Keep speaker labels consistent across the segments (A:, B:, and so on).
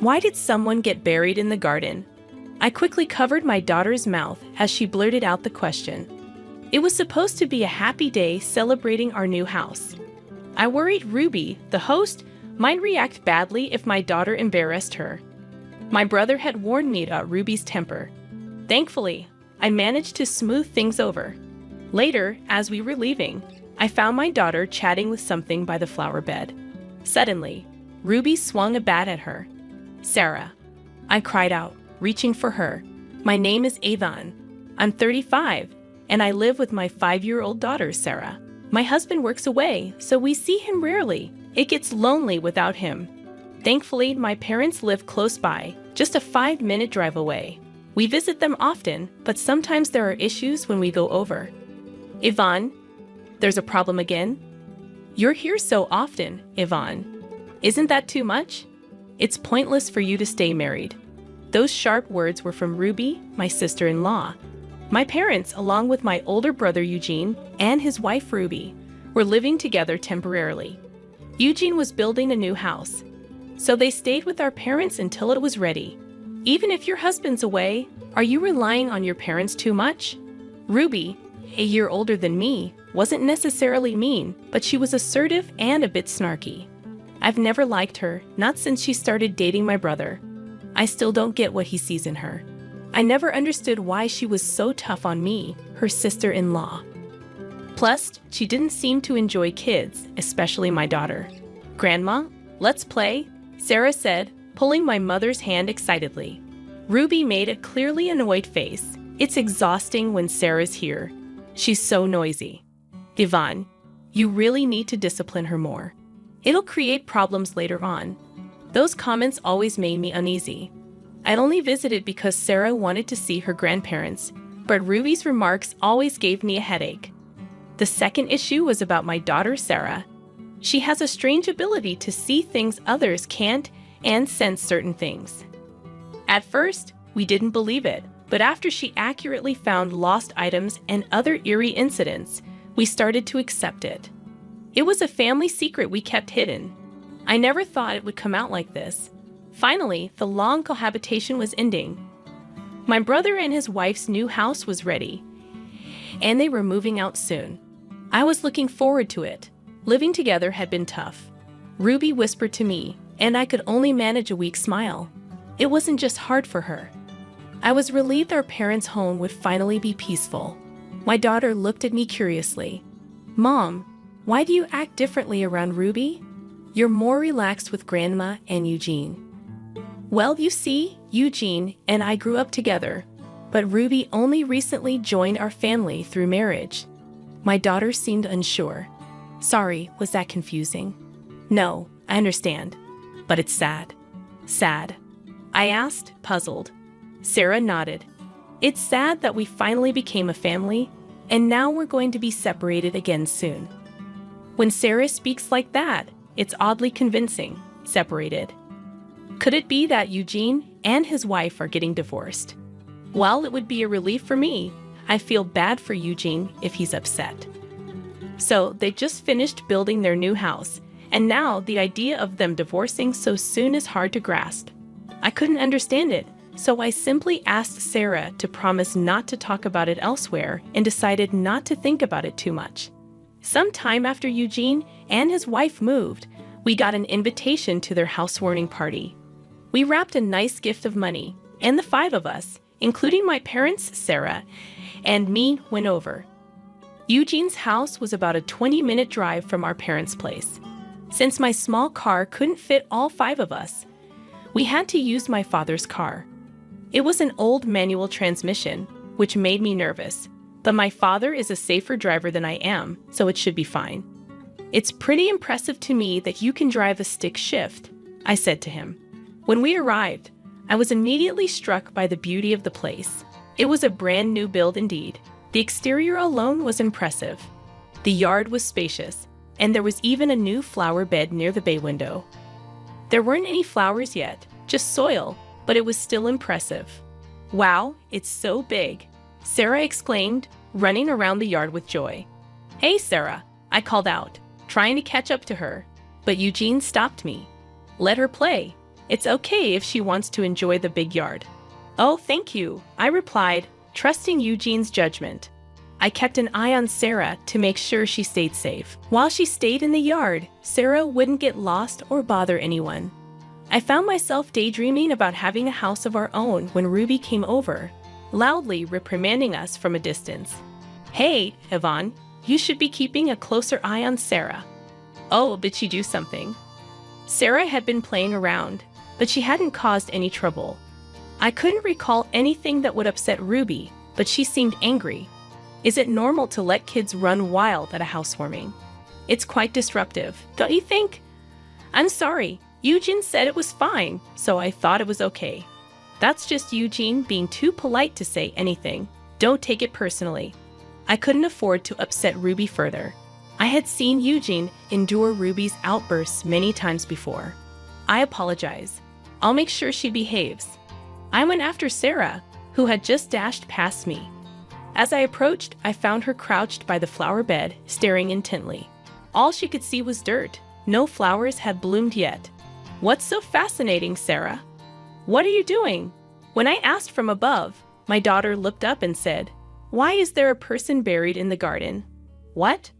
A: Why did someone get buried in the garden? I quickly covered my daughter's mouth as she blurted out the question. It was supposed to be a happy day celebrating our new house. I worried Ruby, the host, might react badly if my daughter embarrassed her. My brother had warned me about Ruby's temper. Thankfully, I managed to smooth things over. Later, as we were leaving, I found my daughter chatting with something by the flower bed. Suddenly, Ruby swung a bat at her. "Sarah," I cried out, reaching for her. "My name is Avon. I'm 35, and I live with my 5-year-old daughter, Sarah. My husband works away, so we see him rarely. It gets lonely without him. Thankfully, my parents live close by, just a 5-minute drive away. We visit them often, but sometimes there are issues when we go over." "Yvonne, there's a problem again?" "You're here so often, Yvonne. Isn't that too much? It's pointless for you to stay married." Those sharp words were from Ruby, my sister-in-law. My parents, along with my older brother Eugene and his wife Ruby, were living together temporarily. Eugene was building a new house, so they stayed with our parents until it was ready. "Even if your husband's away, are you relying on your parents too much?" Ruby, a year older than me, wasn't necessarily mean, but she was assertive and a bit snarky. I've never liked her, not since she started dating my brother. I still don't get what he sees in her. I never understood why she was so tough on me, her sister-in-law. Plus, she didn't seem to enjoy kids, especially my daughter. "Grandma, let's play," Sarah said, pulling my mother's hand excitedly. Ruby made a clearly annoyed face. It's exhausting when Sarah's here. She's so noisy. "Yvonne, you really need to discipline her more. It'll create problems later on." Those comments always made me uneasy. I'd only visited because Sarah wanted to see her grandparents, but Ruby's remarks always gave me a headache. The second issue was about my daughter Sarah. She has a strange ability to see things others can't and sense certain things. At first, we didn't believe it, but after she accurately found lost items and other eerie incidents, we started to accept it. It was a family secret we kept hidden. I never thought it would come out like this. Finally, the long cohabitation was ending. My brother and his wife's new house was ready, and they were moving out soon. I was looking forward to it. Living together had been tough. Ruby whispered to me, and I could only manage a weak smile. It wasn't just hard for her. I was relieved our parents' home would finally be peaceful. My daughter looked at me curiously. "Mom, why do you act differently around Ruby? You're more relaxed with Grandma and Eugene." "Well, you see, Eugene and I grew up together, but Ruby only recently joined our family through marriage." My daughter seemed unsure. "Sorry, was that confusing?" "No, I understand, but it's sad." "Sad?" I asked, puzzled. Sarah nodded. "It's sad that we finally became a family, and now we're going to be separated again soon." When Sarah speaks like that, it's oddly convincing. Separated. Could it be that Eugene and his wife are getting divorced? While it would be a relief for me, I feel bad for Eugene if he's upset. So they just finished building their new house, and now the idea of them divorcing so soon is hard to grasp. I couldn't understand it, so I simply asked Sarah to promise not to talk about it elsewhere and decided not to think about it too much. Sometime after Eugene and his wife moved, we got an invitation to their housewarming party. We wrapped a nice gift of money, and the 5 of us, including my parents, Sarah, and me, went over. Eugene's house was about a 20-minute drive from our parents' place. Since my small car couldn't fit all 5 of us, we had to use my father's car. It was an old manual transmission, which made me nervous, but my father is a safer driver than I am, so it should be fine. "It's pretty impressive to me that you can drive a stick shift," I said to him. When we arrived, I was immediately struck by the beauty of the place. It was a brand new build indeed. The exterior alone was impressive. The yard was spacious, and there was even a new flower bed near the bay window. There weren't any flowers yet, just soil, but it was still impressive. "Wow, it's so big," Sarah exclaimed, running around the yard with joy. "Hey, Sarah," I called out, trying to catch up to her, but Eugene stopped me. "Let her play. It's okay if she wants to enjoy the big yard. Oh, thank you, I replied, trusting Eugene's judgment. I kept an eye on Sarah to make sure she stayed safe. While she stayed in the yard, Sarah wouldn't get lost or bother anyone. I found myself daydreaming about having a house of our own when Ruby came over, loudly reprimanding us from a distance. Hey, Yvonne, you should be keeping a closer eye on Sarah. Oh, did she do something? Sarah had been playing around, but she hadn't caused any trouble. I couldn't recall anything that would upset Ruby, but she seemed angry. Is it normal to let kids run wild at a housewarming? It's quite disruptive, don't you think? I'm sorry, Eugene said it was fine, so I thought it was okay. That's just Eugene being too polite to say anything. Don't take it personally. I couldn't afford to upset Ruby further. I had seen Eugene endure Ruby's outbursts many times before. I apologize. I'll make sure she behaves. I went after Sarah, who had just dashed past me. As I approached, I found her crouched by the flower bed, staring intently. All she could see was dirt. No flowers had bloomed yet. What's so fascinating, Sarah? What are you doing? When I asked from above, my daughter looked up and said, "Why is there a person buried in the garden?" What?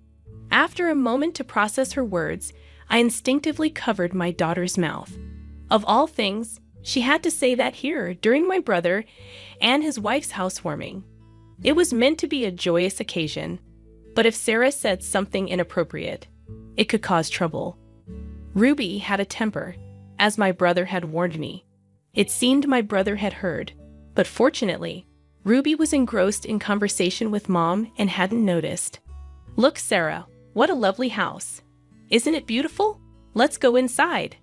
A: After a moment to process her words, I instinctively covered my daughter's mouth. Of all things, she had to say that here during my brother and his wife's housewarming. It was meant to be a joyous occasion, but if Sarah said something inappropriate, it could cause trouble. Ruby had a temper, as my brother had warned me. It seemed my brother had heard, but fortunately, Ruby was engrossed in conversation with Mom and hadn't noticed. Look, Sarah, what a lovely house. Isn't it beautiful? Let's go inside.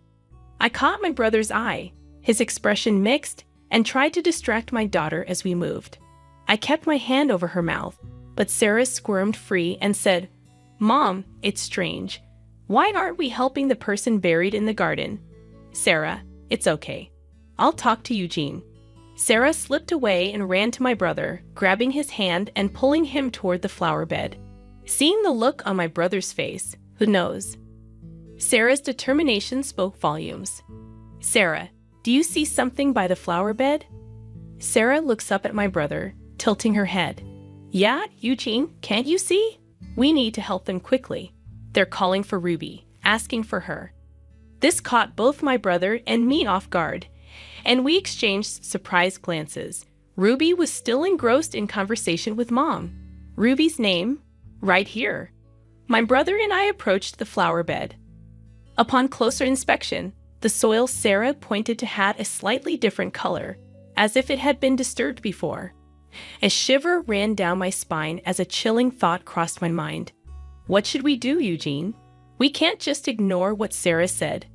A: I caught my brother's eye, his expression mixed, and tried to distract my daughter as we moved. I kept my hand over her mouth, but Sarah squirmed free and said, "Mom, it's strange. Why aren't we helping the person buried in the garden?" Sarah, it's okay. I'll talk to Eugene. Sarah slipped away and ran to my brother, grabbing his hand and pulling him toward the flower bed. Seeing the look on my brother's face, who knows? Sarah's determination spoke volumes. Sarah, do you see something by the flower bed? Sarah looks up at my brother, tilting her head. Yeah, Eugene, can't you see? We need to help them quickly. They're calling for Ruby, asking for her. This caught both my brother and me off guard, and we exchanged surprised glances. Ruby was still engrossed in conversation with Mom. Ruby's name? Right here. My brother and I approached the flower bed. Upon closer inspection, the soil Sarah pointed to had a slightly different color, as if it had been disturbed before. A shiver ran down my spine as a chilling thought crossed my mind. What should we do, Eugene? We can't just ignore what Sarah said.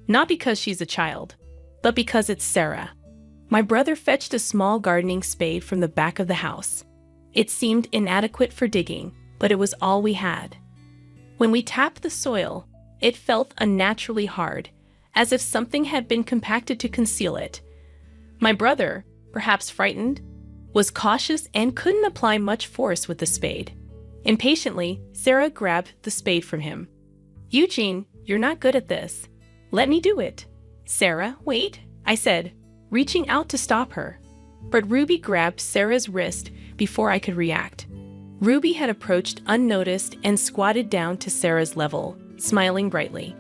A: Not because she's a child, but because it's Sarah. My brother fetched a small gardening spade from the back of the house. It seemed inadequate for digging, but it was all we had. When we tapped the soil, it felt unnaturally hard, as if something had been compacted to conceal it. My brother, perhaps frightened, was cautious and couldn't apply much force with the spade. Impatiently, Sarah grabbed the spade from him. Eugene, you're not good at this. Let me do it. Sarah, wait, I said, reaching out to stop her. But Ruby grabbed Sarah's wrist before I could react. Ruby had approached unnoticed and squatted down to Sarah's level, smiling brightly.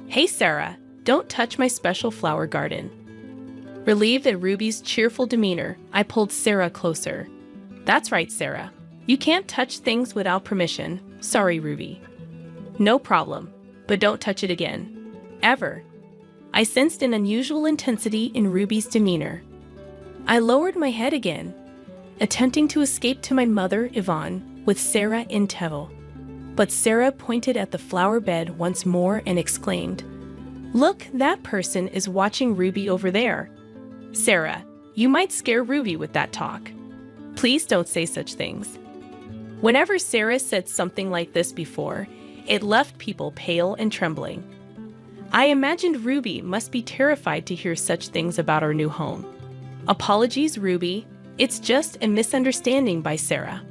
A: Hey, Sarah, don't touch my special flower garden. Relieved at Ruby's cheerful demeanor, I pulled Sarah closer. That's right, Sarah. You can't touch things without permission. Sorry, Ruby. No problem, but don't touch it again. Ever. I sensed an unusual intensity in Ruby's demeanor. I lowered my head again, attempting to escape to my mother, Yvonne, with Sarah in tow. But Sarah pointed at the flower bed once more and exclaimed, Look, that person is watching Ruby over there. Sarah, you might scare Ruby with that talk. Please don't say such things. Whenever Sarah said something like this before, it left people pale and trembling. I imagined Ruby must be terrified to hear such things about our new home. Apologies, Ruby. It's just a misunderstanding by Sarah.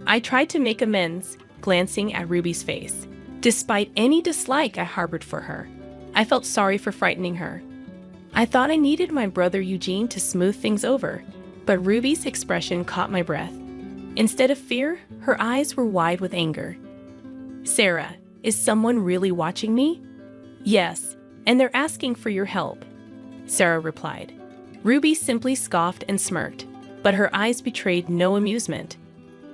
A: I tried to make amends, glancing at Ruby's face. Despite any dislike I harbored for her, I felt sorry for frightening her. I thought I needed my brother Eugene to smooth things over, but Ruby's expression caught my breath. Instead of fear, her eyes were wide with anger. Sarah, is someone really watching me? Yes, and they're asking for your help, Sarah replied. Ruby simply scoffed and smirked, but her eyes betrayed no amusement.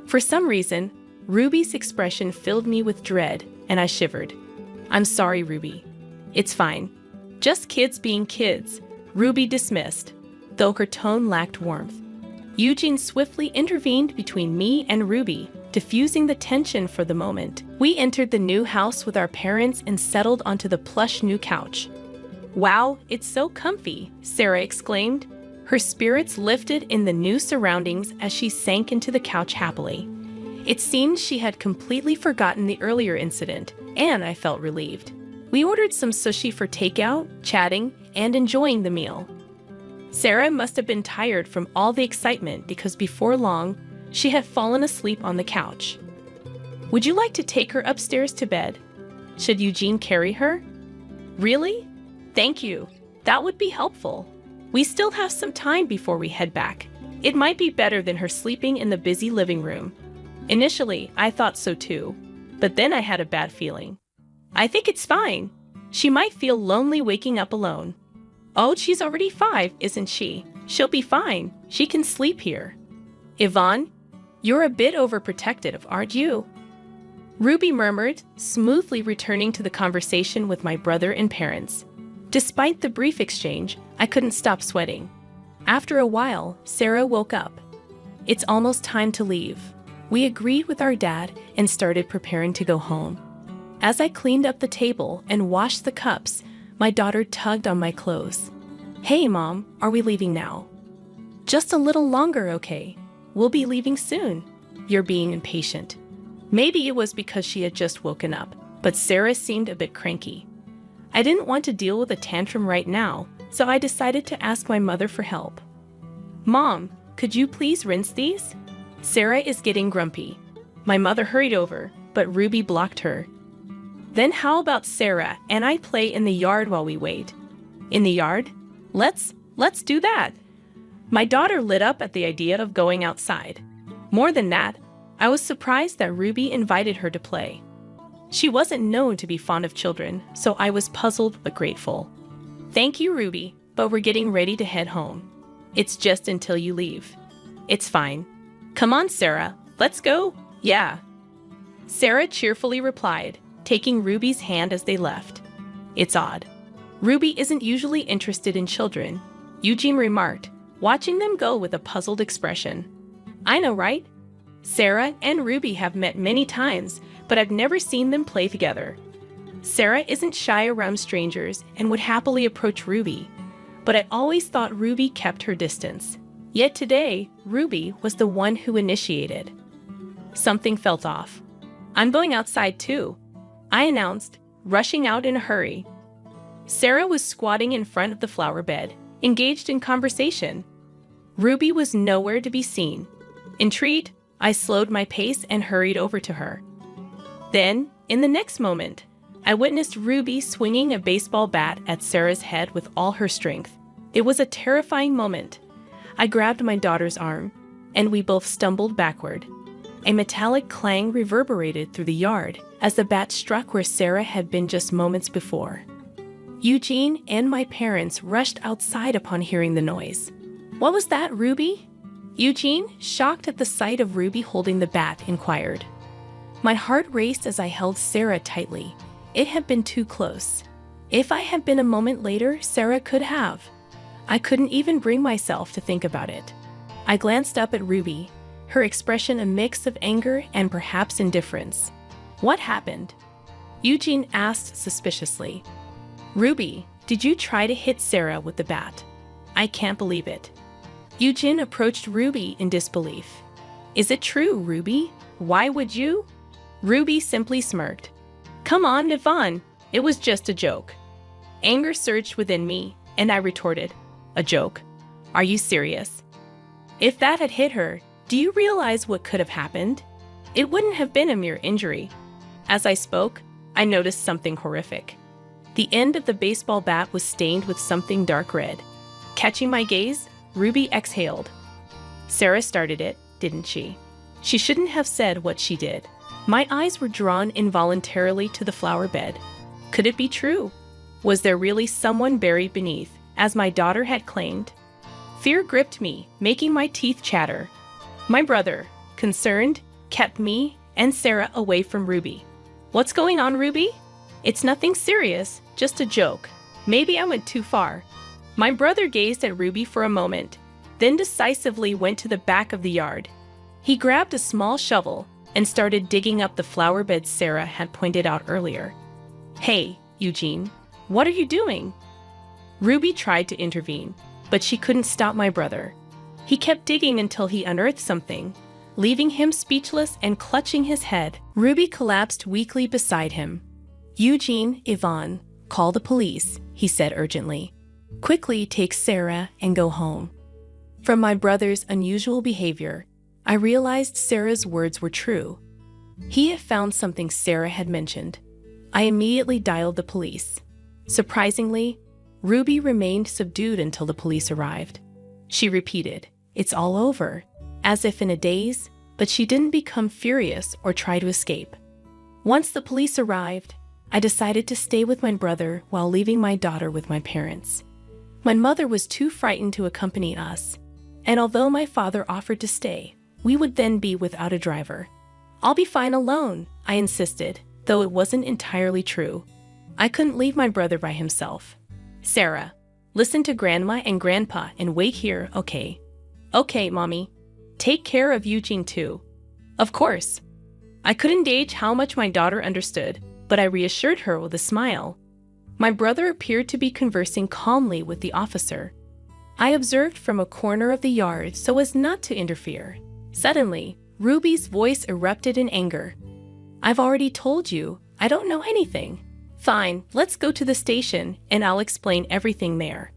A: For some reason, Ruby's expression filled me with dread, and I shivered. I'm sorry, Ruby. It's fine. Just kids being kids, Ruby dismissed, though her tone lacked warmth. Eugene swiftly intervened between me and Ruby, diffusing the tension for the moment. We entered the new house with our parents and settled onto the plush new couch. Wow, it's so comfy, Sarah exclaimed. Her spirits lifted in the new surroundings as she sank into the couch happily. It seemed she had completely forgotten the earlier incident, and I felt relieved. We ordered some sushi for takeout, chatting, and enjoying the meal. Sarah must have been tired from all the excitement because before long, she had fallen asleep on the couch. Would you like to take her upstairs to bed? Should Eugene carry her? Really? Thank you. That would be helpful. We still have some time before we head back. It might be better than her sleeping in the busy living room. Initially, I thought so too, but then I had a bad feeling. I think it's fine. She might feel lonely waking up alone. Oh, she's already 5, isn't she? She'll be fine. She can sleep here. Yvonne, you're a bit overprotective, aren't you? Ruby murmured, smoothly returning to the conversation with my brother and parents. Despite the brief exchange, I couldn't stop sweating. After a while, Sarah woke up. It's almost time to leave. We agreed with our dad and started preparing to go home. As I cleaned up the table and washed the cups, my daughter tugged on my clothes. Hey, Mom, are we leaving now? Just a little longer, okay? We'll be leaving soon. You're being impatient. Maybe it was because she had just woken up, but Sarah seemed a bit cranky. I didn't want to deal with a tantrum right now, so I decided to ask my mother for help. Mom, could you please rinse these? Sarah is getting grumpy. My mother hurried over, but Ruby blocked her. Then how about Sarah and I play in the yard while we wait? In the yard? Let's do that. My daughter lit up at the idea of going outside. More than that, I was surprised that Ruby invited her to play. She wasn't known to be fond of children, so I was puzzled but grateful. Thank you, Ruby, but we're getting ready to head home. It's just until you leave. It's fine. Come on, Sarah, let's go. Yeah. Sarah cheerfully replied, taking Ruby's hand as they left. It's odd. Ruby isn't usually interested in children, Eugene remarked, watching them go with a puzzled expression. I know, right? Sarah and Ruby have met many times, but I've never seen them play together. Sarah isn't shy around strangers and would happily approach Ruby, but I always thought Ruby kept her distance. Yet today, Ruby was the one who initiated. Something felt off. I'm going outside too, I announced, rushing out in a hurry. Sarah was squatting in front of the flower bed, engaged in conversation. Ruby was nowhere to be seen. Intrigued, I slowed my pace and hurried over to her. Then, in the next moment, I witnessed Ruby swinging a baseball bat at Sarah's head with all her strength. It was a terrifying moment. I grabbed my daughter's arm, and we both stumbled backward. A metallic clang reverberated through the yard as the bat struck where Sarah had been just moments before. Eugene and my parents rushed outside upon hearing the noise. What was that, Ruby? Eugene, shocked at the sight of Ruby holding the bat, inquired. My heart raced as I held Sarah tightly. It had been too close. If I had been a moment later, Sarah could have. I couldn't even bring myself to think about it. I glanced up at Ruby, her expression a mix of anger and perhaps indifference. What happened? Eugene asked suspiciously. Ruby, did you try to hit Sarah with the bat? I can't believe it. Eugene approached Ruby in disbelief. Is it true, Ruby? Why would you? Ruby simply smirked. Come on, Yvonne. It was just a joke. Anger surged within me, and I retorted, a joke? Are you serious? If that had hit her, do you realize what could have happened? It wouldn't have been a mere injury. As I spoke, I noticed something horrific. The end of the baseball bat was stained with something dark red. Catching my gaze, Ruby exhaled. Sarah started it, didn't she? She shouldn't have said what she did. My eyes were drawn involuntarily to the flower bed. Could it be true? Was there really someone buried beneath, as my daughter had claimed? Fear gripped me, making my teeth chatter. My brother, concerned, kept me and Sarah away from Ruby. What's going on, Ruby? It's nothing serious, just a joke. Maybe I went too far. My brother gazed at Ruby for a moment, then decisively went to the back of the yard. He grabbed a small shovel and started digging up the flower bed Sarah had pointed out earlier. Hey, Eugene, what are you doing? Ruby tried to intervene, but she couldn't stop my brother. He kept digging until he unearthed something, leaving him speechless and clutching his head. Ruby collapsed weakly beside him. Eugene, Yvonne, call the police, he said urgently. Quickly take Sarah and go home. From my brother's unusual behavior, I realized Sarah's words were true. He had found something Sarah had mentioned. I immediately dialed the police. Surprisingly, Ruby remained subdued until the police arrived. She repeated, "It's all over," as if in a daze, but she didn't become furious or try to escape. Once the police arrived, I decided to stay with my brother while leaving my daughter with my parents. My mother was too frightened to accompany us, and although my father offered to stay, we would then be without a driver. "I'll be fine alone," I insisted, though it wasn't entirely true. I couldn't leave my brother by himself. "Sarah, listen to Grandma and Grandpa and wait here, okay?" "Okay, Mommy. Take care of Eugene too." "Of course." I couldn't gauge how much my daughter understood, but I reassured her with a smile. My brother appeared to be conversing calmly with the officer. I observed from a corner of the yard so as not to interfere. Suddenly, Ruby's voice erupted in anger. "I've already told you, I don't know anything." "Fine, let's go to the station and I'll explain everything there."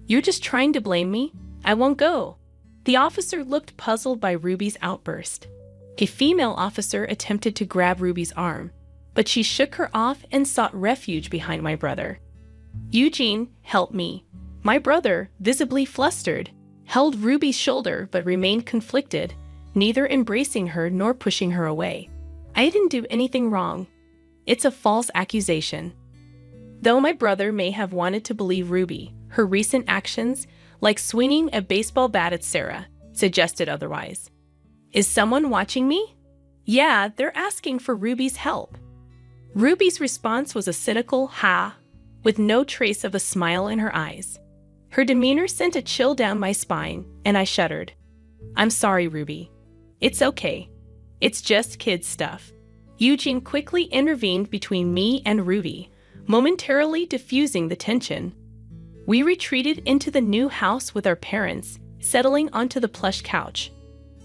A: "You're just trying to blame me? I won't go." The officer looked puzzled by Ruby's outburst. A female officer attempted to grab Ruby's arm, but she shook her off and sought refuge behind my brother. "Eugene, help me." My brother, visibly flustered, held Ruby's shoulder but remained conflicted, neither embracing her nor pushing her away. "I didn't do anything wrong. It's a false accusation." Though my brother may have wanted to believe Ruby, her recent actions, like swinging a baseball bat at Sarah, suggested otherwise. "Is someone watching me?" "Yeah, they're asking for Ruby's help." Ruby's response was a cynical "ha," with no trace of a smile in her eyes. Her demeanor sent a chill down my spine, and I shuddered. "I'm sorry, Ruby. It's okay. It's just kids' stuff." Eugene quickly intervened between me and Ruby, momentarily diffusing the tension. We retreated into the new house with our parents, settling onto the plush couch.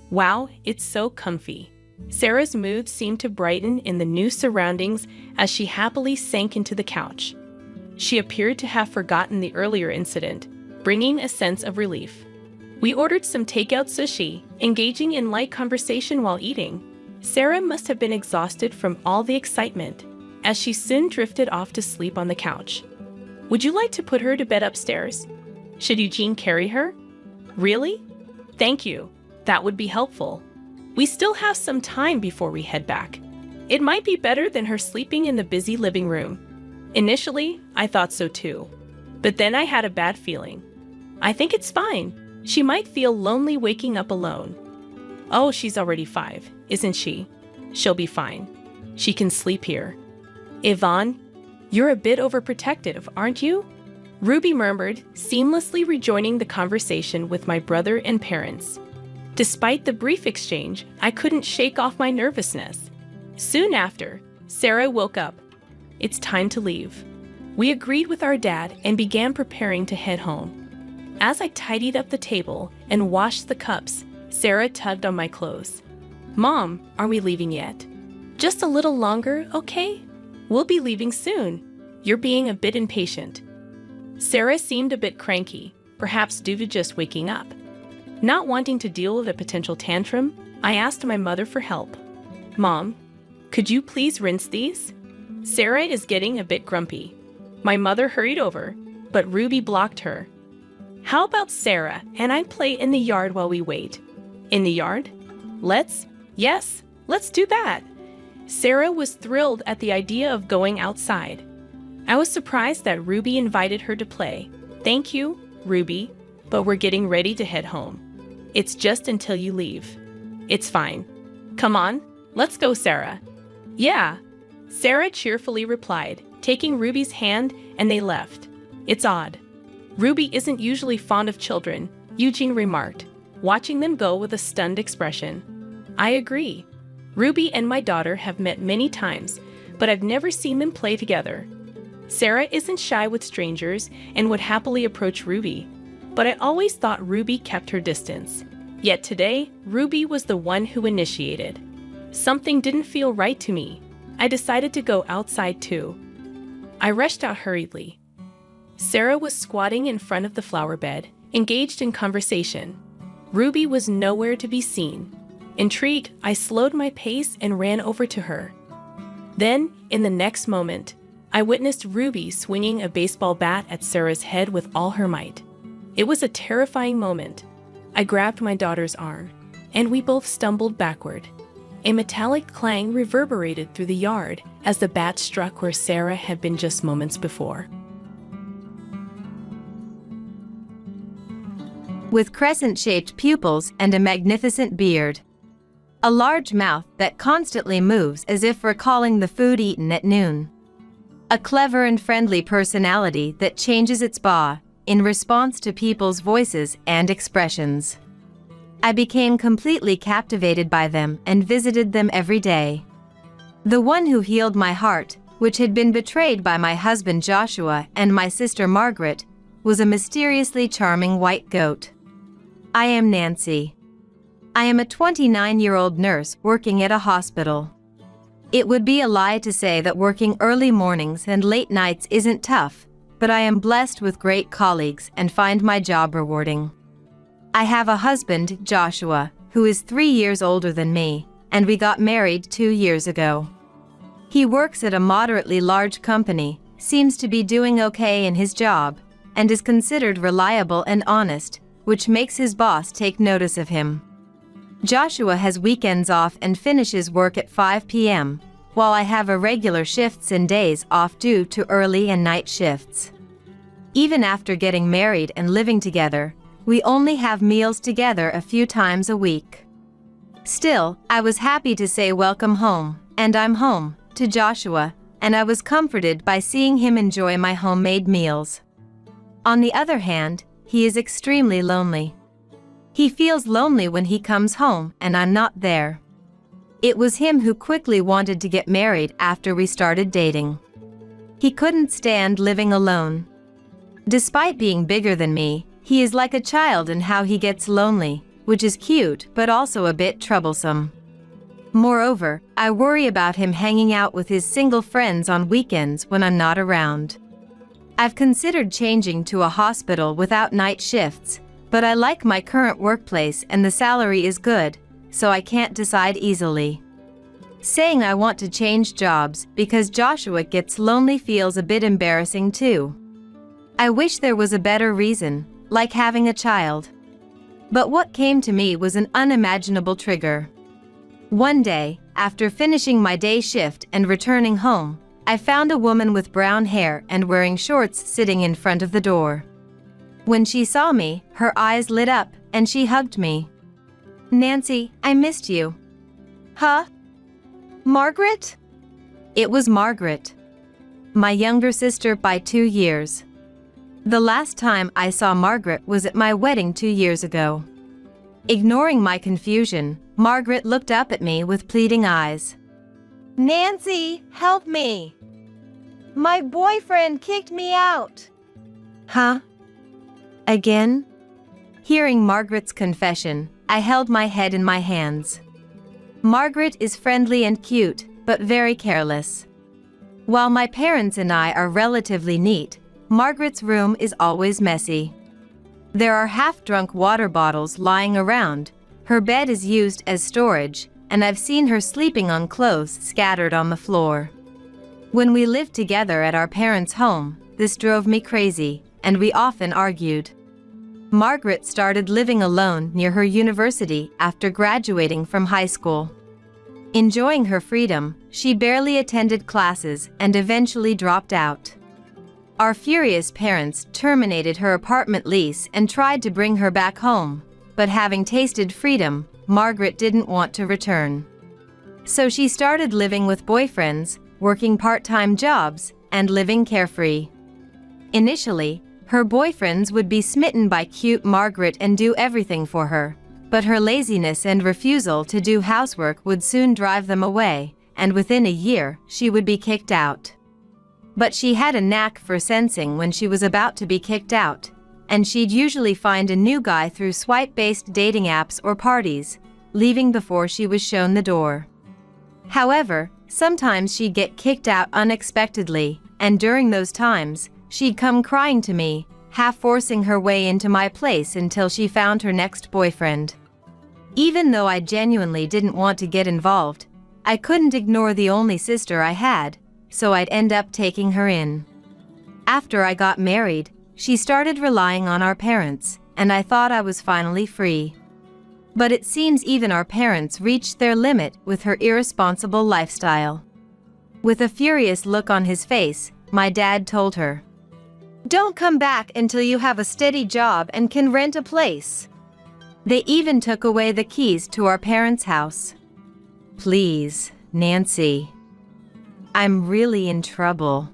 A: Wow, it's so comfy. Sarah's mood seemed to brighten in the new surroundings as she happily sank into the couch. She appeared to have forgotten the earlier incident, bringing a sense of relief. We ordered some takeout sushi, engaging in light conversation while eating. Sarah must have been exhausted from all the excitement, as she soon drifted off to sleep on the couch. "Would you like to put her to bed upstairs? Should Eugene carry her?" "Really? Thank you. That would be helpful. We still have some time before we head back. It might be better than her sleeping in the busy living room." Initially, I thought so too. But then I had a bad feeling. "I think it's fine. She might feel lonely waking up alone." "Oh, she's already 5, isn't she? She'll be fine. She can sleep here." "Yvonne, you're a bit overprotective, aren't you?" Ruby murmured, seamlessly rejoining the conversation with my brother and parents. Despite the brief exchange, I couldn't shake off my nervousness. Soon after, Sarah woke up. "It's time to leave." We agreed with our dad and began preparing to head home. As I tidied up the table and washed the cups, Sarah tugged on my clothes. "Mom, are we leaving yet?" "Just a little longer, okay? We'll be leaving soon. You're being a bit impatient." Sarah seemed a bit cranky, perhaps due to just waking up. Not wanting to deal with a potential tantrum, I asked my mother for help. "Mom, could you please rinse these? Sarah is getting a bit grumpy." My mother hurried over, but Ruby blocked her. How about Sarah and I play in the yard while we wait? In the yard? Yes, let's do that. Sarah was thrilled at the idea of going outside. I was surprised that Ruby invited her to play. Thank you, Ruby, but we're getting ready to head home. It's just until you leave. It's fine. Come on, let's go, Sarah. Yeah, Sarah cheerfully replied, taking Ruby's hand, and they left. It's odd. Ruby isn't usually fond of children, Eugene remarked, watching them go with a stunned expression. I agree. Ruby and my daughter have met many times, but I've never seen them play together. Sarah isn't shy with strangers and would happily approach Ruby, but I always thought Ruby kept her distance. Yet today, Ruby was the one who initiated. Something didn't feel right to me. I decided to go outside too. I rushed out hurriedly. Sarah was squatting in front of the flower bed, engaged in conversation. Ruby was nowhere to be seen. Intrigued, I slowed my pace and ran over to her. Then, in the next moment, I witnessed Ruby swinging a baseball bat at Sarah's head with all her might. It was a terrifying moment. I grabbed my daughter's arm, and we both stumbled backward. A metallic clang reverberated through the yard as the bat struck where Sarah had been just moments before.
B: With crescent-shaped pupils and a magnificent beard. A large mouth that constantly moves as if recalling the food eaten at noon. A clever and friendly personality that changes its bow in response to people's voices and expressions. I became completely captivated by them and visited them every day. The one who healed my heart, which had been betrayed by my husband Joshua and my sister Margaret, was a mysteriously charming white goat. I am Nancy. I am a 29-year-old nurse working at a hospital. It would be a lie to say that working early mornings and late nights isn't tough, but I am blessed with great colleagues and find my job rewarding. I have a husband, Joshua, who is 3 years older than me, and we got married 2 years ago. He works at a moderately large company, seems to be doing okay in his job, and is considered reliable and honest, which makes his boss take notice of him. Joshua has weekends off and finishes work at 5 p.m., while I have irregular shifts and days off due to early and night shifts. Even after getting married and living together, we only have meals together a few times a week. Still, I was happy to say welcome home, and I'm home, to Joshua, and I was comforted by seeing him enjoy my homemade meals. On the other hand, he is extremely lonely. He feels lonely when he comes home and I'm not there. It was him who quickly wanted to get married after we started dating. He couldn't stand living alone. Despite being bigger than me, he is like a child in how he gets lonely, which is cute but also a bit troublesome. Moreover, I worry about him hanging out with his single friends on weekends when I'm not around. I've considered changing to a hospital without night shifts, but I like my current workplace and the salary is good, so I can't decide easily. Saying I want to change jobs because Joshua gets lonely feels a bit embarrassing too. I wish there was a better reason, like having a child. But what came to me was an unimaginable trigger. One day, after finishing my day shift and returning home, I found a woman with brown hair and wearing shorts sitting in front of the door. When she saw me, her eyes lit up and she hugged me. Nancy, I missed you. Huh? Margaret? It was Margaret. My younger sister by 2 years. The last time I saw Margaret was at my wedding 2 years ago. Ignoring my confusion, Margaret looked up at me with pleading eyes. Nancy, help me. My boyfriend kicked me out. Huh? Again? Hearing Margaret's confession, I held my head in my hands. Margaret is friendly and cute, but very careless. While my parents and I are relatively neat, Margaret's room is always messy. There are half-drunk water bottles lying around, her bed is used as storage, and I've seen her sleeping on clothes scattered on the floor. When we lived together at our parents' home, this drove me crazy, and we often argued. Margaret started living alone near her university after graduating from high school. Enjoying her freedom, she barely attended classes and eventually dropped out. Our furious parents terminated her apartment lease and tried to bring her back home, but having tasted freedom, Margaret didn't want to return. So she started living with boyfriends, working part-time jobs, and living carefree. Initially, her boyfriends would be smitten by cute Margaret and do everything for her, but her laziness and refusal to do housework would soon drive them away, and within a year, she would be kicked out. But she had a knack for sensing when she was about to be kicked out, and she'd usually find a new guy through swipe-based dating apps or parties, leaving before she was shown the door. However, sometimes she'd get kicked out unexpectedly, and during those times, she'd come crying to me, half forcing her way into my place until she found her next boyfriend. Even though I genuinely didn't want to get involved, I couldn't ignore the only sister I had, so I'd end up taking her in. After I got married, she started relying on our parents, and I thought I was finally free. But it seems even our parents reached their limit with her irresponsible lifestyle. With a furious look on his face, my dad told her, "Don't come back until you have a steady job and can rent a place." They even took away the keys to our parents' house. "Please, Nancy. I'm really in trouble.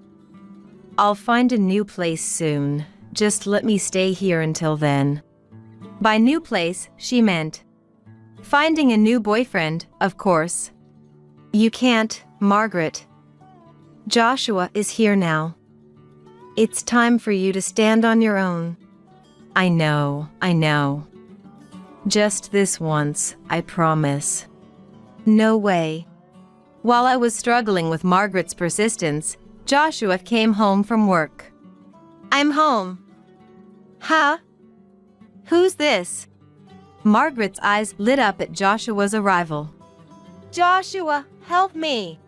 B: I'll find a new place soon. Just let me stay here until then." By new place, she meant finding a new boyfriend, of course. "You can't, Margaret. Joshua is here now. It's time for you to stand on your own." I know. Just this once, I promise." "No way." While I was struggling with Margaret's persistence, Joshua came home from work. "I'm home." "Huh? Who's this?" Margaret's eyes lit up at Joshua's arrival. "Joshua, help me."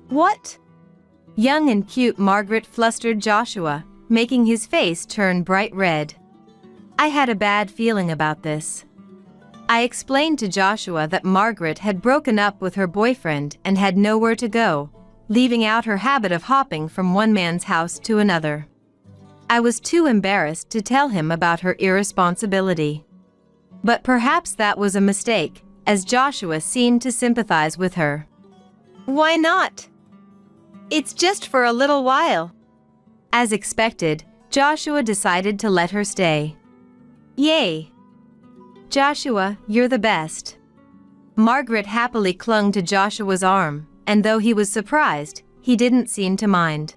B: "What?" Young and cute Margaret flustered Joshua, making his face turn bright red. I had a bad feeling about this. I explained to Joshua that Margaret had broken up with her boyfriend and had nowhere to go, leaving out her habit of hopping from one man's house to another. I was too embarrassed to tell him about her irresponsibility. But perhaps that was a mistake, as Joshua seemed to sympathize with her. "Why not? It's just for a little while." As expected, Joshua decided to let her stay. Yay! "Joshua, you're the best." Margaret happily clung to Joshua's arm, and though he was surprised, he didn't seem to mind.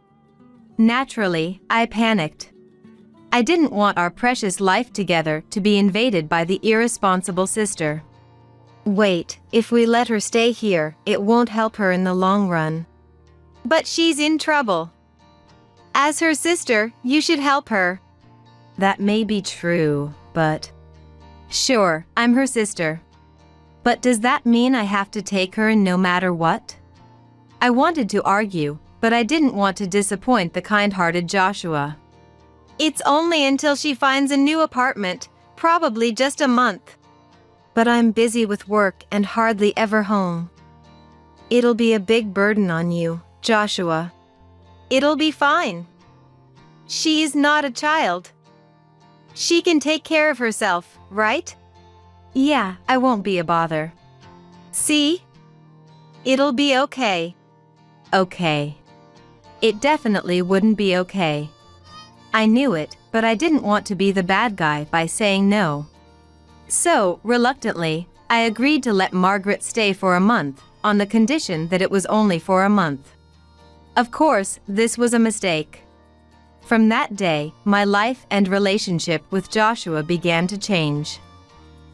B: Naturally, I panicked. I didn't want our precious life together to be invaded by the irresponsible sister. "Wait, if we let her stay here, it won't help her in the long run." "But she's in trouble. As her sister, you should help her." "That may be true, but..." "Sure, I'm her sister. But does that mean I have to take her in no matter what?" I wanted to argue, but I didn't want to disappoint the kind-hearted Joshua. "It's only until she finds a new apartment, probably just a month." "But I'm busy with work and hardly ever home." "It'll be a big burden on you, Joshua." "It'll be fine. She's not a child. She can take care of herself, right?" "Yeah, I won't be a bother." "See? It'll be okay." Okay. It definitely wouldn't be okay. I knew it, but I didn't want to be the bad guy by saying no. So, reluctantly, I agreed to let Margaret stay for a month, on the condition that it was only for a month. Of course, this was a mistake. From that day, my life and relationship with Joshua began to change.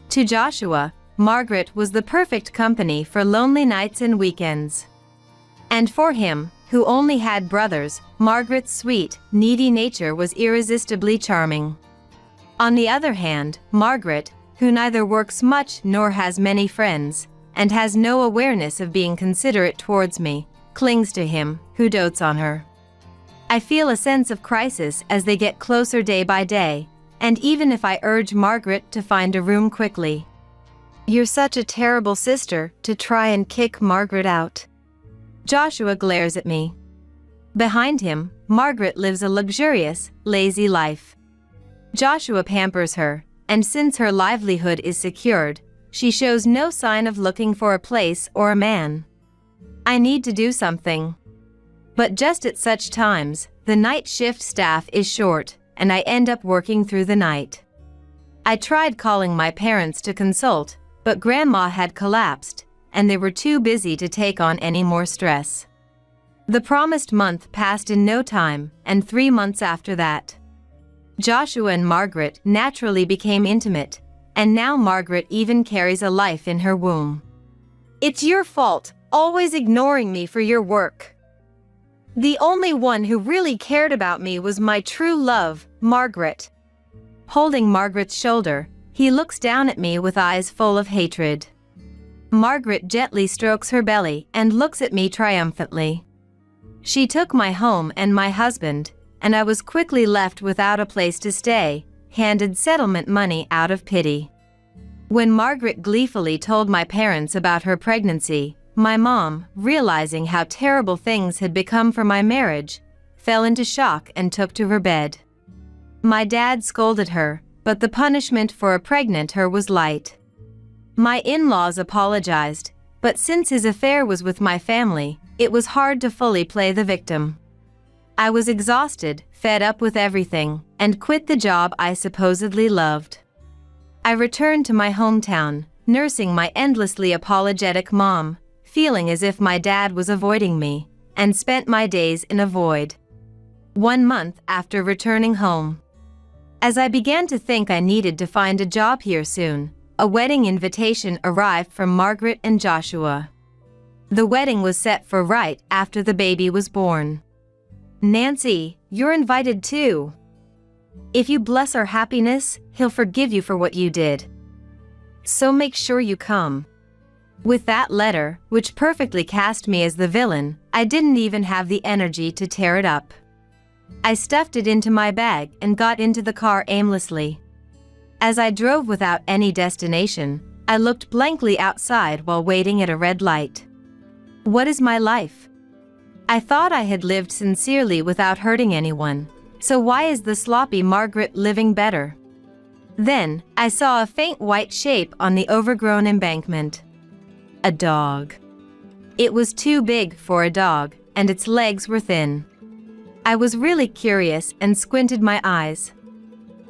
B: To Joshua, Margaret was the perfect company for lonely nights and weekends. And for him, who only had brothers, Margaret's sweet, needy nature was irresistibly charming. On the other hand, Margaret, who neither works much nor has many friends, and has no awareness of being considerate towards me, clings to him, who dotes on her. I feel a sense of crisis as they get closer day by day, and even if I urge Margaret to find a room quickly. You're such a terrible sister to try and kick Margaret out. Joshua glares at me. Behind him, Margaret lives a luxurious, lazy life. Joshua pampers her, and since her livelihood is secured, she shows no sign of looking for a place or a man. I need to do something. But just at such times, the night shift staff is short, and I end up working through the night. I tried calling my parents to consult, but Grandma had collapsed, and they were too busy to take on any more stress. The promised month passed in no time, and 3 months after that. Joshua and Margaret naturally became intimate, and now Margaret even carries a life in her womb. It's your fault, always ignoring me for your work. The only one who really cared about me was my true love, Margaret. Holding Margaret's shoulder, he looks down at me with eyes full of hatred. Margaret gently strokes her belly and looks at me triumphantly. She took my home and my husband, and I was quickly left without a place to stay, handed settlement money out of pity. When Margaret gleefully told my parents about her pregnancy, my mom, realizing how terrible things had become for my marriage, fell into shock and took to her bed. My dad scolded her, but the punishment for a pregnant her was light. My in-laws apologized, but since his affair was with my family, it was hard to fully play the victim. I was exhausted, fed up with everything, and quit the job I supposedly loved. I returned to my hometown, nursing my endlessly apologetic mom, feeling as if my dad was avoiding me, and spent my days in a void. 1 month after returning home. As I began to think I needed to find a job here soon, a wedding invitation arrived from Margaret and Joshua. The wedding was set for right after the baby was born. Nancy, you're invited too. If you bless our happiness, he'll forgive you for what you did. So make sure you come. With that letter, which perfectly cast me as the villain, I didn't even have the energy to tear it up. I stuffed it into my bag and got into the car aimlessly. As I drove without any destination, I looked blankly outside while waiting at a red light. What is my life? I thought I had lived sincerely without hurting anyone, so why is the sloppy Margaret living better? Then, I saw a faint white shape on the overgrown embankment. A dog. It was too big for a dog, and its legs were thin. I was really curious and squinted my eyes.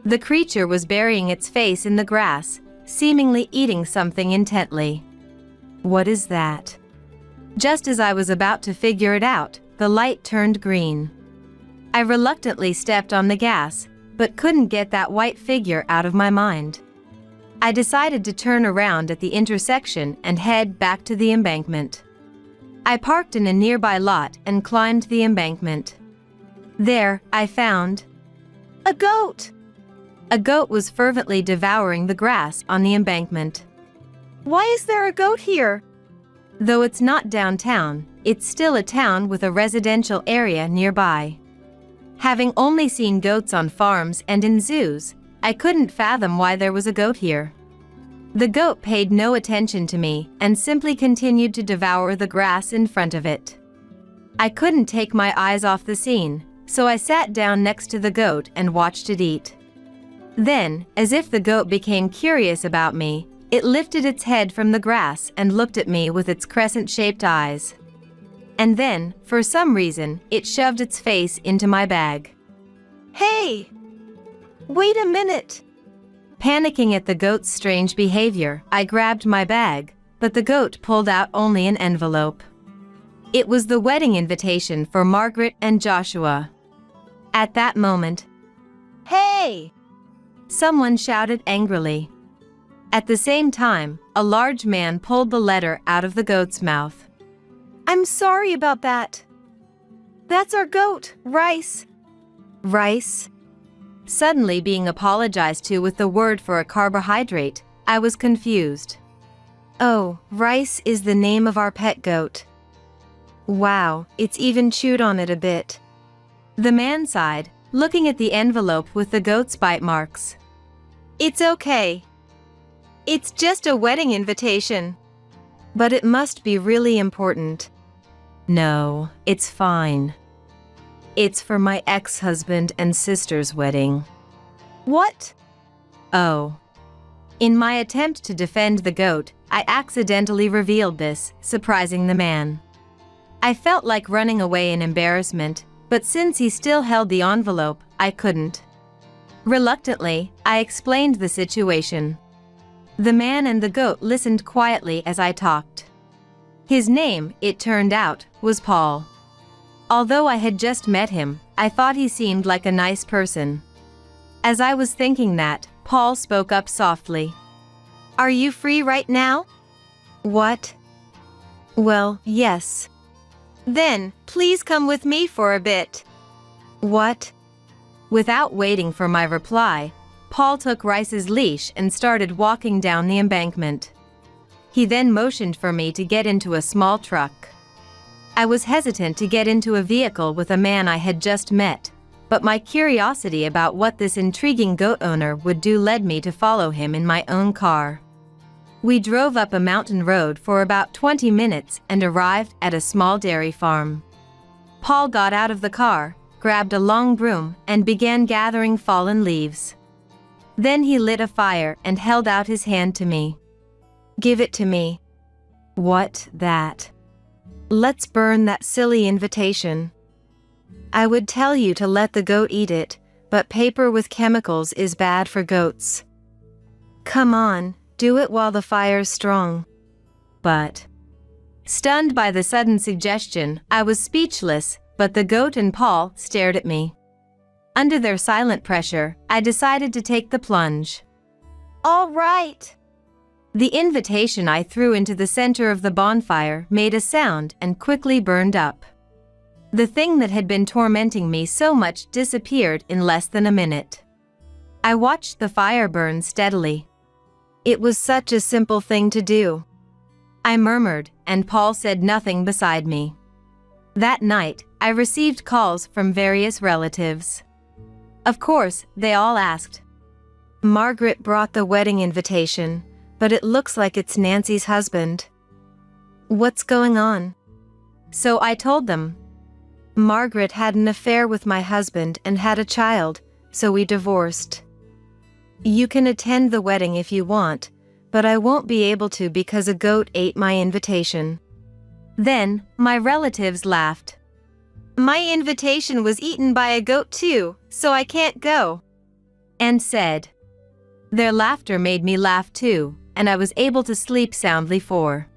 B: The creature was burying its face in the grass, seemingly eating something intently. What is that? Just as I was about to figure it out, the light turned green. I reluctantly stepped on the gas, but couldn't get that white figure out of my mind. I decided to turn around at the intersection and head back to the embankment. I parked in a nearby lot and climbed the embankment. There, I found a goat. A goat was fervently devouring the grass on the embankment. Why is there a goat here? Though it's not downtown, it's still a town with a residential area nearby. Having only seen goats on farms and in zoos, I couldn't fathom why there was a goat here. The goat paid no attention to me and simply continued to devour the grass in front of it. I couldn't take my eyes off the scene, so I sat down next to the goat and watched it eat. Then, as if the goat became curious about me, it lifted its head from the grass and looked at me with its crescent-shaped eyes. And then, for some reason, it shoved its face into my bag. Hey! Wait a minute! Panicking at the goat's strange behavior, I grabbed my bag, but the goat pulled out only an envelope. It was the wedding invitation for Margaret and Joshua. At that moment, "Hey!" someone shouted angrily. At the same time, a large man pulled the letter out of the goat's mouth. "I'm sorry about that. That's our goat, Rice." Rice? Suddenly being apologized to with the word for a carbohydrate, I was confused. Oh, Rice is the name of our pet goat. Wow, it's even chewed on it a bit. The man sighed, looking at the envelope with the goat's bite marks. It's okay. It's just a wedding invitation. But it must be really important. No, it's fine. It's for my ex-husband and sister's wedding. What? Oh. In my attempt to defend the goat, I accidentally revealed this, surprising the man. I felt like running away in embarrassment, but since he still held the envelope, I couldn't. Reluctantly, I explained the situation. The man and the goat listened quietly as I talked. His name, it turned out, was Paul. Although I had just met him, I thought he seemed like a nice person. As I was thinking that, Paul spoke up softly. Are you free right now? What? Well, yes. Then, please come with me for a bit. What? Without waiting for my reply, Paul took Rice's leash and started walking down the embankment. He then motioned for me to get into a small truck. I was hesitant to get into a vehicle with a man I had just met, but my curiosity about what this intriguing goat owner would do led me to follow him in my own car. We drove up a mountain road for about 20 minutes and arrived at a small dairy farm. Paul got out of the car, grabbed a long broom, and began gathering fallen leaves. Then he lit a fire and held out his hand to me. Give it to me. What, that? Let's burn that silly invitation. I would tell you to let the goat eat it, but paper with chemicals is bad for goats. Come on. Do it while the fire's strong. But, stunned by the sudden suggestion, I was speechless, but the goat and Paul stared at me. Under their silent pressure, I decided to take the plunge. All right. The invitation I threw into the center of the bonfire made a sound and quickly burned up. The thing that had been tormenting me so much disappeared in less than a minute. I watched the fire burn steadily. It was such a simple thing to do. I murmured, and Paul said nothing beside me. That night, I received calls from various relatives. Of course, they all asked. Margaret brought the wedding invitation, but it looks like it's Nancy's husband. What's going on? So I told them. Margaret had an affair with my husband and had a child, so we divorced. You can attend the wedding if you want, but I won't be able to because a goat ate my invitation. Then, my relatives laughed. My invitation was eaten by a goat too, so I can't go. And said. Their laughter made me laugh too, and I was able to sleep soundly for.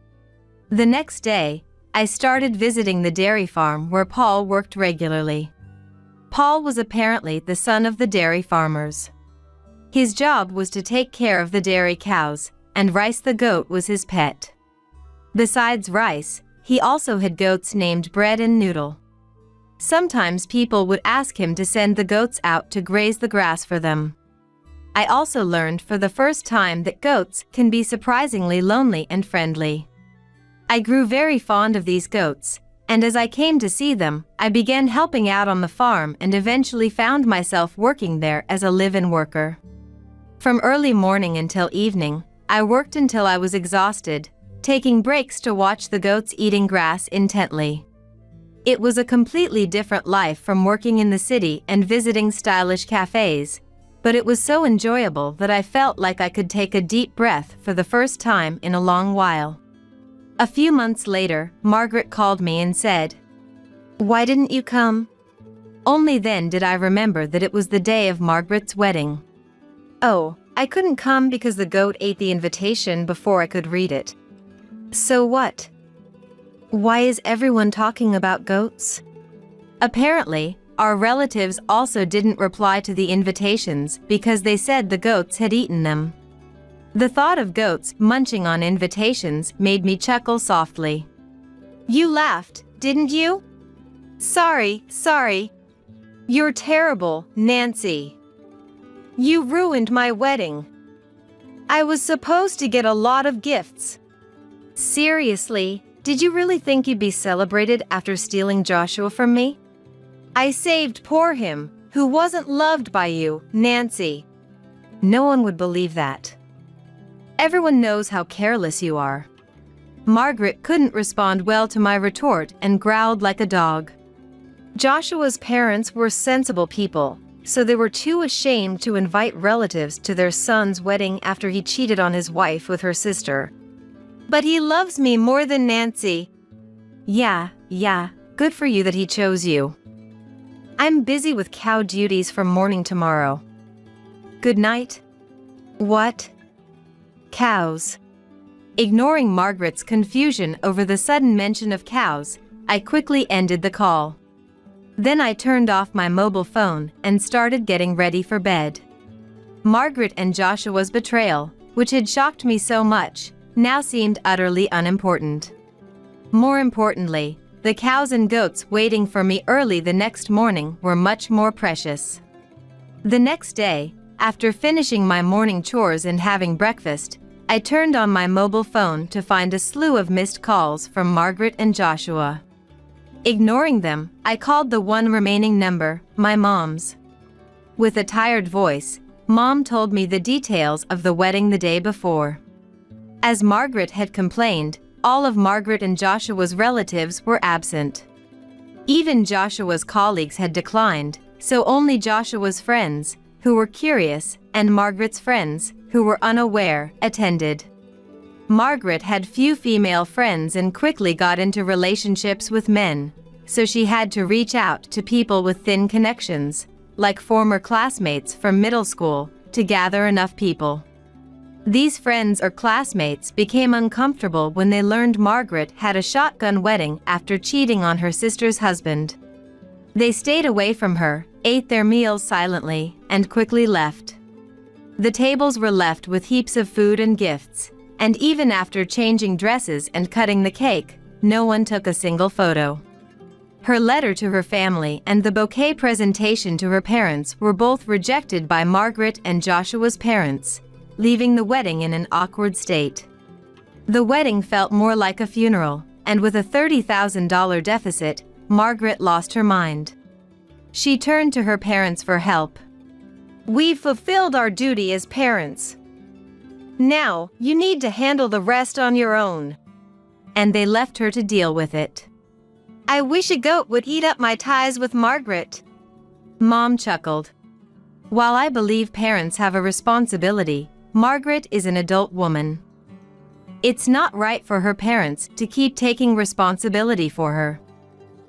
B: The next day, I started visiting the dairy farm where Paul worked regularly. Paul was apparently the son of the dairy farmers. His job was to take care of the dairy cows, and Rice the goat was his pet. Besides Rice, he also had goats named Bread and Noodle. Sometimes people would ask him to send the goats out to graze the grass for them. I also learned for the first time that goats can be surprisingly lonely and friendly. I grew very fond of these goats, and as I came to see them, I began helping out on the farm and eventually found myself working there as a live-in worker. From early morning until evening, I worked until I was exhausted, taking breaks to watch the goats eating grass intently. It was a completely different life from working in the city and visiting stylish cafes, but it was so enjoyable that I felt like I could take a deep breath for the first time in a long while. A few months later, Margaret called me and said, "Why didn't you come?" Only then did I remember that it was the day of Margaret's wedding. Oh, I couldn't come because the goat ate the invitation before I could read it. So what? Why is everyone talking about goats? Apparently, our relatives also didn't reply to the invitations because they said the goats had eaten them. The thought of goats munching on invitations made me chuckle softly. You laughed, didn't you? Sorry. You're terrible, Nancy. You ruined my wedding. I was supposed to get a lot of gifts. Seriously, Did you really think you'd be celebrated after stealing Joshua from me? I saved poor him, who wasn't loved by you, Nancy. No one would believe that. Everyone knows how careless you are. Margaret couldn't respond well to my retort and growled like a dog. Joshua's parents were sensible people, so they were too ashamed to invite relatives to their son's wedding after he cheated on his wife with her sister. But he loves me more than Nancy. Yeah, good for you that he chose you. I'm busy with cow duties from morning tomorrow. Good night. What? Cows. Ignoring Margaret's confusion over the sudden mention of cows, I quickly ended the call. Then I turned off my mobile phone and started getting ready for bed. Margaret and Joshua's betrayal, which had shocked me so much, now seemed utterly unimportant. More importantly, the cows and goats waiting for me early the next morning were much more precious. The next day, after finishing my morning chores and having breakfast, I turned on my mobile phone to find a slew of missed calls from Margaret and Joshua. Ignoring them, I called the one remaining number, my mom's. With a tired voice, Mom told me the details of the wedding the day before. As Margaret had complained, all of Margaret and Joshua's relatives were absent. Even Joshua's colleagues had declined, so only Joshua's friends, who were curious, and Margaret's friends, who were unaware, attended. Margaret had few female friends and quickly got into relationships with men, so she had to reach out to people with thin connections, like former classmates from middle school, to gather enough people. These friends or classmates became uncomfortable when they learned Margaret had a shotgun wedding after cheating on her sister's husband. They stayed away from her, ate their meals silently, and quickly left. The tables were left with heaps of food and gifts, and even after changing dresses and cutting the cake, no one took a single photo. Her letter to her family and the bouquet presentation to her parents were both rejected by Margaret and Joshua's parents, leaving the wedding in an awkward state. The wedding felt more like a funeral, and with a $30,000 deficit, Margaret lost her mind. She turned to her parents for help. "We've fulfilled our duty as parents. Now, you need to handle the rest on your own." And they left her to deal with it. "I wish a goat would eat up my ties with Margaret." Mom chuckled. While I believe parents have a responsibility, Margaret is an adult woman. It's not right for her parents to keep taking responsibility for her.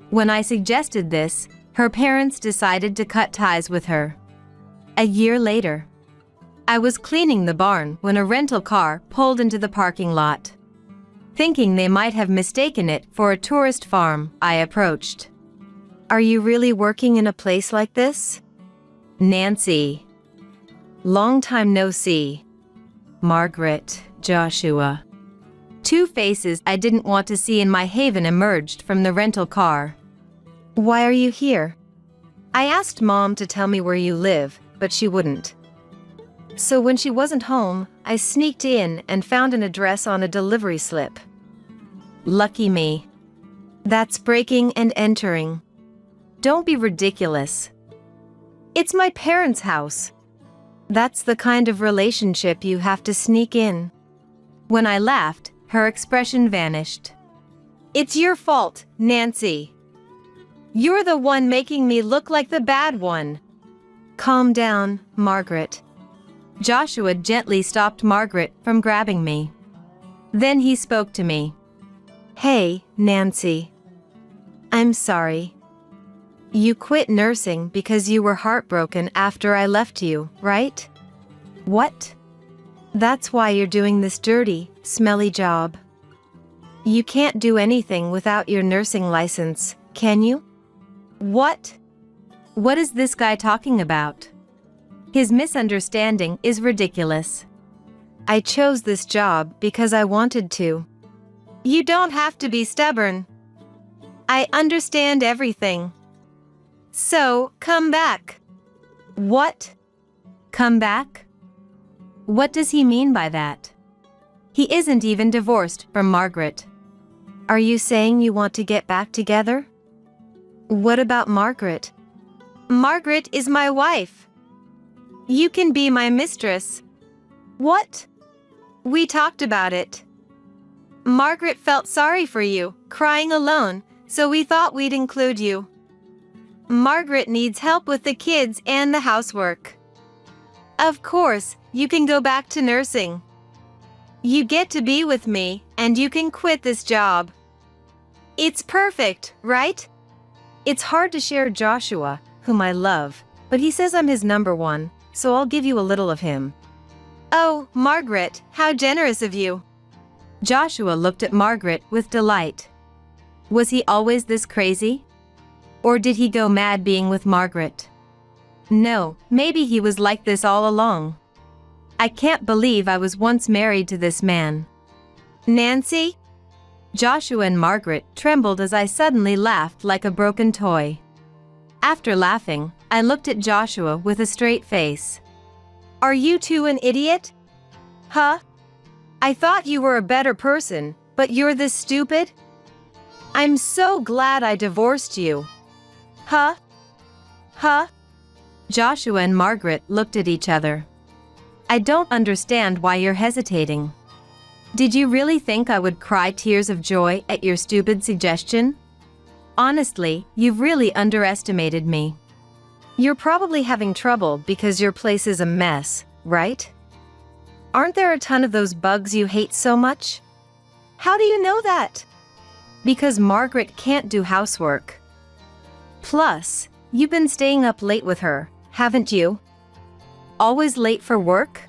B: When I suggested this, her parents decided to cut ties with her. A year later, I was cleaning the barn when a rental car pulled into the parking lot. Thinking they might have mistaken it for a tourist farm, I approached. "Are you really working in a place like this?" "Nancy." "Long time no see." "Margaret, Joshua." Two faces I didn't want to see in my haven emerged from the rental car. "Why are you here?" I asked Mom to tell me where you live, but she wouldn't. So when she wasn't home, I sneaked in and found an address on a delivery slip. Lucky me. That's breaking and entering. Don't be ridiculous. It's my parents' house. That's the kind of relationship you have to sneak in. When I laughed, her expression vanished. "It's your fault, Nancy. You're the one making me look like the bad one." "Calm down, Margaret." Joshua gently stopped Margaret from grabbing me. Then he spoke to me. "Hey, Nancy. I'm sorry. You quit nursing because you were heartbroken after I left you, right?" "What?" "That's why you're doing this dirty, smelly job. You can't do anything without your nursing license, can you?" "What? What is this guy talking about?" His misunderstanding is ridiculous. "I chose this job because I wanted to." "You don't have to be stubborn. I understand everything. So, come back." "What? Come back?" What does he mean by that? He isn't even divorced from Margaret. Are you saying you want to get back together? What about Margaret? Margaret is my wife. You can be my mistress. What? We talked about it. Margaret felt sorry for you, crying alone, so we thought we'd include you. Margaret needs help with the kids and the housework. Of course, you can go back to nursing. You get to be with me, and you can quit this job. It's perfect, right? It's hard to share Joshua, whom I love, but he says I'm his number one, so I'll give you a little of him. Oh, Margaret, how generous of you. Joshua looked at Margaret with delight. Was he always this crazy? Or did he go mad being with Margaret? No, maybe he was like this all along. I can't believe I was once married to this man. Nancy? Joshua and Margaret trembled as I suddenly laughed like a broken toy. After laughing, I looked at Joshua with a straight face. Are you two an idiot? Huh? I thought you were a better person, but you're this stupid? I'm so glad I divorced you. Huh? Huh? Joshua and Margaret looked at each other. I don't understand why you're hesitating. Did you really think I would cry tears of joy at your stupid suggestion? Honestly, you've really underestimated me. You're probably having trouble because your place is a mess, right? Aren't there a ton of those bugs you hate so much? How do you know that? Because Margaret can't do housework. Plus, you've been staying up late with her, haven't you? Always late for work?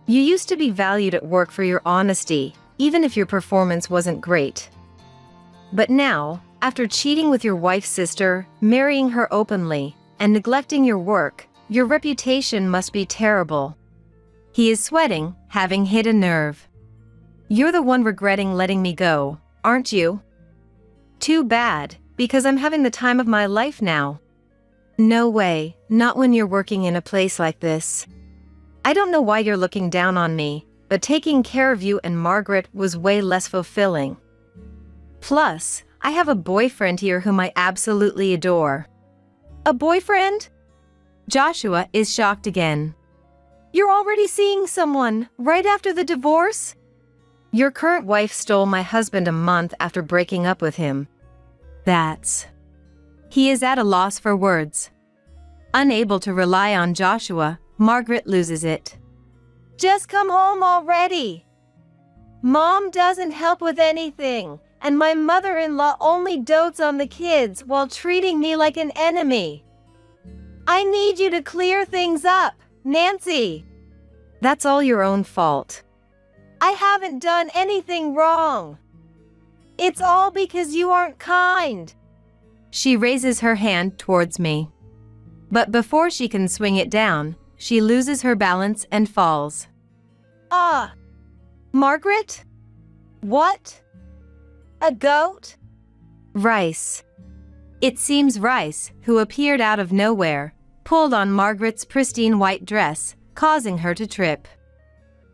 B: You used to be valued at work for your honesty, even if your performance wasn't great. But now, after cheating with your wife's sister, marrying her openly, and neglecting your work, your reputation must be terrible. He is sweating, having hit a nerve. You're the one regretting letting me go, aren't you? Too bad, because I'm having the time of my life now. No way, not when you're working in a place like this. I don't know why you're looking down on me, but taking care of you and Margaret was way less fulfilling. Plus, I have a boyfriend here whom I absolutely adore. A boyfriend? Joshua is shocked again. You're already seeing someone, right after the divorce? Your current wife stole my husband a month after breaking up with him. He is at a loss for words. Unable to rely on Joshua, Margaret loses it. Just come home already. Mom doesn't help with anything, and my mother-in-law only dotes on the kids while treating me like an enemy. I need you to clear things up, Nancy. That's all your own fault. I haven't done anything wrong. It's all because you aren't kind. She raises her hand towards me. But before she can swing it down, she loses her balance and falls. Margaret? What? A goat? Rice. It seems Rice, who appeared out of nowhere, pulled on Margaret's pristine white dress, causing her to trip.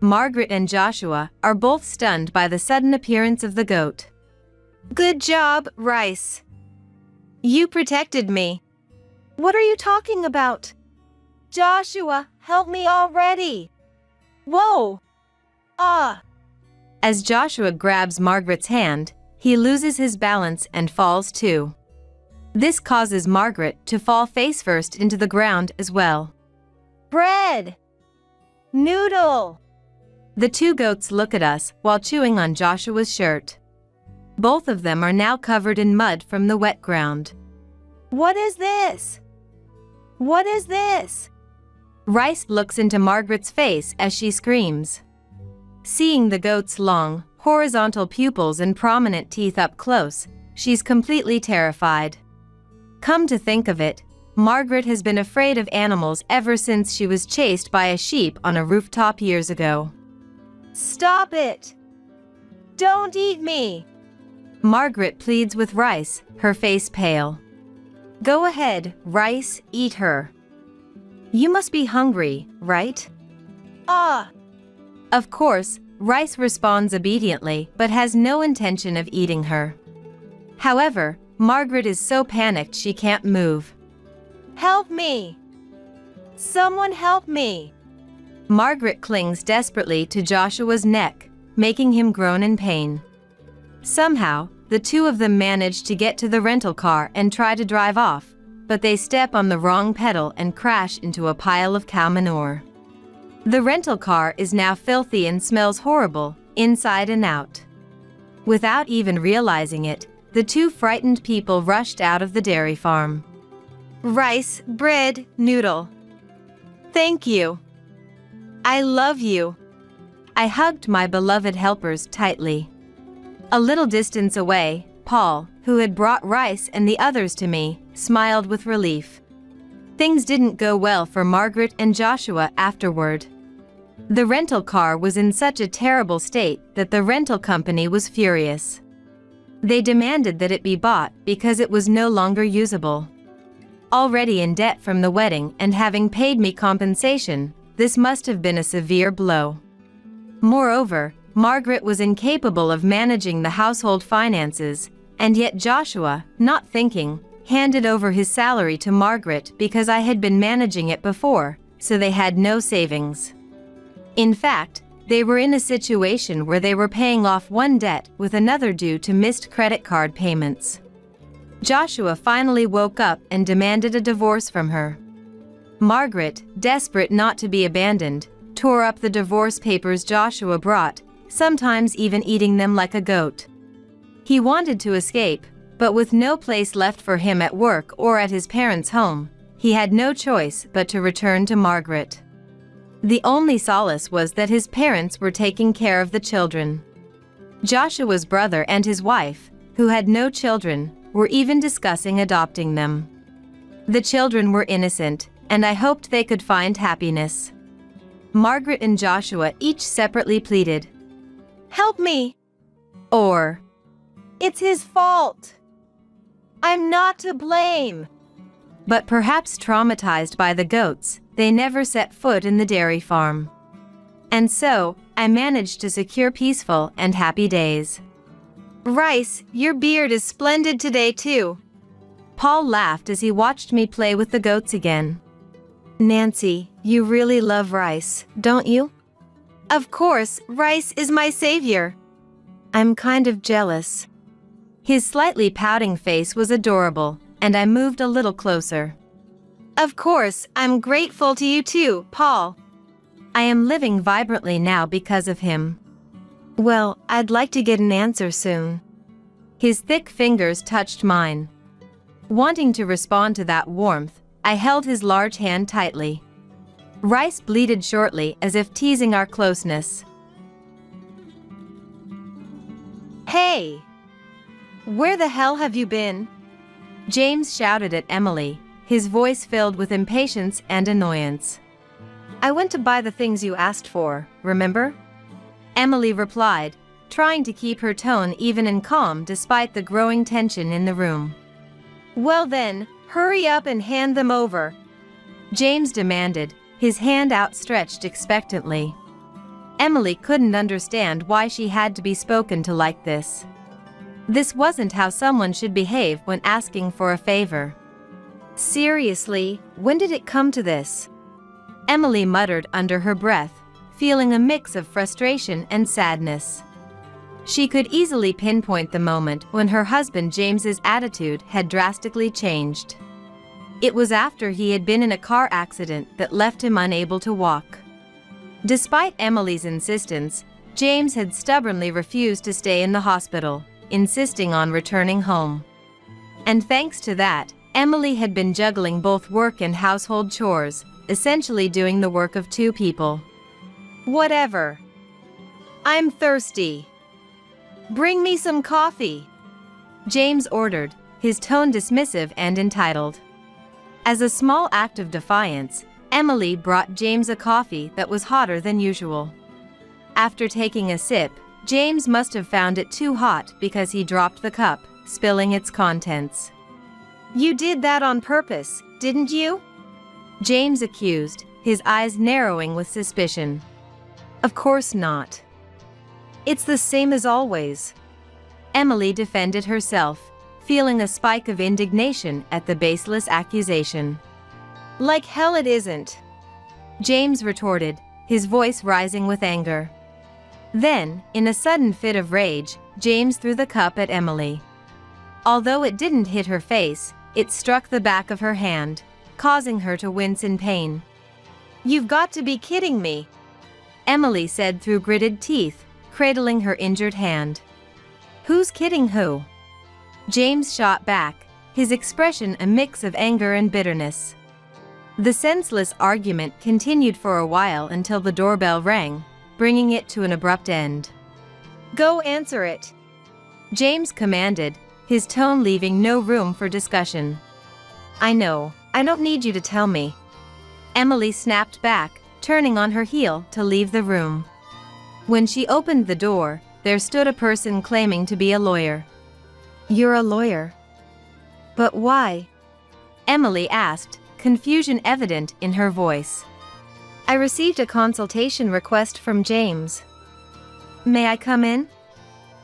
B: Margaret and Joshua are both stunned by the sudden appearance of the goat. Good job, Rice. You protected me. What are you talking about? Joshua, help me already. Whoa! As Joshua grabs Margaret's hand, he loses his balance and falls too. This causes Margaret to fall face first into the ground as well. Bread! Noodle! The two goats look at us while chewing on Joshua's shirt. Both of them are now covered in mud from the wet ground. What is this? What is this? Rice looks into Margaret's face as she screams. Seeing the goat's long, horizontal pupils and prominent teeth up close, she's completely terrified. Come to think of it, Margaret has been afraid of animals ever since she was chased by a sheep on a rooftop years ago. Stop it! Don't eat me! Margaret pleads with Rice, her face pale. Go ahead, Rice, eat her. You must be hungry, right? Of course, Rice responds obediently but has no intention of eating her. However, Margaret is so panicked she can't move.
C: Help me! Someone help me!
B: Margaret clings desperately to Joshua's neck, making him groan in pain. Somehow, the two of them manage to get to the rental car and try to drive off, but they step on the wrong pedal and crash into a pile of cow manure. The rental car is now filthy and smells horrible, inside and out. Without even realizing it, the two frightened people rushed out of the dairy farm.
C: Rice, bread, noodle. Thank you. I love you.
B: I hugged my beloved helpers tightly. A little distance away, Paul, who had brought Rice and the others to me, smiled with relief. Things didn't go well for Margaret and Joshua afterward. The rental car was in such a terrible state that the rental company was furious. They demanded that it be bought because it was no longer usable. Already in debt from the wedding and having paid me compensation, this must have been a severe blow. Moreover, Margaret was incapable of managing the household finances, and yet Joshua, not thinking, handed over his salary to Margaret because I had been managing it before, so they had no savings. In fact, they were in a situation where they were paying off one debt with another due to missed credit card payments. Joshua finally woke up and demanded a divorce from her. Margaret, desperate not to be abandoned, tore up the divorce papers Joshua brought, sometimes even eating them like a goat. He wanted to escape, but with no place left for him at work or at his parents' home, he had no choice but to return to Margaret. The only solace was that his parents were taking care of the children. Joshua's brother and his wife, who had no children, were even discussing adopting them. The children were innocent, and I hoped they could find happiness. Margaret and Joshua each separately pleaded,
C: Help me!
B: Or,
C: It's his fault! I'm not to blame!
B: But perhaps traumatized by the goats, they never set foot in the dairy farm. And so, I managed to secure peaceful and happy days.
C: Rice, your beard is splendid today too.
B: Paul laughed as he watched me play with the goats again.
C: Nancy, you really love Rice, don't you?
B: Of course, Rice is my savior.
C: I'm kind of jealous.
B: His slightly pouting face was adorable, and I moved a little closer.
C: Of course, I'm grateful to you too, Paul.
B: I am living vibrantly now because of him.
C: Well, I'd like to get an answer soon.
B: His thick fingers touched mine. Wanting to respond to that warmth, I held his large hand tightly. Rice bleated shortly as if teasing our closeness.
C: Hey! Where the hell have you been?
B: James shouted at Emily, his voice filled with impatience and annoyance.
C: I went to buy the things you asked for, remember?
B: Emily replied, trying to keep her tone even and calm despite the growing tension in the room.
C: Well then, hurry up and hand them over,
B: James demanded, his hand outstretched expectantly. Emily couldn't understand why she had to be spoken to like this. This wasn't how someone should behave when asking for a favor.
C: Seriously, when did it come to this?
B: Emily muttered under her breath, feeling a mix of frustration and sadness. She could easily pinpoint the moment when her husband James's attitude had drastically changed. It was after he had been in a car accident that left him unable to walk. Despite Emily's insistence, James had stubbornly refused to stay in the hospital, insisting on returning home. And thanks to that, Emily had been juggling both work and household chores, essentially doing the work of two people.
C: Whatever. I'm thirsty. Bring me some coffee,
B: James ordered, his tone dismissive and entitled. As a small act of defiance, Emily brought James a coffee that was hotter than usual. After taking a sip, James must have found it too hot because he dropped the cup, spilling its contents.
C: You did that on purpose, didn't you?
B: James accused, his eyes narrowing with suspicion.
C: Of course not. It's the same as always.
B: Emily defended herself, feeling a spike of indignation at the baseless accusation.
C: Like hell it isn't.
B: James retorted, his voice rising with anger. Then, in a sudden fit of rage, James threw the cup at Emily. Although it didn't hit her face, it struck the back of her hand, causing her to wince in pain.
C: You've got to be kidding me,
B: Emily said through gritted teeth, cradling her injured hand. Who's kidding who? James shot back, his expression a mix of anger and bitterness. The senseless argument continued for a while until the doorbell rang, bringing it to an abrupt end.
C: Go answer it,
B: James commanded, his tone leaving no room for discussion.
C: I know, I don't need you to tell me,
B: Emily snapped back, turning on her heel to leave the room. When she opened the door, there stood a person claiming to be a lawyer.
C: You're a lawyer? But why?
B: Emily asked, confusion evident in her voice.
C: I received a consultation request from James. May I come in?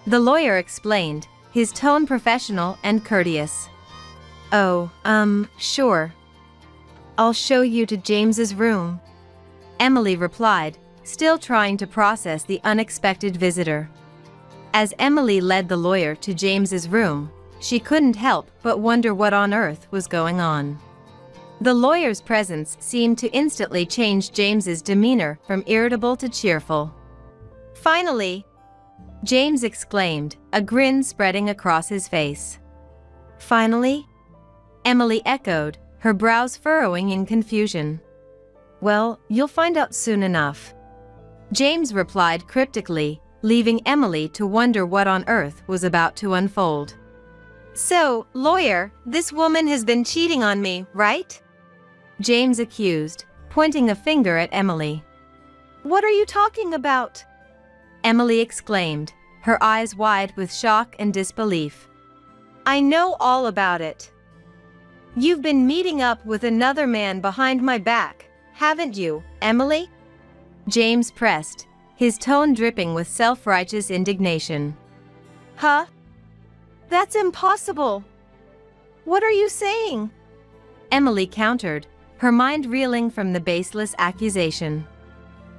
B: The lawyer explained, his tone professional and courteous.
C: Oh, sure. I'll show you to James's room,
B: Emily replied, still trying to process the unexpected visitor. As Emily led the lawyer to James's room, she couldn't help but wonder what on earth was going on. The lawyer's presence seemed to instantly change James's demeanor from irritable to cheerful.
C: Finally,
B: James exclaimed, a grin spreading across his face.
C: Finally?
B: Emily echoed, her brows furrowing in confusion.
C: Well, you'll find out soon enough,
B: James replied cryptically, leaving Emily to wonder what on earth was about to unfold.
C: So, lawyer, this woman has been cheating on me, right?
B: James accused, pointing a finger at Emily.
C: What are you talking about?
B: Emily exclaimed, her eyes wide with shock and disbelief.
C: I know all about it. You've been meeting up with another man behind my back, haven't you, Emily?
B: James pressed, his tone dripping with self-righteous indignation.
C: Huh? That's impossible. What are you saying?
B: Emily countered, her mind reeling from the baseless accusation.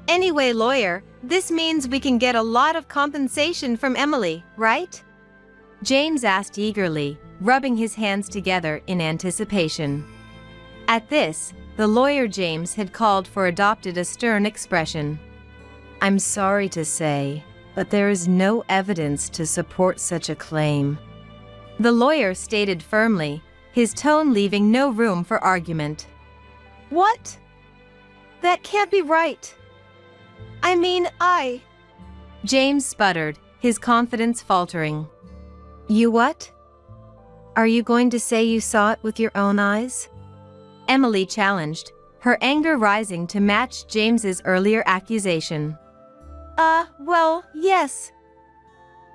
C: Anyway, lawyer, this means we can get a lot of compensation from Emily, right?
B: James asked eagerly, rubbing his hands together in anticipation. At this, the lawyer James had called for adopted a stern expression.
C: I'm sorry to say, but there is no evidence to support such a claim,
B: the lawyer stated firmly, his tone leaving no room for argument.
C: What? That can't be right. I mean,
B: James sputtered, his confidence faltering.
C: You what? Are you going to say you saw it with your own eyes?
B: Emily challenged, her anger rising to match James's earlier accusation.
C: Well, yes.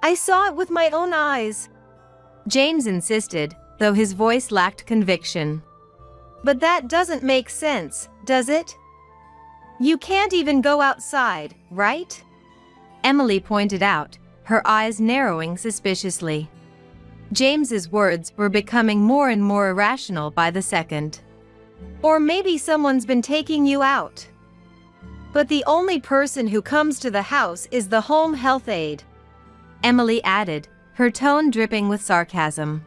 C: I saw it with my own eyes,
B: James insisted, though his voice lacked conviction.
C: But that doesn't make sense, does it? You can't even go outside, right?
B: Emily pointed out, her eyes narrowing suspiciously. James's words were becoming more and more irrational by the second.
C: Or maybe someone's been taking you out. But the only person who comes to the house is the home health aide,
B: Emily added, her tone dripping with sarcasm.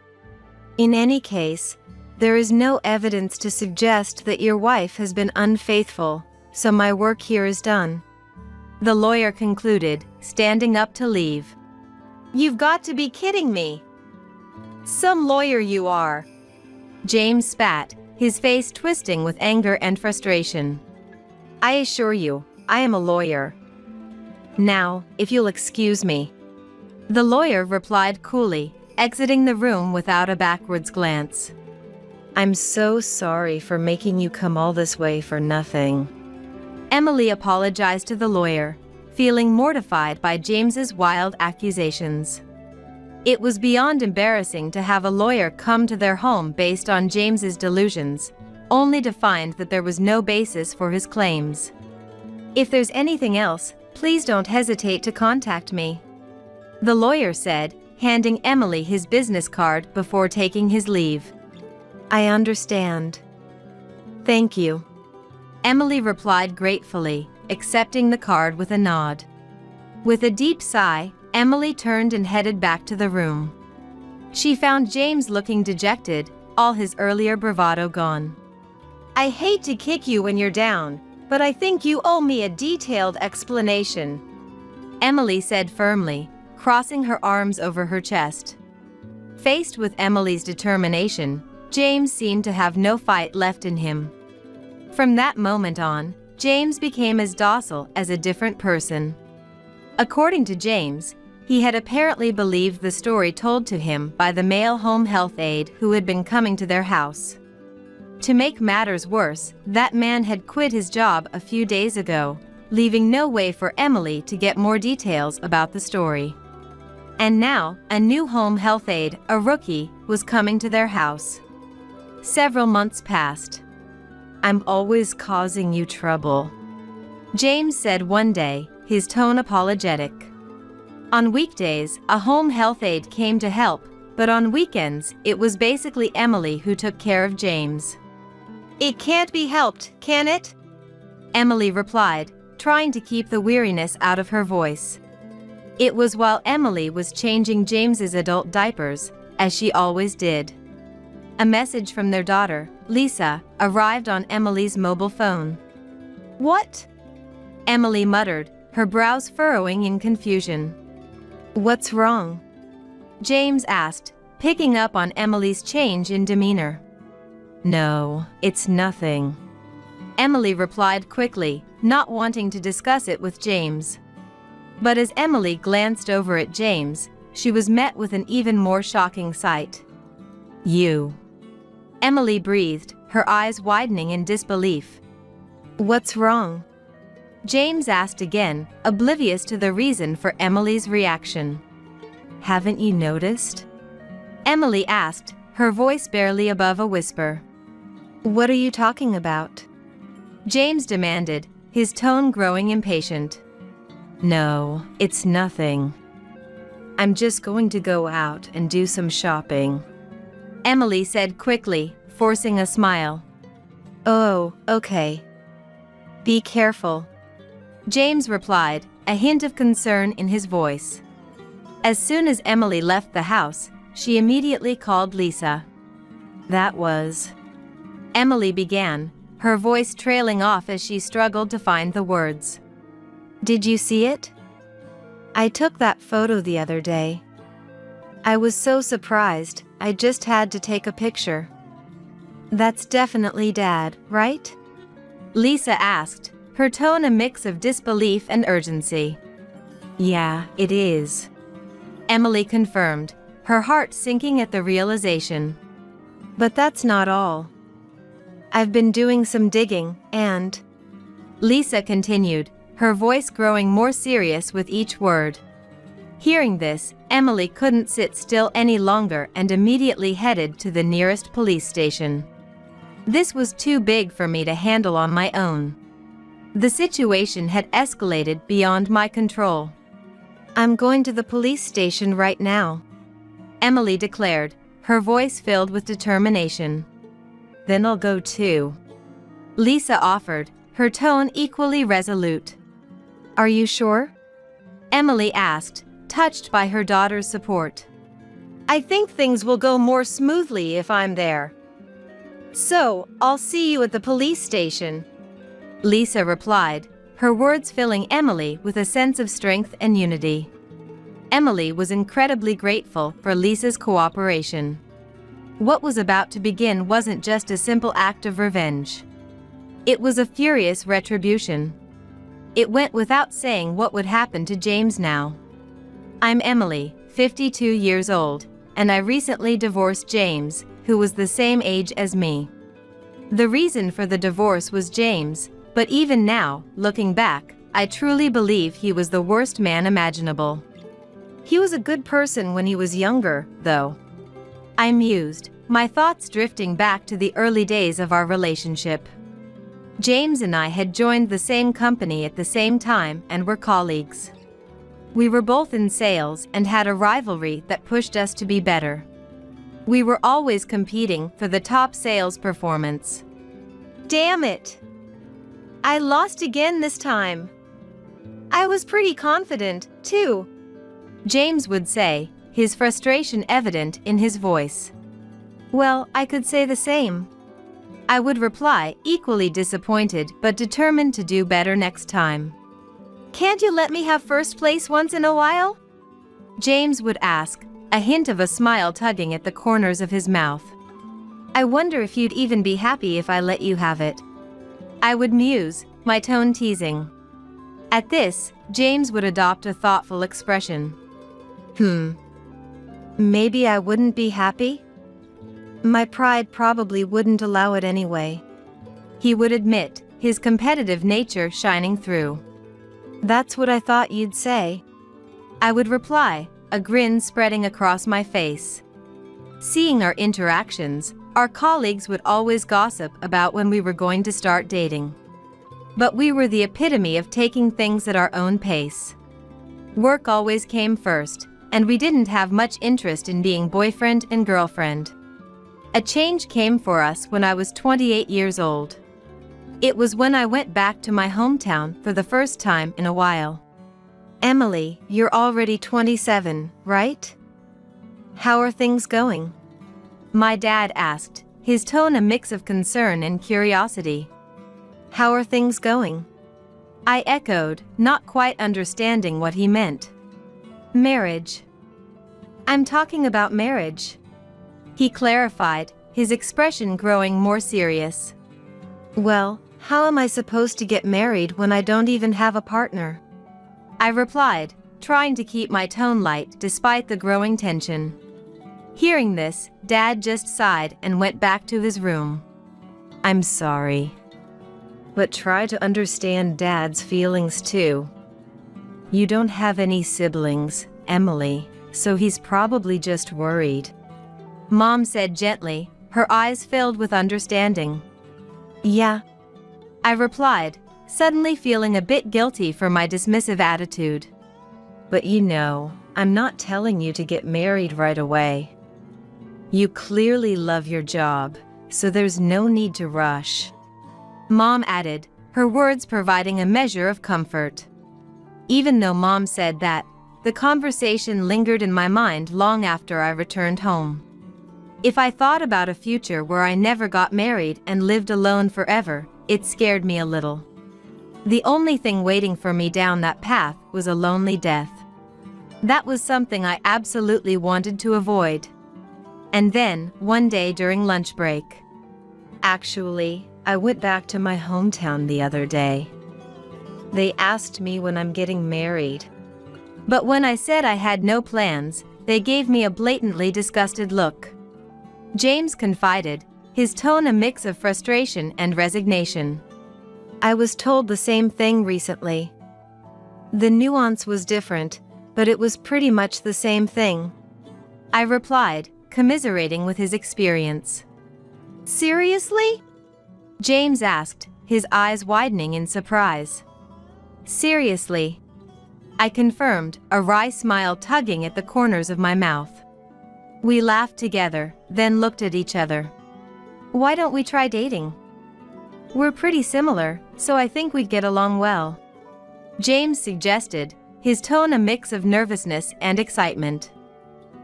C: In any case, there is no evidence to suggest that your wife has been unfaithful, so my work here is done,
B: the lawyer concluded, standing up to leave.
C: You've got to be kidding me. Some lawyer you are,
B: James spat, his face twisting with anger and frustration.
C: I assure you, I am a lawyer. Now, if you'll excuse me,
B: the lawyer replied coolly, exiting the room without a backwards glance.
C: I'm so sorry for making you come all this way for nothing,
B: Emily apologized to the lawyer, feeling mortified by James's wild accusations. It was beyond embarrassing to have a lawyer come to their home based on James's delusions, only to find that there was no basis for his claims.
C: If there's anything else, please don't hesitate to contact me,
B: the lawyer said, handing Emily his business card before taking his leave.
C: I understand. Thank you.
B: Emily replied gratefully, accepting the card with a nod. With a deep sigh, Emily turned and headed back to the room. She found James looking dejected, all his earlier bravado gone.
C: I hate to kick you when you're down, but I think you owe me a detailed explanation,
B: Emily said firmly, crossing her arms over her chest. Faced with Emily's determination, James seemed to have no fight left in him. From that moment on, James became as docile as a different person. According to James, he had apparently believed the story told to him by the male home health aide who had been coming to their house. To make matters worse, that man had quit his job a few days ago, leaving no way for Emily to get more details about the story. And now, a new home health aide, a rookie, was coming to their house. Several months passed.
C: I'm always causing you trouble,
B: James said one day, his tone apologetic. On weekdays, a home health aide came to help, but on weekends, it was basically Emily who took care of James.
C: It can't be helped, can it?
B: Emily replied, trying to keep the weariness out of her voice. It was while Emily was changing James's adult diapers, as she always did. A message from their daughter, Lisa, arrived on Emily's mobile phone.
C: What?
B: Emily muttered, her brows furrowing in confusion.
C: What's wrong?
B: James asked, picking up on Emily's change in demeanor.
C: No, it's nothing,
B: Emily replied quickly, not wanting to discuss it with James. But as Emily glanced over at James, she was met with an even more shocking sight.
C: You.
B: Emily breathed, her eyes widening in disbelief.
C: What's wrong?
B: James asked again, oblivious to the reason for Emily's reaction.
C: Haven't you noticed?
B: Emily asked, her voice barely above a whisper.
C: What are you talking about?
B: James demanded, his tone growing impatient.
C: No, it's nothing. I'm just going to go out and do some shopping,
B: Emily said quickly, forcing a smile.
C: Oh, okay. Be careful,
B: James replied, a hint of concern in his voice. As soon as Emily left the house, she immediately called Lisa.
C: That was...
B: Emily began, her voice trailing off as she struggled to find the words.
C: Did you see it? I took that photo the other day. I was so surprised, I just had to take a picture. That's definitely Dad, right?
B: Lisa asked, her tone a mix of disbelief and urgency.
C: Yeah, it is,
B: Emily confirmed, her heart sinking at the realization.
C: But that's not all. I've been doing some digging, and...
B: Lisa continued, her voice growing more serious with each word. Hearing this, Emily couldn't sit still any longer and immediately headed to the nearest police station. This was too big for me to handle on my own. The situation had escalated beyond my control.
C: I'm going to the police station right now,
B: Emily declared, her voice filled with determination.
C: Then I'll go too,
B: Lisa offered, her tone equally resolute.
C: Are you sure?
B: Emily asked, touched by her daughter's support.
C: I think things will go more smoothly if I'm there. So, I'll see you at the police station,
B: Lisa replied, her words filling Emily with a sense of strength and unity. Emily was incredibly grateful for Lisa's cooperation. What was about to begin wasn't just a simple act of revenge. It was a furious retribution. It went without saying what would happen to James now. I'm Emily, 52 years old, and I recently divorced James, who was the same age as me. The reason for the divorce was James, but even now, looking back, I truly believe he was the worst man imaginable.
C: He was a good person when he was younger, though,
B: I mused, my thoughts drifting back to the early days of our relationship. James and I had joined the same company at the same time and were colleagues. We were both in sales and had a rivalry that pushed us to be better. We were always competing for the top sales performance.
C: Damn it! I lost again this time. I was pretty confident, too,
B: James would say, his frustration evident in his voice.
C: Well, I could say the same,
B: I would reply, equally disappointed but determined to do better next time.
C: Can't you let me have first place once in a while?
B: James would ask, a hint of a smile tugging at the corners of his mouth.
C: I wonder if you'd even be happy if I let you have it.
B: I would muse, my tone teasing. At this, James would adopt a thoughtful expression.
C: Maybe I wouldn't be happy? My pride probably wouldn't allow it anyway,
B: he would admit, his competitive nature shining through.
C: That's what I thought you'd say,
B: I would reply, a grin spreading across my face. Seeing our interactions, our colleagues would always gossip about when we were going to start dating. But we were the epitome of taking things at our own pace. Work always came first, and we didn't have much interest in being boyfriend and girlfriend. A change came for us when I was 28 years old. It was when I went back to my hometown for the first time in a while.
C: Emily, you're already 27, right? How are things going?
B: My dad asked, his tone a mix of concern and curiosity.
C: How are things going?
B: I echoed, not quite understanding what he meant.
C: Marriage. I'm talking about marriage,
B: he clarified, his expression growing more serious.
C: Well, how am I supposed to get married when I don't even have a partner?
B: I replied, trying to keep my tone light despite the growing tension. Hearing this, Dad just sighed and went back to his room.
C: I'm sorry, but try to understand Dad's feelings too. You don't have any siblings, Emily, so he's probably just worried,
B: Mom said gently, her eyes filled with understanding.
C: Yeah,
B: I replied, suddenly feeling a bit guilty for my dismissive attitude.
C: But you know, I'm not telling you to get married right away. You clearly love your job, so there's no need to rush,
B: Mom added, her words providing a measure of comfort. Even though Mom said that, the conversation lingered in my mind long after I returned home. If I thought about a future where I never got married and lived alone forever, it scared me a little. The only thing waiting for me down that path was a lonely death. That was something I absolutely wanted to avoid. And then, one day during lunch break.
C: Actually, I went back to my hometown the other day. They asked me when I'm getting married.
B: But when I said I had no plans, they gave me a blatantly disgusted look. James confided, his tone a mix of frustration and resignation.
C: I was told the same thing recently. The nuance was different, but it was pretty much the same thing,
B: I replied, commiserating with his experience.
C: Seriously?
B: James asked, his eyes widening in surprise. Seriously, I confirmed, a wry smile tugging at the corners of my mouth. We laughed together, then looked at each other.
C: Why don't we try dating? We're pretty similar, so I think we'd get along well,
B: James suggested, his tone a mix of nervousness and excitement.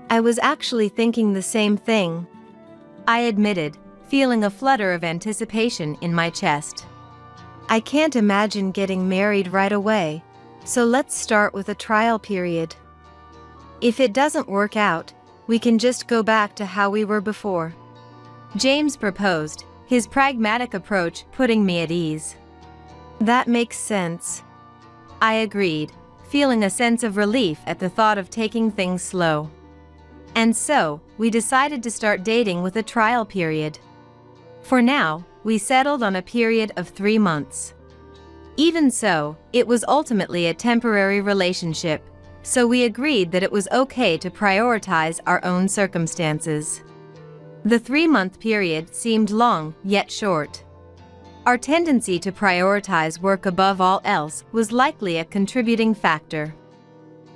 C: I was actually thinking the same thing,
B: I admitted, feeling a flutter of anticipation in my chest.
C: I can't imagine getting married right away, so let's start with a trial period. If it doesn't work out, we can just go back to how we were before,
B: James proposed, his pragmatic approach putting me at ease.
C: That makes sense,
B: I agreed, feeling a sense of relief at the thought of taking things slow. And so, we decided to start dating with a trial period. For now, we settled on a period of 3 months. Even so, it was ultimately a temporary relationship, so we agreed that it was okay to prioritize our own circumstances. The 3-month period seemed long, yet short. Our tendency to prioritize work above all else was likely a contributing factor.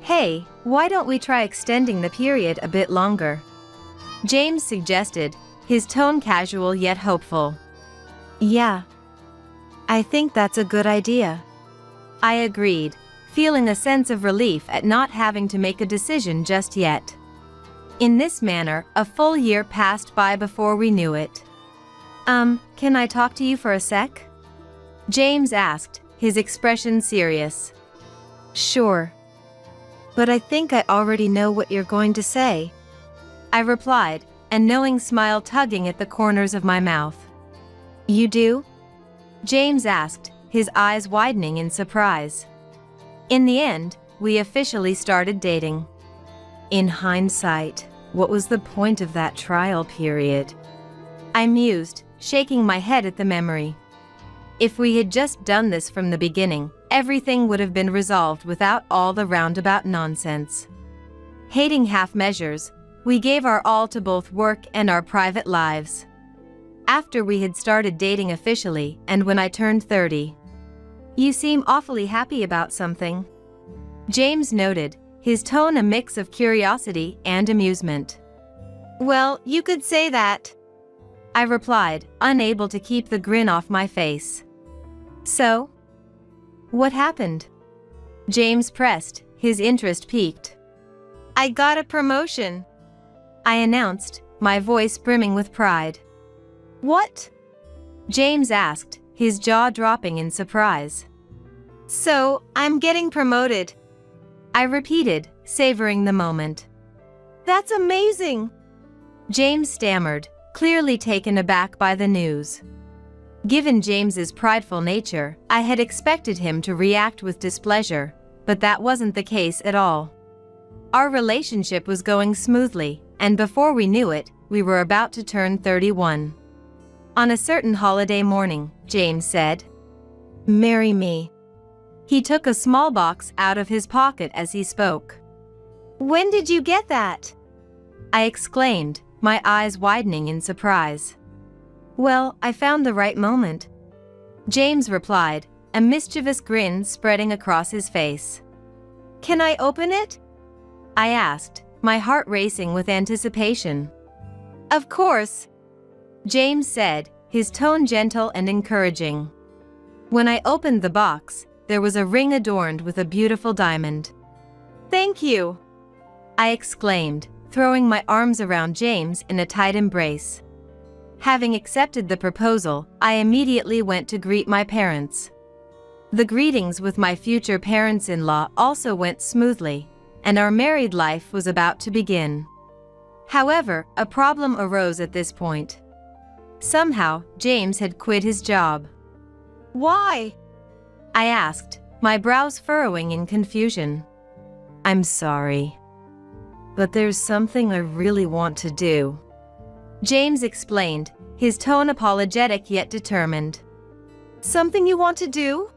B: Hey, why don't we try extending the period a bit longer? James suggested, his tone casual yet hopeful.
C: Yeah. I think that's a good idea.
B: I agreed, feeling a sense of relief at not having to make a decision just yet. In this manner, a full year passed by before we knew it.
C: Can I talk to you for a sec?
B: James asked, his expression serious.
C: Sure. But I think I already know what you're going to say.
B: I replied, a knowing smile tugging at the corners of my mouth.
C: You do?
B: James asked, his eyes widening in surprise. In the end, we officially started dating.
C: In hindsight, what was the point of that trial period?
B: I mused, shaking my head at the memory. If we had just done this from the beginning, everything would have been resolved without all the roundabout nonsense. Hating half measures, we gave our all to both work and our private lives. After we had started dating officially, and when I turned 30.
C: You seem awfully happy about something.
B: James noted, his tone a mix of curiosity and amusement.
C: Well, you could say that.
B: I replied, unable to keep the grin off my face.
C: So?
B: What happened? James pressed, his interest piqued.
C: I got a promotion,
B: I announced, my voice brimming with pride.
C: What?
B: James asked, his jaw dropping in surprise.
C: So, I'm getting promoted,
B: I repeated, savoring the moment.
C: That's amazing,
B: James stammered, clearly taken aback by the news. Given James's prideful nature, I had expected him to react with displeasure, but that wasn't the case at all. Our relationship was going smoothly, and before we knew it, we were about to turn 31. On a certain holiday morning, James said,
C: "Marry me."
B: He took a small box out of his pocket as he spoke.
C: "When did you get that?"
B: I exclaimed, my eyes widening in surprise.
C: "Well, I found the right moment,"
B: James replied, a mischievous grin spreading across his face.
C: "Can I open it?"
B: I asked, my heart racing with anticipation.
C: "Of course,"
B: James said, his tone gentle and encouraging. When I opened the box, there was a ring adorned with a beautiful diamond.
C: "Thank you,"
B: I exclaimed, throwing my arms around James in a tight embrace. Having accepted the proposal, I immediately went to greet my parents. The greetings with my future parents-in-law also went smoothly, and our married life was about to begin. However, a problem arose at this point. Somehow, James had quit his job.
C: "Why?"
B: I asked, my brows furrowing in confusion.
C: "I'm sorry, but there's something I really want to do,"
B: James explained, his tone apologetic yet determined.
C: "Something you want to do?"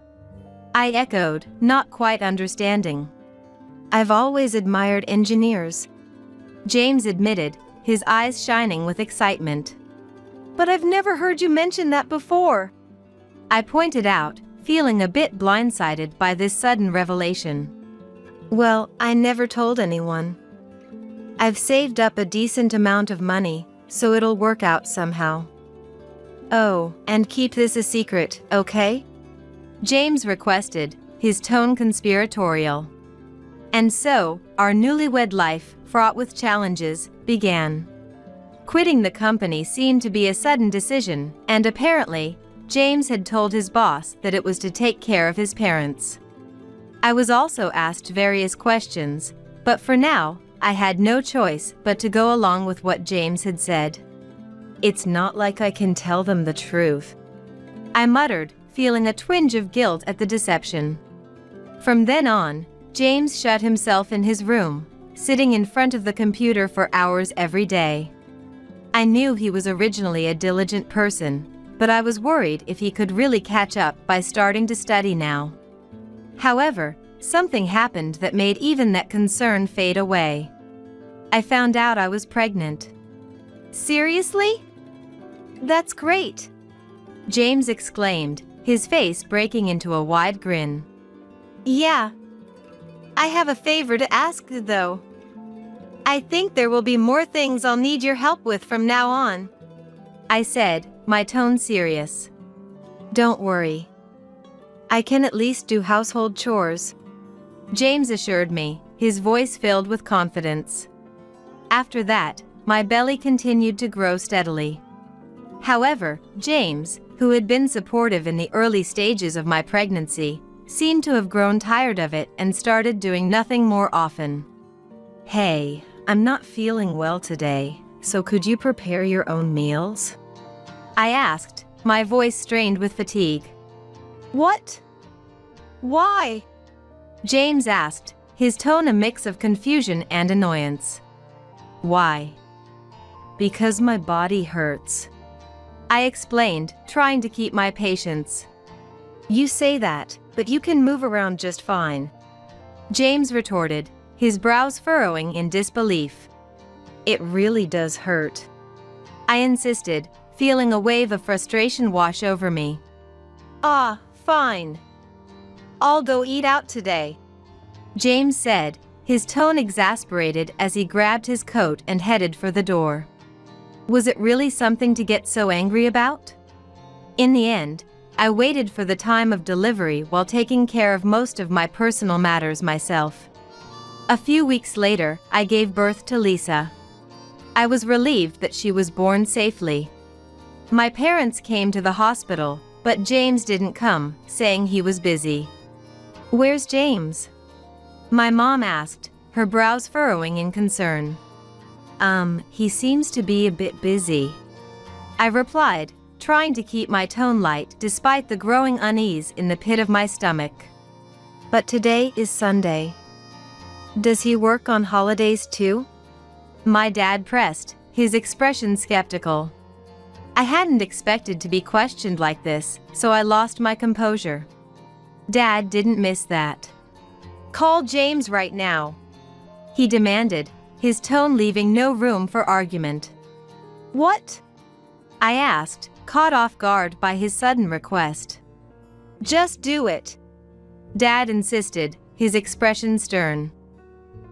B: I echoed, not quite understanding.
C: "I've always admired engineers,"
B: James admitted, his eyes shining with excitement.
C: "But I've never heard you mention that before,"
B: I pointed out, feeling a bit blindsided by this sudden revelation.
C: "Well, I never told anyone. I've saved up a decent amount of money, so it'll work out somehow." "Oh, and keep this a secret, okay?"
B: James requested, his tone conspiratorial. And so, our newlywed life, fraught with challenges, began. Quitting the company seemed to be a sudden decision, and apparently, James had told his boss that it was to take care of his parents. I was also asked various questions, but for now, I had no choice but to go along with what James had said.
C: "It's not like I can tell them the truth,"
B: I muttered, feeling a twinge of guilt at the deception. From then on, James shut himself in his room, sitting in front of the computer for hours every day. I knew he was originally a diligent person, but I was worried if he could really catch up by starting to study now. However, something happened that made even that concern fade away. I found out I was pregnant.
C: "Seriously? That's great,"
B: James exclaimed, his face breaking into a wide grin.
C: "Yeah. I have a favor to ask though. I think there will be more things I'll need your help with from now on,
B: I said, my tone serious.
C: Don't worry. I can at least do household chores,
B: James assured me, his voice filled with confidence. After that, my belly continued to grow steadily. However, James, who had been supportive in the early stages of my pregnancy, seemed to have grown tired of it and started doing nothing more often.
C: Hey, I'm not feeling well today, so could you prepare your own meals?
B: I asked, my voice strained with fatigue.
C: What? Why?
B: James asked, his tone a mix of confusion and annoyance.
C: Why? Because my body hurts,
B: I explained, trying to keep my patience.
C: You say that, but you can move around just fine,
B: James retorted, his brows furrowing in disbelief.
C: It really does hurt,
B: I insisted, feeling a wave of frustration wash over me.
C: Ah, fine. I'll go eat out today,
B: James said, his tone exasperated as he grabbed his coat and headed for the door. Was it really something to get so angry about? In the end, I waited for the time of delivery while taking care of most of my personal matters myself. A few weeks later, I gave birth to Lisa. I was relieved that she was born safely. My parents came to the hospital, but James didn't come, saying he was busy.
C: Where's James?
B: My mom asked, her brows furrowing in concern.
C: He seems to be a bit busy,
B: I replied, trying to keep my tone light despite the growing unease in the pit of my stomach.
C: But today is Sunday. Does he work on holidays too?
B: My dad pressed, his expression skeptical. I hadn't expected to be questioned like this, so I lost my composure. Dad didn't miss that.
C: Call James right now,
B: he demanded, his tone leaving no room for argument.
C: What?
B: I asked, caught off guard by his sudden request.
C: Just do it,
B: Dad insisted, his expression stern.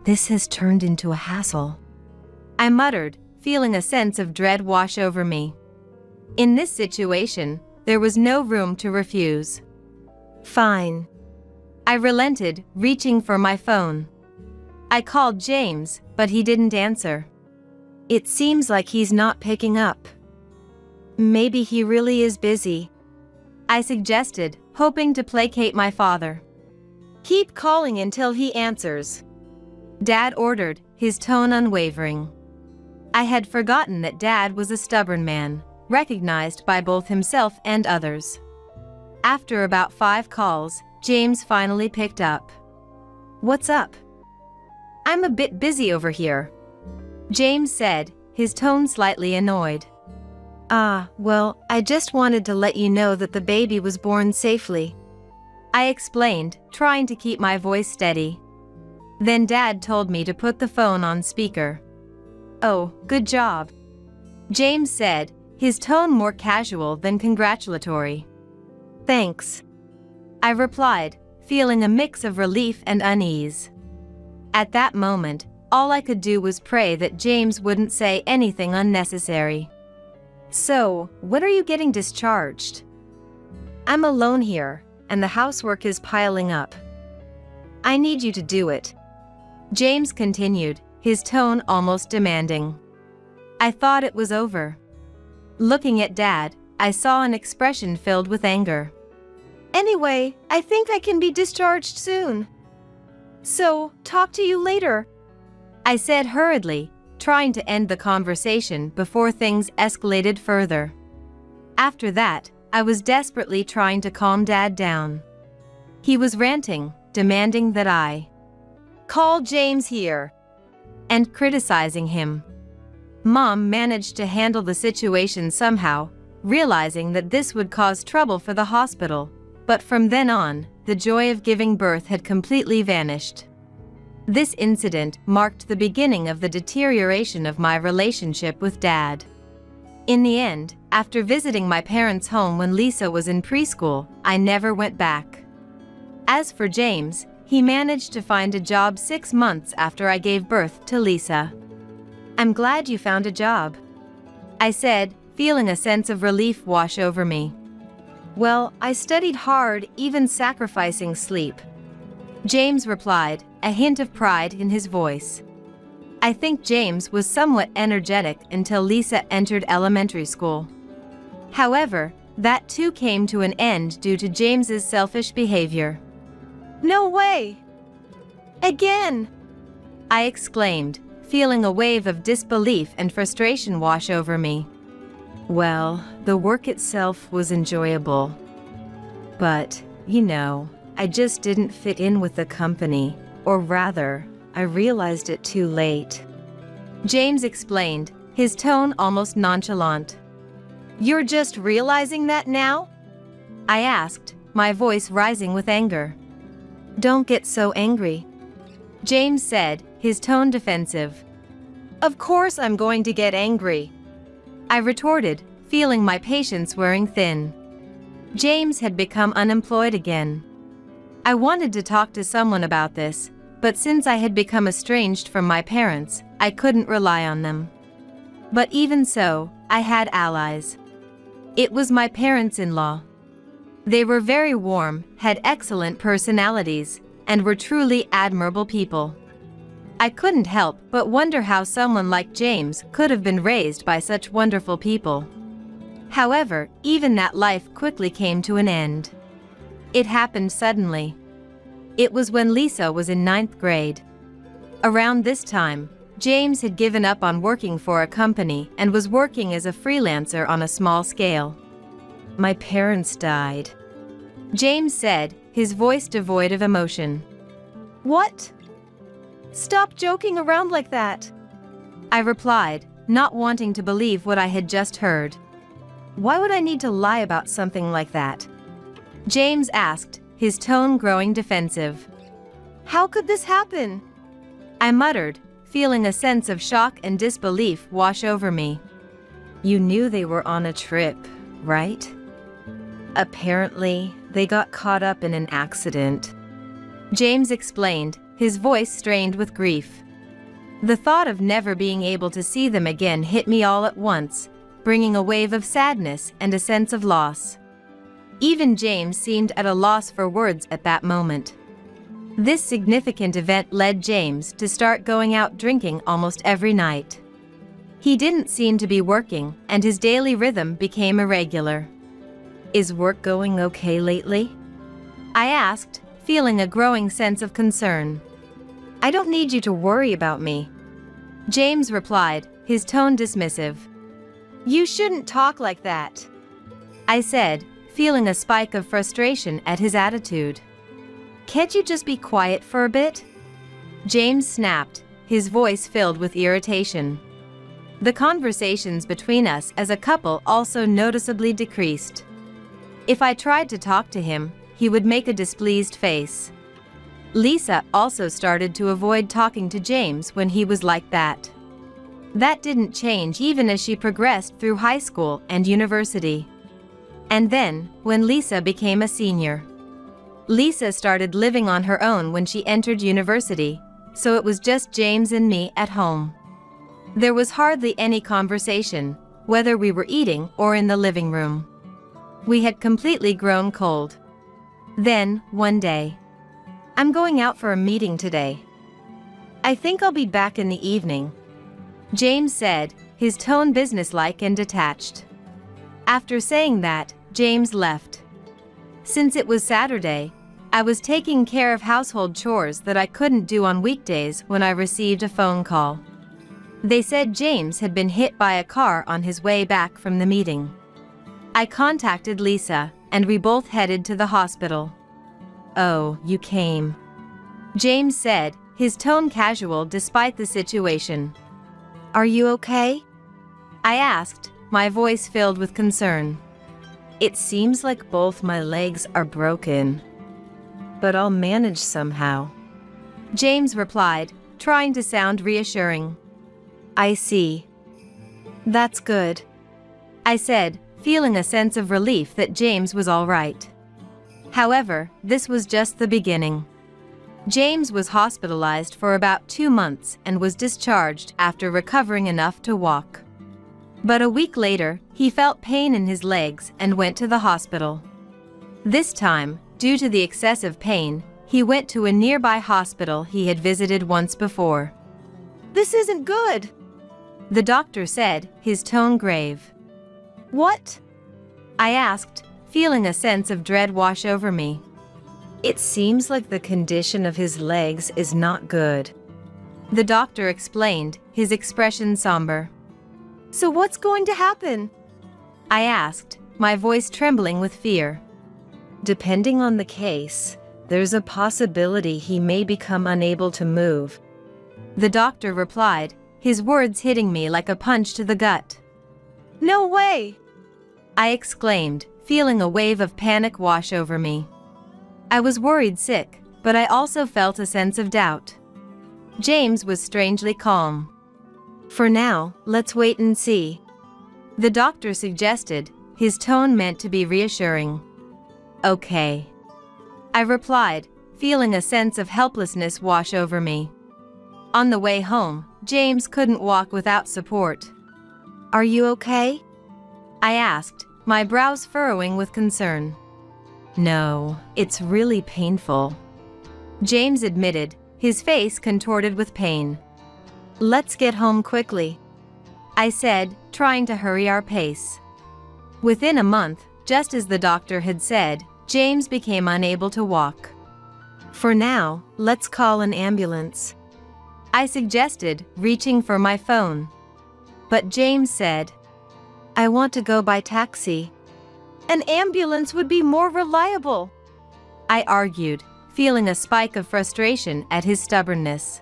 C: This has turned into a hassle,
B: I muttered, feeling a sense of dread wash over me. In this situation, there was no room to refuse.
C: Fine,
B: I relented, reaching for my phone. I called James, but he didn't answer.
C: It seems like he's not picking up. Maybe he really is busy,
B: I suggested, hoping to placate my father.
C: Keep calling until he answers,
B: Dad ordered, his tone unwavering. I had forgotten that Dad was a stubborn man, recognized by both himself and others. After about 5 calls, James finally picked up.
C: What's up?
B: I'm a bit busy over here, James said, his tone slightly annoyed.
C: Well, I just wanted to let you know that the baby was born safely,
B: I explained, trying to keep my voice steady. Then Dad told me to put the phone on speaker. Oh, good job, James said, his tone more casual than congratulatory.
C: Thanks,
B: I replied, feeling a mix of relief and unease. At that moment, all I could do was pray that James wouldn't say anything unnecessary.
C: So, when are you getting discharged? I'm alone here, and the housework is piling up. I need you to do it,
B: James continued, his tone almost demanding. I thought it was over. Looking at Dad, I saw an expression filled with anger.
C: Anyway, I think I can be discharged soon. So, talk to you later,
B: I said hurriedly, trying to end the conversation before things escalated further. After that, I was desperately trying to calm Dad down. He was ranting, demanding that I
C: call James here,
B: and criticizing him. Mom managed to handle the situation somehow, realizing that this would cause trouble for the hospital, but from then on, the joy of giving birth had completely vanished. This incident marked the beginning of the deterioration of my relationship with Dad. In the end, after visiting my parents' home when Lisa was in preschool, I never went back. As for James, He managed to find a job 6 months after I gave birth to Lisa. I'm glad you found a job, I said, feeling a sense of relief wash over me. Well, I studied hard, even sacrificing sleep, James replied, a hint of pride in his voice. I think James was somewhat energetic until Lisa entered elementary school. However, that too came to an end due to James's selfish behavior. No way! Again! I exclaimed, feeling a wave of disbelief and frustration wash over me. Well, the work itself was enjoyable. But, I just didn't fit in with the company, or rather, I realized it too late. James explained, his tone almost nonchalant. You're just realizing that now? I asked, my voice rising with anger. Don't get so angry, James said, his tone defensive. Of course I'm going to get angry, I retorted, feeling my patience wearing thin. James had become unemployed again. I wanted to talk to someone about this, but since I had become estranged from my parents, I couldn't rely on them. But even so, I had allies. It was my parents-in-law. They were very warm, had excellent personalities, and were truly admirable people. I couldn't help but wonder how someone like James could have been raised by such wonderful people. However, even that life quickly came to an end. It happened suddenly. It was when Lisa was in 9th grade. Around this time, James had given up on working for a company and was working as a freelancer on a small scale. My parents died, James said, his voice devoid of emotion. What? Stop joking around like that, I replied, not wanting to believe what I had just heard. Why would I need to lie about something like that? James asked, his tone growing defensive. How could this happen? I muttered, feeling a sense of shock and disbelief wash over me. You knew they were on a trip, right? Apparently, they got caught up in an accident, James explained, his voice strained with grief. The thought of never being able to see them again hit me all at once, bringing a wave of sadness and a sense of loss. Even James seemed at a loss for words at that moment. This significant event led James to start going out drinking almost every night. He didn't seem to be working, and his daily rhythm became irregular. Is work going okay lately? I asked, feeling a growing sense of concern. I don't need you to worry about me, James replied, his tone dismissive. You shouldn't talk like that, I said, feeling a spike of frustration at his attitude. Can't you just be quiet for a bit? James snapped, his voice filled with irritation. The conversations between us as a couple also noticeably decreased. If I tried to talk to him, he would make a displeased face. Lisa also started to avoid talking to James when he was like that. That didn't change even as she progressed through high school and university. And then, when Lisa became a senior. Lisa started living on her own when she entered university, so it was just James and me at home. There was hardly any conversation, whether we were eating or in the living room. We had completely grown cold. Then, one day, I'm going out for a meeting today. I think I'll be back in the evening, James said, his tone businesslike and detached. After saying that, James left. Since it was Saturday, I was taking care of household chores that I couldn't do on weekdays when I received a phone call. They said James had been hit by a car on his way back from the meeting. I contacted Lisa, and we both headed to the hospital. Oh, you came, James said, his tone casual despite the situation. Are you okay? I asked, my voice filled with concern. It seems like both my legs are broken, but I'll manage somehow, James replied, trying to sound reassuring. I see. That's good, I said, feeling a sense of relief that James was all right. However, this was just the beginning. James was hospitalized for about 2 months and was discharged after recovering enough to walk. But a week later, he felt pain in his legs and went to the hospital. This time, due to the excessive pain, he went to a nearby hospital he had visited once before.
C: "This isn't good,"
B: the doctor said, his tone grave.
C: "What?"
B: I asked, feeling a sense of dread wash over me.
C: "It seems like the condition of his legs is not good,"
B: the doctor explained, his expression somber.
C: "So what's going to happen?"
B: I asked, my voice trembling with fear.
C: "Depending on the case, there's a possibility he may become unable to move,"
B: the doctor replied, his words hitting me like a punch to the gut.
C: "No way!"
B: I exclaimed, feeling a wave of panic wash over me. I was worried sick, but I also felt a sense of doubt. James was strangely calm.
C: "For now, let's wait and see,"
B: the doctor suggested, his tone meant to be reassuring. "Okay," I replied, feeling a sense of helplessness wash over me. On the way home, James couldn't walk without support.
C: "Are you okay?"
B: I asked, my brows furrowing with concern.
C: "No, it's really painful,"
B: James admitted, his face contorted with pain.
C: "Let's get home quickly,"
B: I said, trying to hurry our pace. Within a month, just as the doctor had said, James became unable to walk.
C: "For now, let's call an ambulance,"
B: I suggested, reaching for my phone. But James said,
C: "I want to go by taxi."
B: "An ambulance would be more reliable," I argued, feeling a spike of frustration at his stubbornness.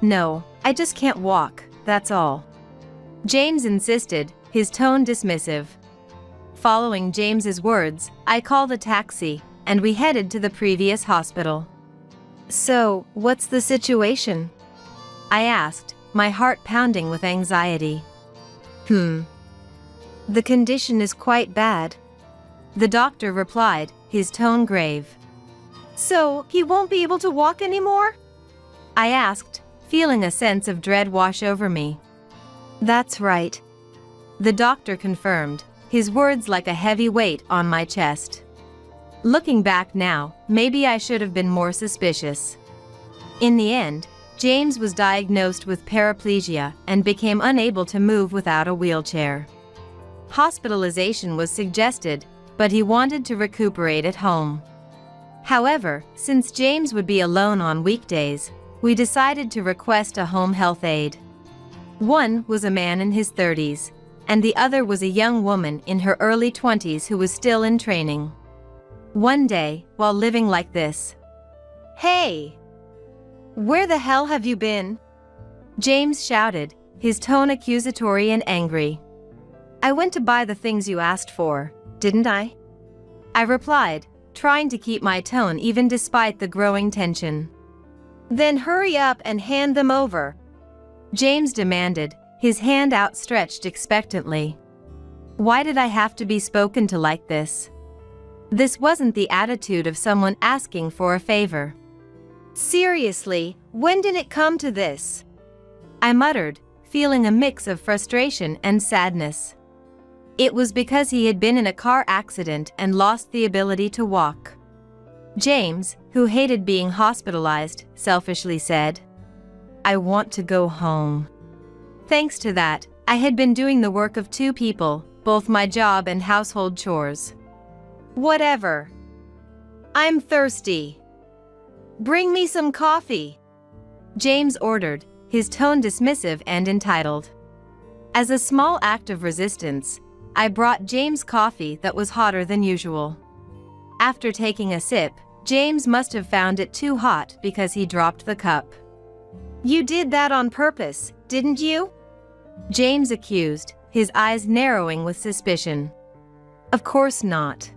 C: "No, I just can't walk, that's all,"
B: James insisted, his tone dismissive. Following James's words, I called a taxi, and we headed to the previous hospital.
C: "So, what's the situation?"
B: I asked, my heart pounding with anxiety.
C: The condition is quite bad,"
B: the doctor replied, his tone grave.
C: "So, he won't be able to walk anymore?"
B: I asked, feeling a sense of dread wash over me.
C: "That's right,"
B: the doctor confirmed, his words like a heavy weight on my chest. Looking back now, maybe I should have been more suspicious. In the end, James was diagnosed with paraplegia and became unable to move without a wheelchair. Hospitalization was suggested, but he wanted to recuperate at home. However, since James would be alone on weekdays, we decided to request a home health aide. One was a man in his 30s, and the other was a young woman in her early 20s who was still in training. One day, while living like this,
C: "Hey! Where the hell have you been?"
B: James shouted, his tone accusatory and angry.
C: "I went to buy the things you asked for, didn't I?"
B: I replied, trying to keep my tone even despite the growing tension.
C: "Then hurry up and hand them over,"
B: James demanded, his hand outstretched expectantly. Why did I have to be spoken to like this? This wasn't the attitude of someone asking for a favor.
C: "Seriously, when did it come to this?"
B: I muttered, feeling a mix of frustration and sadness. It was because he had been in a car accident and lost the ability to walk. James, who hated being hospitalized, selfishly said, "I want to go home." Thanks to that, I had been doing the work of 2 people, both my job and household chores.
C: "Whatever. I'm thirsty. Bring me some coffee,"
B: James ordered, his tone dismissive and entitled. As a small act of resistance, I brought James coffee that was hotter than usual. After taking a sip, James must have found it too hot because he dropped the cup.
C: "You did that on purpose, didn't you?"
B: James accused, his eyes narrowing with suspicion.
C: "Of course not.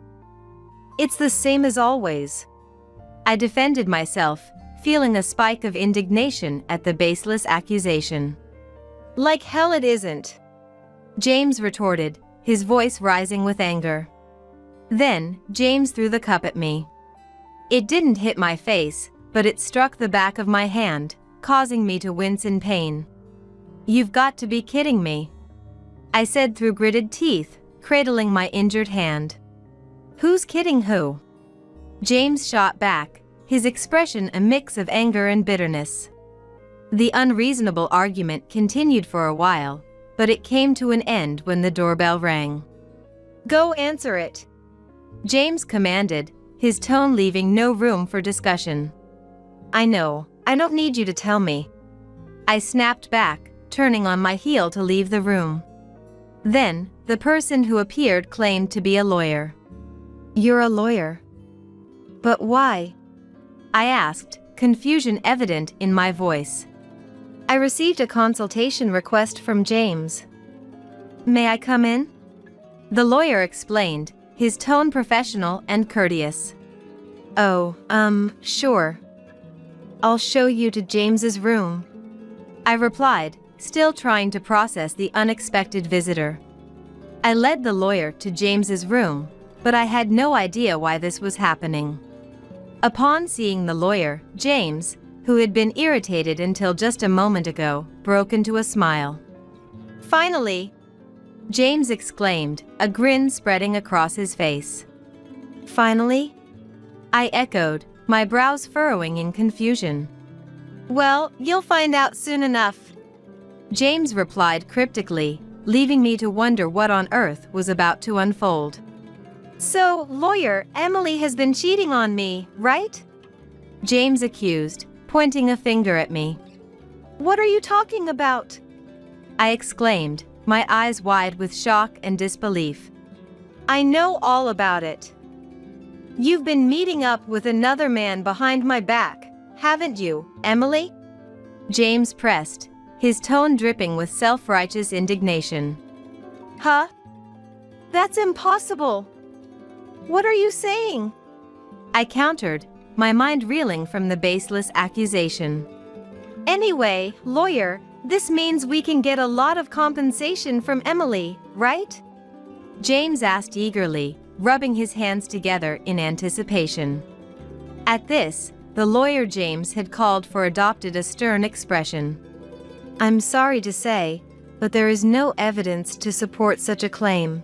C: It's the same as always."
B: I defended myself, feeling a spike of indignation at the baseless accusation.
C: "Like hell it isn't,"
B: James retorted, his voice rising with anger. Then, James threw the cup at me. It didn't hit my face, but it struck the back of my hand, causing me to wince in pain. "You've got to be kidding me," I said through gritted teeth, cradling my injured hand. "Who's kidding who?" James shot back, his expression a mix of anger and bitterness. The unreasonable argument continued for a while, but it came to an end when the doorbell rang. "Go answer it," James commanded, his tone leaving no room for discussion. "I know, I don't need you to tell me," I snapped back, turning on my heel to leave the room. Then, the person who appeared claimed to be a lawyer. "You're a lawyer? But why?" I asked, confusion evident in my voice. "I received a consultation request from James. May I come in?" The lawyer explained, his tone professional and courteous. "Oh, sure. I'll show you to James's room," I replied, still trying to process the unexpected visitor. I led the lawyer to James's room, but I had no idea why this was happening. Upon seeing the lawyer, James, who had been irritated until just a moment ago, broke into a smile. "Finally!" James exclaimed, a grin spreading across his face. "Finally?" I echoed, my brows furrowing in confusion. "Well, you'll find out soon enough," James replied cryptically, leaving me to wonder what on earth was about to unfold. "So, lawyer, Emily has been cheating on me, right?" James accused, pointing a finger at me. "What are you talking about?" I exclaimed, my eyes wide with shock and disbelief. "I know all about it. You've been meeting up with another man behind my back, haven't you, Emily?" James pressed, his tone dripping with self-righteous indignation. "Huh? That's impossible. What are you saying?" I countered, my mind reeling from the baseless accusation. "Anyway, lawyer, this means we can get a lot of compensation from Emily, right?" James asked eagerly, rubbing his hands together in anticipation. At this, the lawyer James had called for adopted a stern expression. "I'm sorry to say, but there is no evidence to support such a claim,"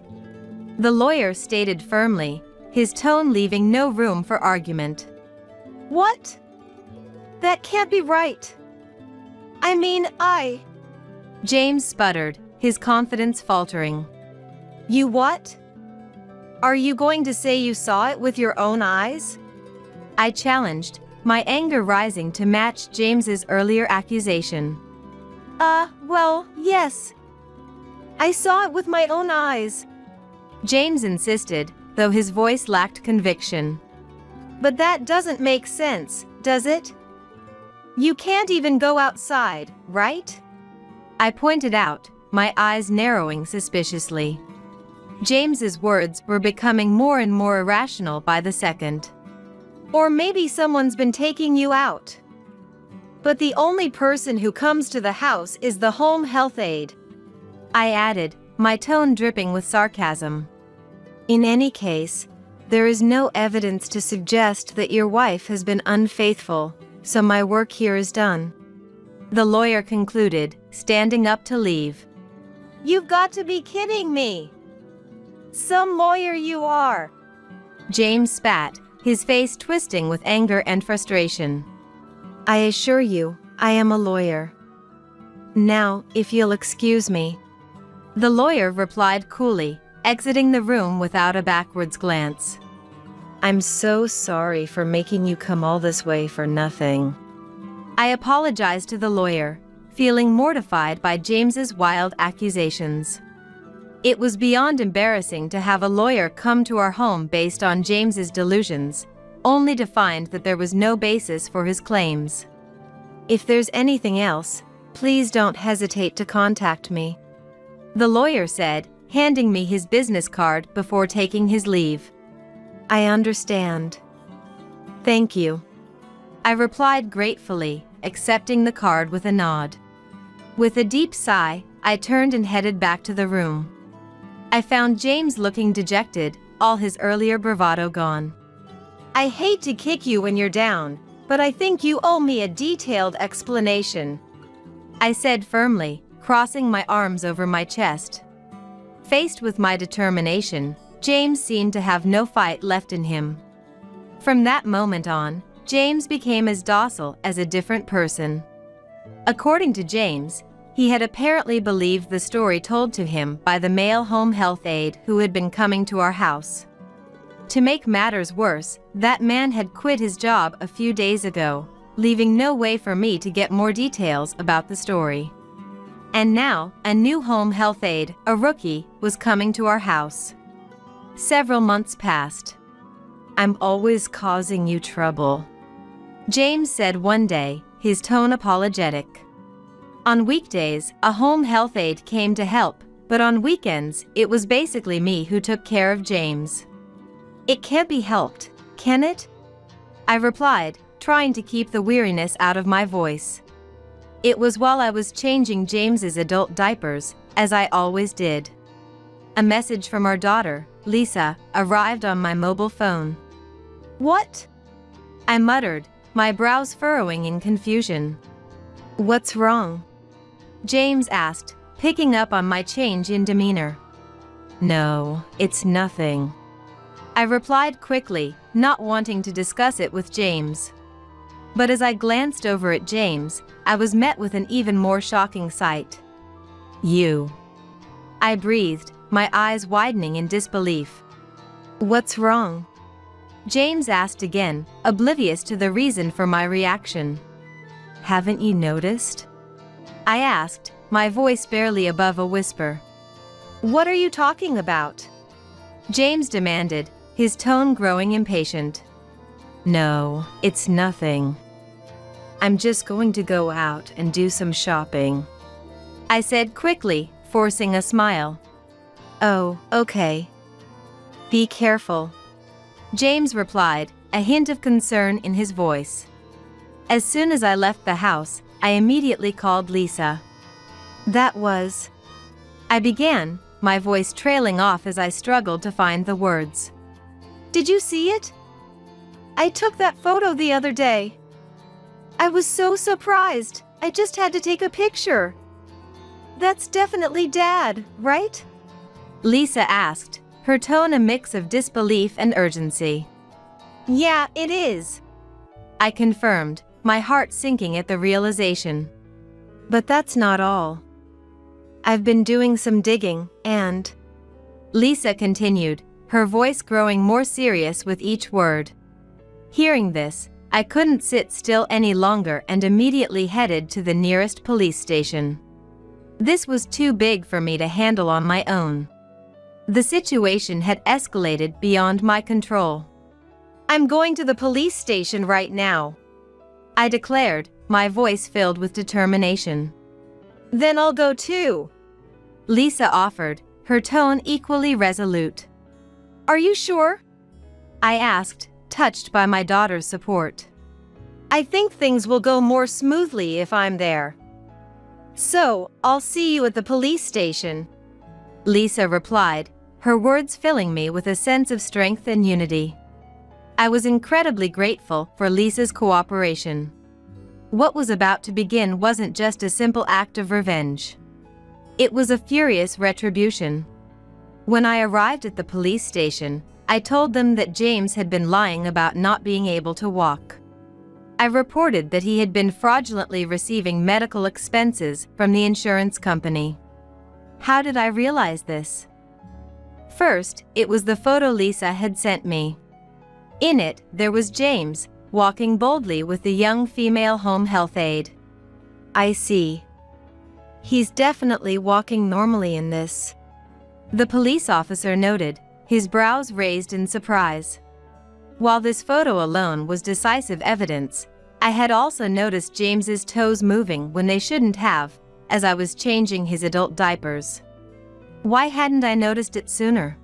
B: the lawyer stated firmly, his tone leaving no room for argument. "What? That can't be right. I mean, James sputtered, his confidence faltering. "You what? Are you going to say you saw it with your own eyes?" I challenged, my anger rising to match James's earlier accusation. Well, yes. I saw it with my own eyes," James insisted, though his voice lacked conviction. "But that doesn't make sense, does it? You can't even go outside, right?" I pointed out, my eyes narrowing suspiciously. James's words were becoming more and more irrational by the second. "Or maybe someone's been taking you out. But the only person who comes to the house is the home health aide," I added, my tone dripping with sarcasm. "In any case, there is no evidence to suggest that your wife has been unfaithful, so my work here is done," the lawyer concluded, standing up to leave. "You've got to be kidding me. Some lawyer you are," James spat, his face twisting with anger and frustration. "I assure you, I am a lawyer. Now, if you'll excuse me," the lawyer replied coolly, exiting the room without a backwards glance. "I'm so sorry for making you come all this way for nothing," I apologized to the lawyer, feeling mortified by James's wild accusations. It was beyond embarrassing to have a lawyer come to our home based on James's delusions, only to find that there was no basis for his claims. "If there's anything else, please don't hesitate to contact me," the lawyer said, handing me his business card before taking his leave. "I understand. Thank you," I replied gratefully, accepting the card with a nod. With a deep sigh, I turned and headed back to the room. I found James looking dejected, all his earlier bravado gone. "I hate to kick you when you're down,
C: but I think you owe me a detailed explanation,"
B: I said firmly, crossing my arms over my chest. Faced with my determination, James seemed to have no fight left in him. From that moment on, James became as docile as a different person. According to James, he had apparently believed the story told to him by the male home health aide who had been coming to our house. To make matters worse, that man had quit his job a few days ago, leaving no way for me to get more details about the story. And now, a new home health aide, a rookie, was coming to our house. Several months passed. "I'm always causing you trouble," James said one day, his tone apologetic. On weekdays, a home health aide came to help, but on weekends, it was basically me who took care of James. "It can't be helped, can it?" I replied, trying to keep the weariness out of my voice. It was while I was changing James's adult diapers, as I always did. A message from our daughter, Lisa, arrived on my mobile phone.
C: "What?"
B: I muttered, my brows furrowing in confusion.
C: "What's wrong?"
B: James asked, picking up on my change in demeanor. "No, it's nothing," I replied quickly, not wanting to discuss it with James. But as I glanced over at James, I was met with an even more shocking sight. "You," I breathed, my eyes widening in disbelief.
C: "What's wrong?"
B: James asked again, oblivious to the reason for my reaction. "Haven't you noticed?" I asked, my voice barely above a whisper.
C: "What are you talking about?"
B: James demanded, his tone growing impatient. "No, it's nothing. I'm just going to go out and do some shopping," I said quickly, forcing a smile.
C: "Oh, okay. Be careful,"
B: James replied, a hint of concern in his voice. As soon as I left the house, I immediately called Lisa.
C: "That was..."
B: I began, my voice trailing off as I struggled to find the words.
C: "Did you see it? I took that photo the other day. I was so surprised, I just had to take a picture. That's definitely Dad, right?"
B: Lisa asked, her tone a mix of disbelief and urgency.
C: "Yeah, it is,"
B: I confirmed, my heart sinking at the realization.
C: "But that's not all. I've been doing some digging, and..."
B: Lisa continued, her voice growing more serious with each word. Hearing this, I couldn't sit still any longer and immediately headed to the nearest police station. This was too big for me to handle on my own. The situation had escalated beyond my control.
C: "I'm going to the police station right now,"
B: I declared, my voice filled with determination.
C: "Then I'll go too,"
B: Lisa offered, her tone equally resolute.
C: "Are you sure?"
B: I asked, touched by my daughter's support.
C: "I think things will go more smoothly if I'm there. So, I'll see you at the police station,"
B: Lisa replied, her words filling me with a sense of strength and unity. I was incredibly grateful for Lisa's cooperation. What was about to begin wasn't just a simple act of revenge. It was a furious retribution. When I arrived at the police station, I told them that James had been lying about not being able to walk. I reported that he had been fraudulently receiving medical expenses from the insurance company. How did I realize this? First, it was the photo Lisa had sent me. In it, there was James, walking boldly with the young female home health aide.
C: "I see. He's definitely walking normally in this,"
B: the police officer noted, his brows raised in surprise. While this photo alone was decisive evidence, I had also noticed James's toes moving when they shouldn't have, as I was changing his adult diapers. Why hadn't I noticed it sooner?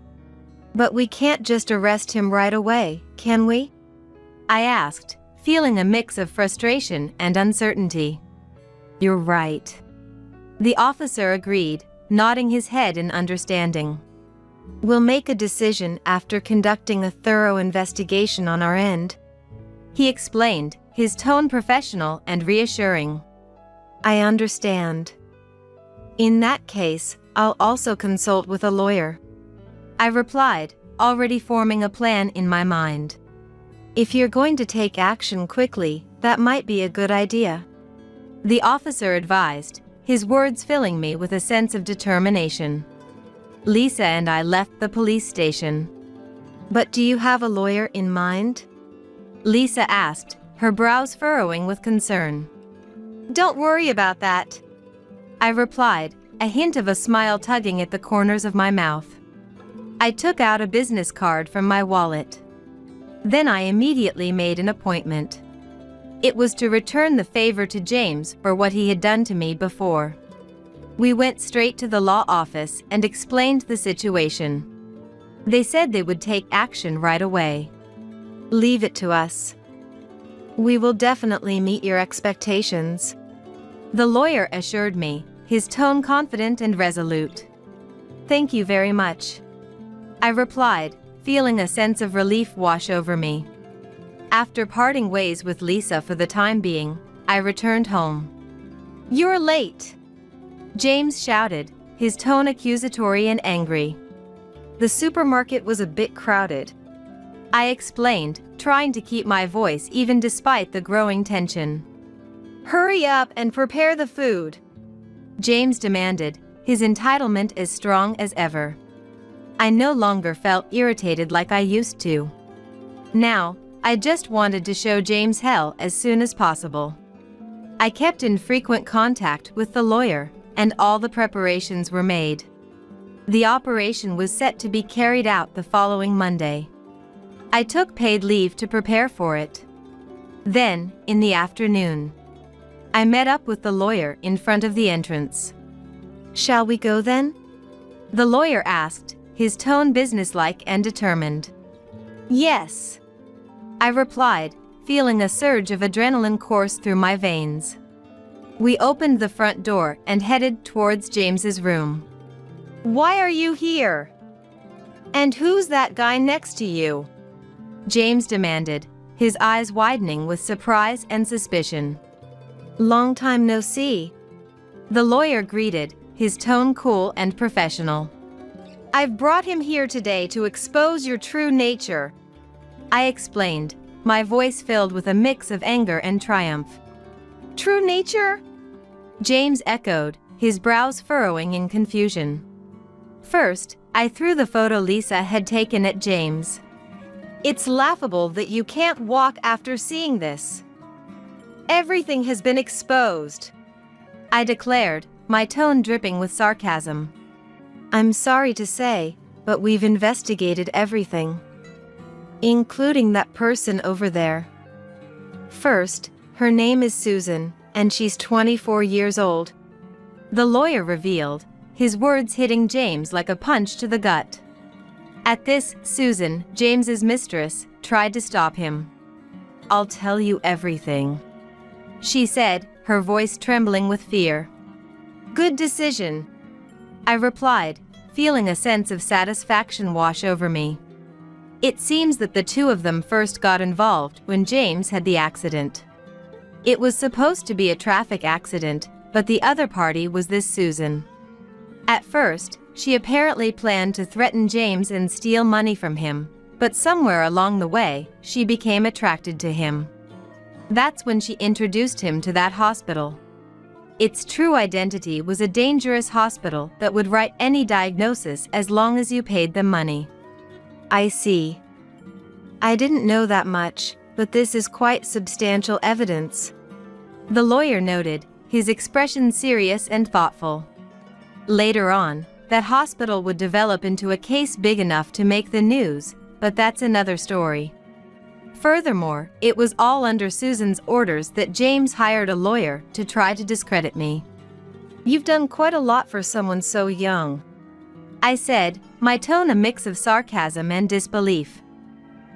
C: "But we can't just arrest him right away, can we?"
B: I asked, feeling a mix of frustration and uncertainty. "You're right," the officer agreed, nodding his head in understanding.
C: "We'll make a decision after conducting a thorough investigation on our end,"
B: he explained, his tone professional and reassuring.
C: I understand. In that case, I'll also consult with a lawyer.
B: I replied, already forming a plan in my mind.
C: If you're going to take action quickly, that might be a good idea.
B: The officer advised, his words filling me with a sense of determination. Lisa and I left the police station.
C: But do you have a lawyer in mind?
B: Lisa asked, her brows furrowing with concern.
C: Don't worry about that,
B: I replied, a hint of a smile tugging at the corners of my mouth. I took out a business card from my wallet. Then I immediately made an appointment. It was to return the favor to James for what he had done to me before. We went straight to the law office and explained the situation. They said they would take action right away.
C: Leave it to us. We will definitely meet your expectations,
B: the lawyer assured me, his tone confident and resolute. Thank you very much, I replied, feeling a sense of relief wash over me. After parting ways with Lisa for the time being, I returned home.
C: You're late,
B: James shouted, his tone accusatory and angry.
C: The supermarket was a bit crowded,
B: I explained, trying to keep my voice even despite the growing tension.
C: Hurry up and prepare the food,
B: James demanded, his entitlement as strong as ever. I no longer felt irritated like I used to. Now, I just wanted to show James hell as soon as possible. I kept in frequent contact with the lawyer, and all the preparations were made. The operation was set to be carried out the following Monday. I took paid leave to prepare for it. Then, in the afternoon, I met up with the lawyer in front of the entrance.
C: Shall we go then?
B: The lawyer asked, his tone businesslike and determined.
C: Yes,
B: I replied, feeling a surge of adrenaline course through my veins. We opened the front door and headed towards James's room.
C: Why are you here? And who's that guy next to you?
B: James demanded, his eyes widening with surprise and suspicion.
C: Long time no see,
B: the lawyer greeted, his tone cool and professional.
C: I've brought him here today to expose your true nature,
B: I explained, my voice filled with a mix of anger and triumph.
C: True nature?
B: James echoed, his brows furrowing in confusion. First, I threw the photo Lisa had taken at James.
C: It's laughable that you can't walk after seeing this. Everything has been exposed,
B: I declared, my tone dripping with sarcasm.
C: I'm sorry to say, but we've investigated everything, including that person over there. First, her name is Susan, and she's 24 years old,
B: the lawyer revealed, his words hitting James like a punch to the gut. At this, Susan, James's mistress, tried to stop him. I'll tell you everything, she said, her voice trembling with fear.
C: Good decision,
B: I replied, feeling a sense of satisfaction wash over me. It seems that the two of them first got involved when James had the accident. It was supposed to be a traffic accident, but the other party was this Susan. At first, she apparently planned to threaten James and steal money from him, but somewhere along the way, she became attracted to him. That's when she introduced him to that hospital. Its true identity was a dangerous hospital that would write any diagnosis as long as you paid them money.
C: I see. I didn't know that much, but this is quite substantial evidence,
B: the lawyer noted, his expression serious and thoughtful. Later on, that hospital would develop into a case big enough to make the news, but that's another story. Furthermore, it was all under Susan's orders that James hired a lawyer to try to discredit me.
C: You've done quite a lot for someone so young,
B: I said, my tone a mix of sarcasm and disbelief.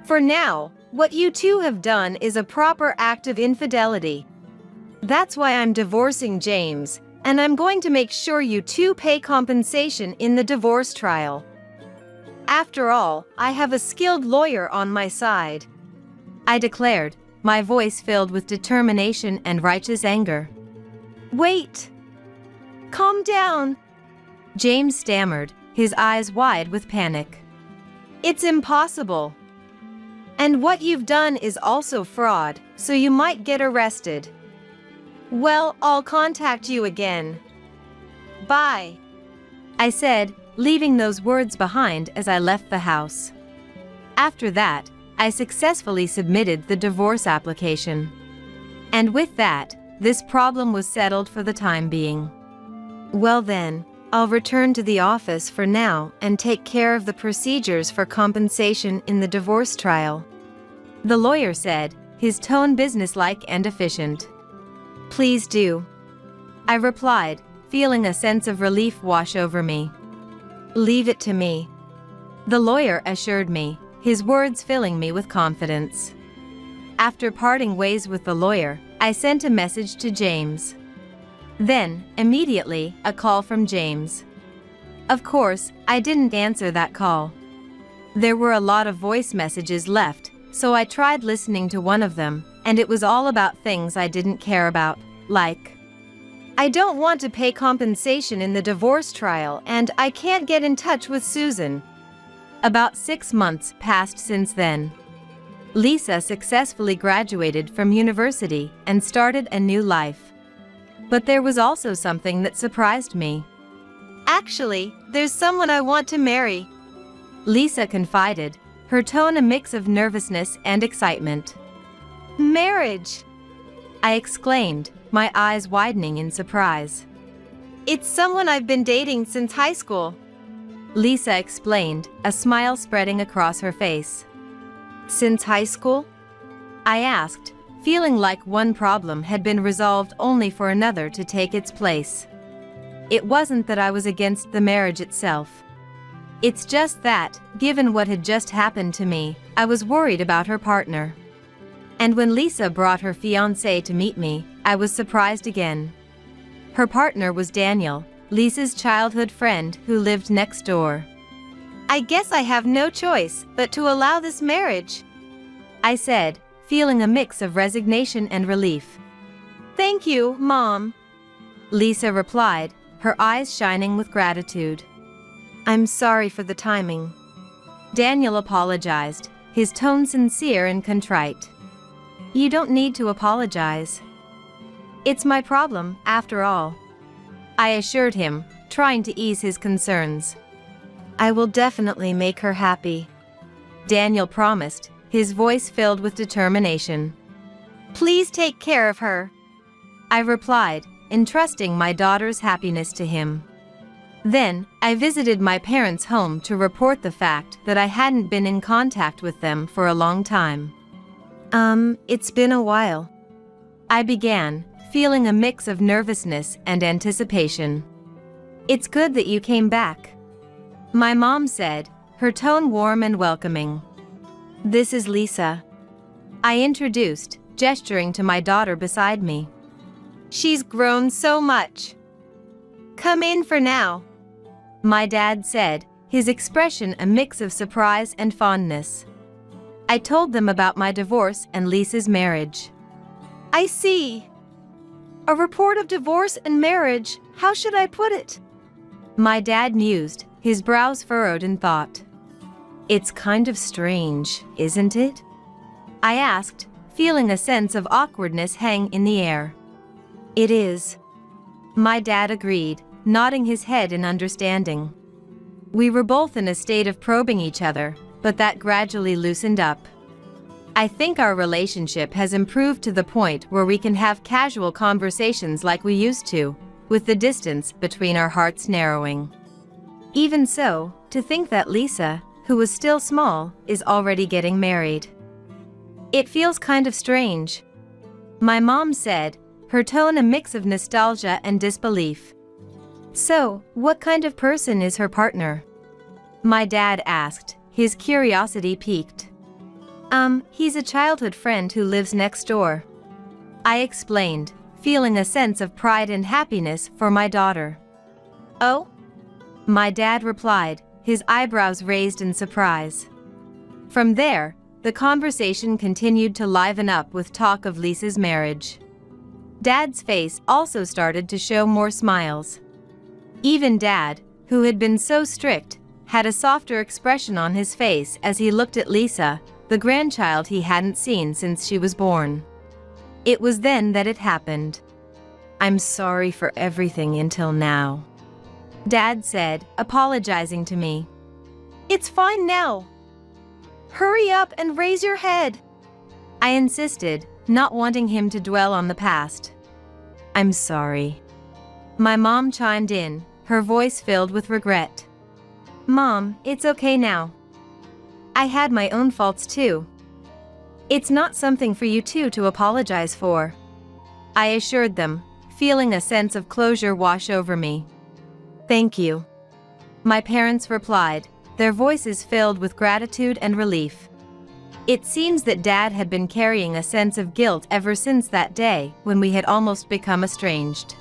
C: For now, what you two have done is a proper act of infidelity. That's why I'm divorcing James, and I'm going to make sure you two pay compensation in the divorce trial. After all, I have a skilled lawyer on my side,
B: I declared, my voice filled with determination and righteous anger.
C: Wait! Calm down!
B: James stammered, his eyes wide with panic.
C: It's impossible. And what you've done is also fraud, so you might get arrested. Well, I'll contact you again. Bye.
B: I said, leaving those words behind as I left the house. After that, I successfully submitted the divorce application. And with that, this problem was settled for the time being.
C: Well then, I'll return to the office for now and take care of the procedures for compensation in the divorce trial.
B: The lawyer said, his tone businesslike and efficient.
C: Please do.
B: I replied, feeling a sense of relief wash over me.
C: Leave it to me.
B: The lawyer assured me, his words filling me with confidence. After parting ways with the lawyer, I sent a message to James. Then, immediately, a call from James. Of course, I didn't answer that call. There were a lot of voice messages left, so I tried listening to one of them, and it was all about things I didn't care about, like,
C: I don't want to pay compensation in the divorce trial and I can't get in touch with Susan.
B: About 6 months passed since then. Lisa successfully graduated from university and started a new life. But there was also something that surprised me.
C: Actually, there's someone I want to marry.
B: Lisa confided, her tone a mix of nervousness and excitement.
C: Marriage!
B: I exclaimed, my eyes widening in surprise.
C: It's someone I've been dating since high school.
B: Lisa explained, a smile spreading across her face.
C: Since high school?
B: I asked, feeling like one problem had been resolved only for another to take its place. It wasn't that I was against the marriage itself. It's just that, given what had just happened to me, I was worried about her partner. And when Lisa brought her fiancé to meet me, I was surprised again. Her partner was Daniel, Lisa's childhood friend who lived next door.
C: I guess I have no choice but to allow this marriage,
B: I said, feeling a mix of resignation and relief.
C: Thank you, Mom,
B: Lisa replied, her eyes shining with gratitude.
C: I'm sorry for the timing.
B: Daniel apologized, his tone sincere and contrite. You don't need to apologize. It's my problem, after all, I assured him, trying to ease his concerns.
C: I will definitely make her happy,
B: Daniel promised, his voice filled with determination.
C: Please take care of her,
B: I replied, entrusting my daughter's happiness to him. Then, I visited my parents' home to report the fact that I hadn't been in contact with them for a long time.
C: It's been a while,
B: I began, feeling a mix of nervousness and anticipation. It's good that you came back, my mom said, her tone warm and welcoming.
C: This is Lisa,
B: I introduced, gesturing to my daughter beside me.
C: She's grown so much. Come in for now,
B: my dad said, his expression a mix of surprise and fondness. I told them about my divorce and Lisa's marriage.
C: I see. A report of divorce and marriage, how should I put it?
B: My dad mused, his brows furrowed in thought. It's kind of strange, isn't it? I asked, feeling a sense of awkwardness hang in the air.
C: It is,
B: my dad agreed, nodding his head in understanding. We were both in a state of probing each other, but that gradually loosened up. I think our relationship has improved to the point where we can have casual conversations like we used to, with the distance between our hearts narrowing. Even so, to think that Lisa, who was still small, is already getting married. It feels kind of strange, my mom said, her tone a mix of nostalgia and disbelief. So, what kind of person is her partner? My dad asked, his curiosity piqued. He's a childhood friend who lives next door, I explained, feeling a sense of pride and happiness for my daughter.
C: Oh?
B: My dad replied, his eyebrows raised in surprise. From there, the conversation continued to liven up with talk of Lisa's marriage. Dad's face also started to show more smiles. Even Dad, who had been so strict, had a softer expression on his face as he looked at Lisa, the grandchild he hadn't seen since she was born. It was then that it happened. "I'm sorry for everything until now," Dad said, apologizing to me.
C: "It's fine now. Hurry up and raise your head,"
B: I insisted, not wanting him to dwell on the past. "I'm sorry." My mom chimed in, her voice filled with regret. "Mom, it's okay now. I had my own faults too. It's not something for you two to apologize for," I assured them, feeling a sense of closure wash over me. "Thank you," my parents replied, their voices filled with gratitude and relief. It seems that Dad had been carrying a sense of guilt ever since that day when we had almost become estranged.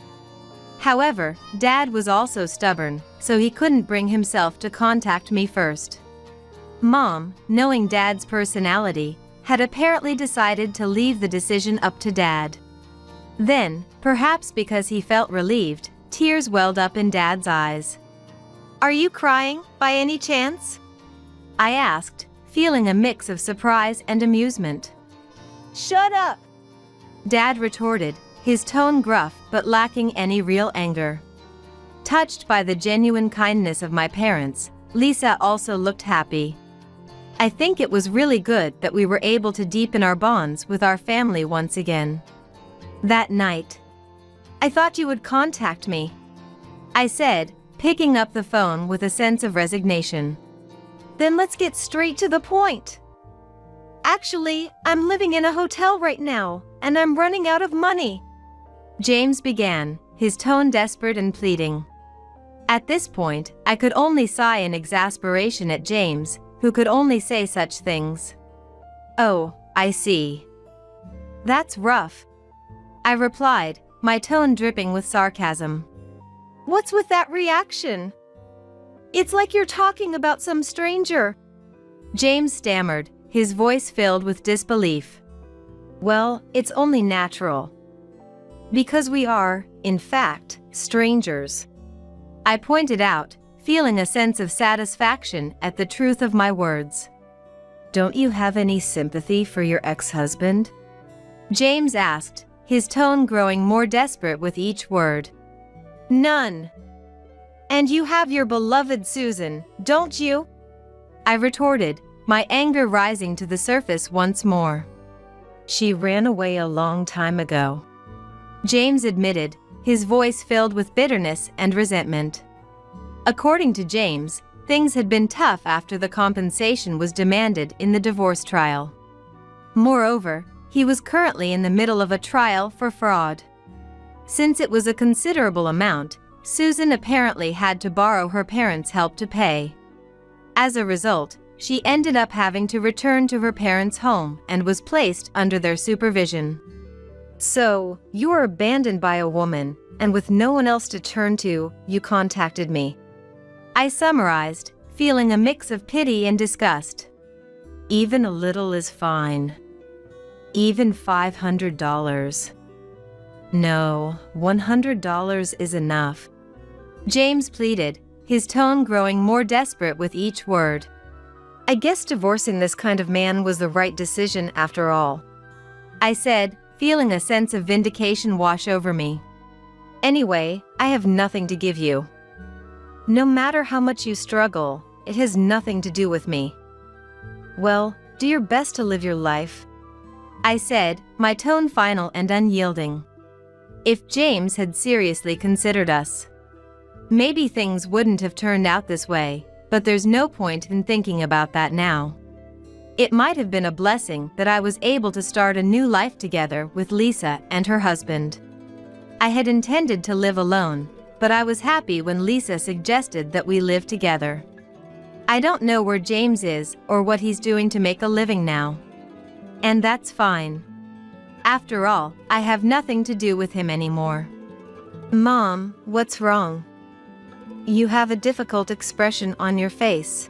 B: However, Dad was also stubborn, so he couldn't bring himself to contact me first. Mom, knowing Dad's personality, had apparently decided to leave the decision up to Dad. Then, perhaps because he felt relieved, tears welled up in Dad's eyes.
C: "Are you crying, by any chance?"
B: I asked, feeling a mix of surprise and amusement.
C: "Shut up!"
B: Dad retorted, his tone gruff but lacking any real anger. Touched by the genuine kindness of my parents, Lisa also looked happy. I think it was really good that we were able to deepen our bonds with our family once again. That night, "I thought you would contact me," I said, picking up the phone with a sense of resignation.
C: "Then let's get straight to the point. Actually, I'm living in a hotel right now, and I'm running out of money,"
B: James began, his tone desperate and pleading. At this point, I could only sigh in exasperation at James, who could only say such things. "Oh, I see. That's rough," I replied, my tone dripping with sarcasm.
C: "What's with that reaction? It's like you're talking about some stranger,"
B: James stammered, his voice filled with disbelief. "Well, it's only natural. Because we are, in fact, strangers," I pointed out, feeling a sense of satisfaction at the truth of my words. "Don't you have any sympathy for your ex-husband?" James asked, his tone growing more desperate with each word.
C: "None. And you have your beloved Susan, don't you?"
B: I retorted, my anger rising to the surface once more. "She ran away a long time ago," James admitted, his voice filled with bitterness and resentment. According to James, things had been tough after the compensation was demanded in the divorce trial. Moreover, he was currently in the middle of a trial for fraud. Since it was a considerable amount, Susan apparently had to borrow her parents' help to pay. As a result, she ended up having to return to her parents' home and was placed under their supervision. "So, you were abandoned by a woman, and with no one else to turn to, you contacted me," I summarized, feeling a mix of pity and disgust. "Even a little is fine. Even $500. No, $100 is enough," James pleaded, his tone growing more desperate with each word. "I guess divorcing this kind of man was the right decision after all," I said, feeling a sense of vindication wash over me. "Anyway, I have nothing to give you. No matter how much you struggle, it has nothing to do with me. Well, do your best to live your life," I said, my tone final and unyielding. If James had seriously considered us, maybe things wouldn't have turned out this way, but there's no point in thinking about that now. It might have been a blessing that I was able to start a new life together with Lisa and her husband. I had intended to live alone, but I was happy when Lisa suggested that we live together. I don't know where James is or what he's doing to make a living now. And that's fine. After all, I have nothing to do with him anymore. "Mom, what's wrong? You have a difficult expression on your face,"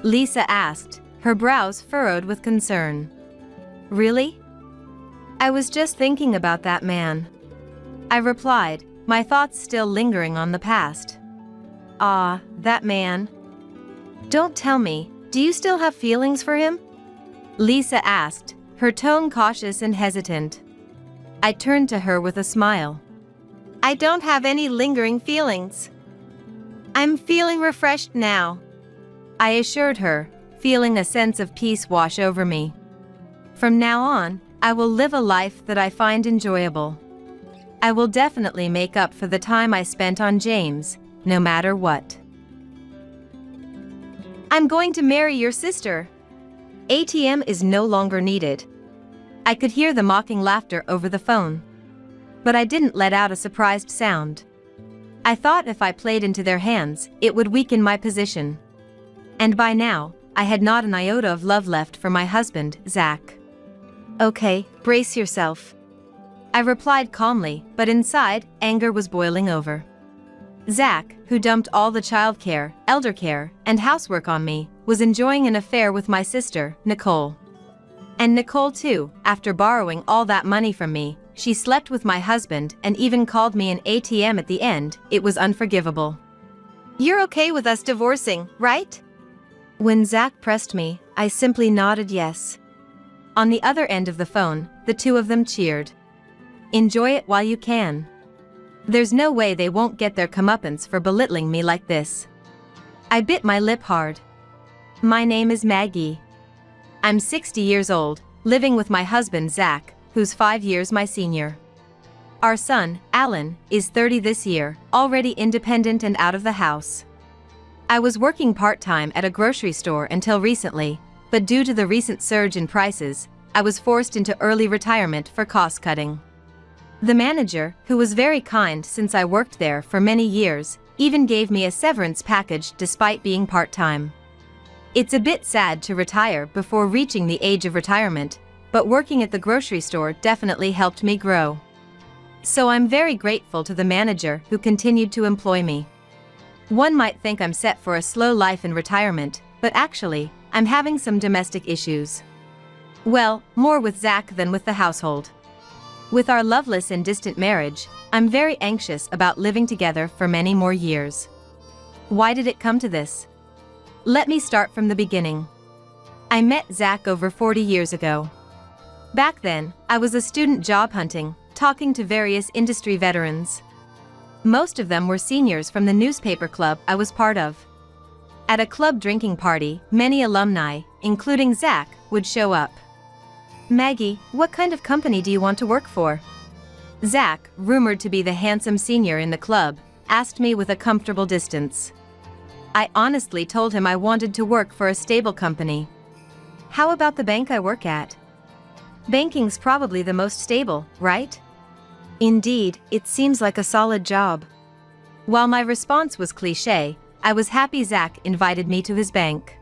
B: Lisa asked, her brows furrowed with concern.
C: Really? I was just thinking about that man.
B: I replied, my thoughts still lingering on the past.
C: Ah, that man. Don't tell me, do you still have feelings for him?
B: Lisa asked, her tone cautious and hesitant. I turned to her with a smile.
C: I don't have any lingering feelings. I'm feeling refreshed now,
B: I assured her, feeling a sense of peace wash over me. From now on, I will live a life that I find enjoyable. I will definitely make up for the time I spent on James, no matter what.
C: I'm going to marry your sister. ATM is no longer needed.
B: I could hear the mocking laughter over the phone. But I didn't let out a surprised sound. I thought if I played into their hands, it would weaken my position. And by now, I had not an iota of love left for my husband, Zach.
C: Okay, brace yourself,
B: I replied calmly, but inside, anger was boiling over. Zach, who dumped all the childcare, elder care, and housework on me, was enjoying an affair with my sister, Nicole. And Nicole too, after borrowing all that money from me, she slept with my husband and even called me an ATM at the end. It was unforgivable.
C: You're okay with us divorcing, right?
B: When Zach pressed me, I simply nodded yes. On the other end of the phone, the two of them cheered. Enjoy it while you can. There's no way they won't get their comeuppance for belittling me like this. I bit my lip hard. My name is Maggie. I'm 60 years old, living with my husband Zach, who's 5 years my senior. Our son, Alan, is 30 this year, already independent and out of the house. I was working part-time at a grocery store until recently, but due to the recent surge in prices, I was forced into early retirement for cost-cutting. The manager, who was very kind since I worked there for many years, even gave me a severance package despite being part-time. It's a bit sad to retire before reaching the age of retirement, but working at the grocery store definitely helped me grow. So I'm very grateful to the manager who continued to employ me. One might think I'm set for a slow life in retirement, but actually, I'm having some domestic issues. Well, more with Zach than with the household. With our loveless and distant marriage, I'm very anxious about living together for many more years. Why did it come to this? Let me start from the beginning. I met Zach over 40 years ago. Back then, I was a student job hunting, talking to various industry veterans. Most of them were seniors from the newspaper club I was part of. At a club drinking party, many alumni, including Zach, would show up. Maggie, what kind of company do you want to work for? Zach, rumored to be the handsome senior in the club, asked me with a comfortable distance. I honestly told him I wanted to work for a stable company. How about the bank I work at? Banking's probably the most stable, right?
C: Indeed, it seems like a solid job.
B: While my response was cliché, I was happy Zach invited me to his bank.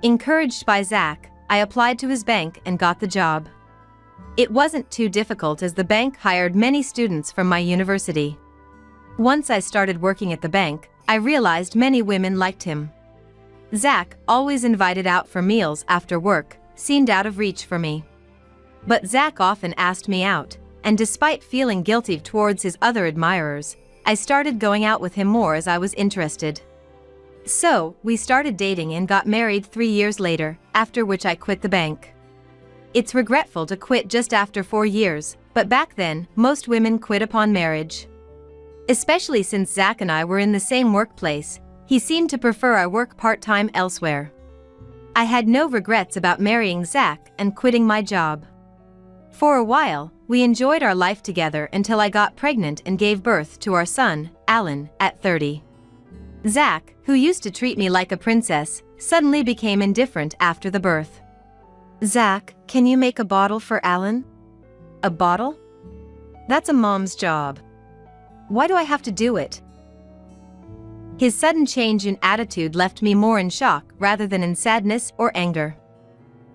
B: Encouraged by Zach, I applied to his bank and got the job. It wasn't too difficult as the bank hired many students from my university. Once I started working at the bank, I realized many women liked him. Zach, always invited out for meals after work, seemed out of reach for me. But Zach often asked me out, and despite feeling guilty towards his other admirers, I started going out with him more as I was interested. So, we started dating and got married 3 years later, after which I quit the bank. It's regretful to quit just after 4 years, but back then, most women quit upon marriage. Especially since Zach and I were in the same workplace, he seemed to prefer I work part-time elsewhere. I had no regrets about marrying Zach and quitting my job. For a while, we enjoyed our life together until I got pregnant and gave birth to our son, Alan, at 30. Zach, who used to treat me like a princess, suddenly became indifferent after the birth.
C: Zach, can you make a bottle for Alan?
B: A bottle? That's a mom's job. Why do I have to do it? His sudden change in attitude left me more in shock rather than in sadness or anger.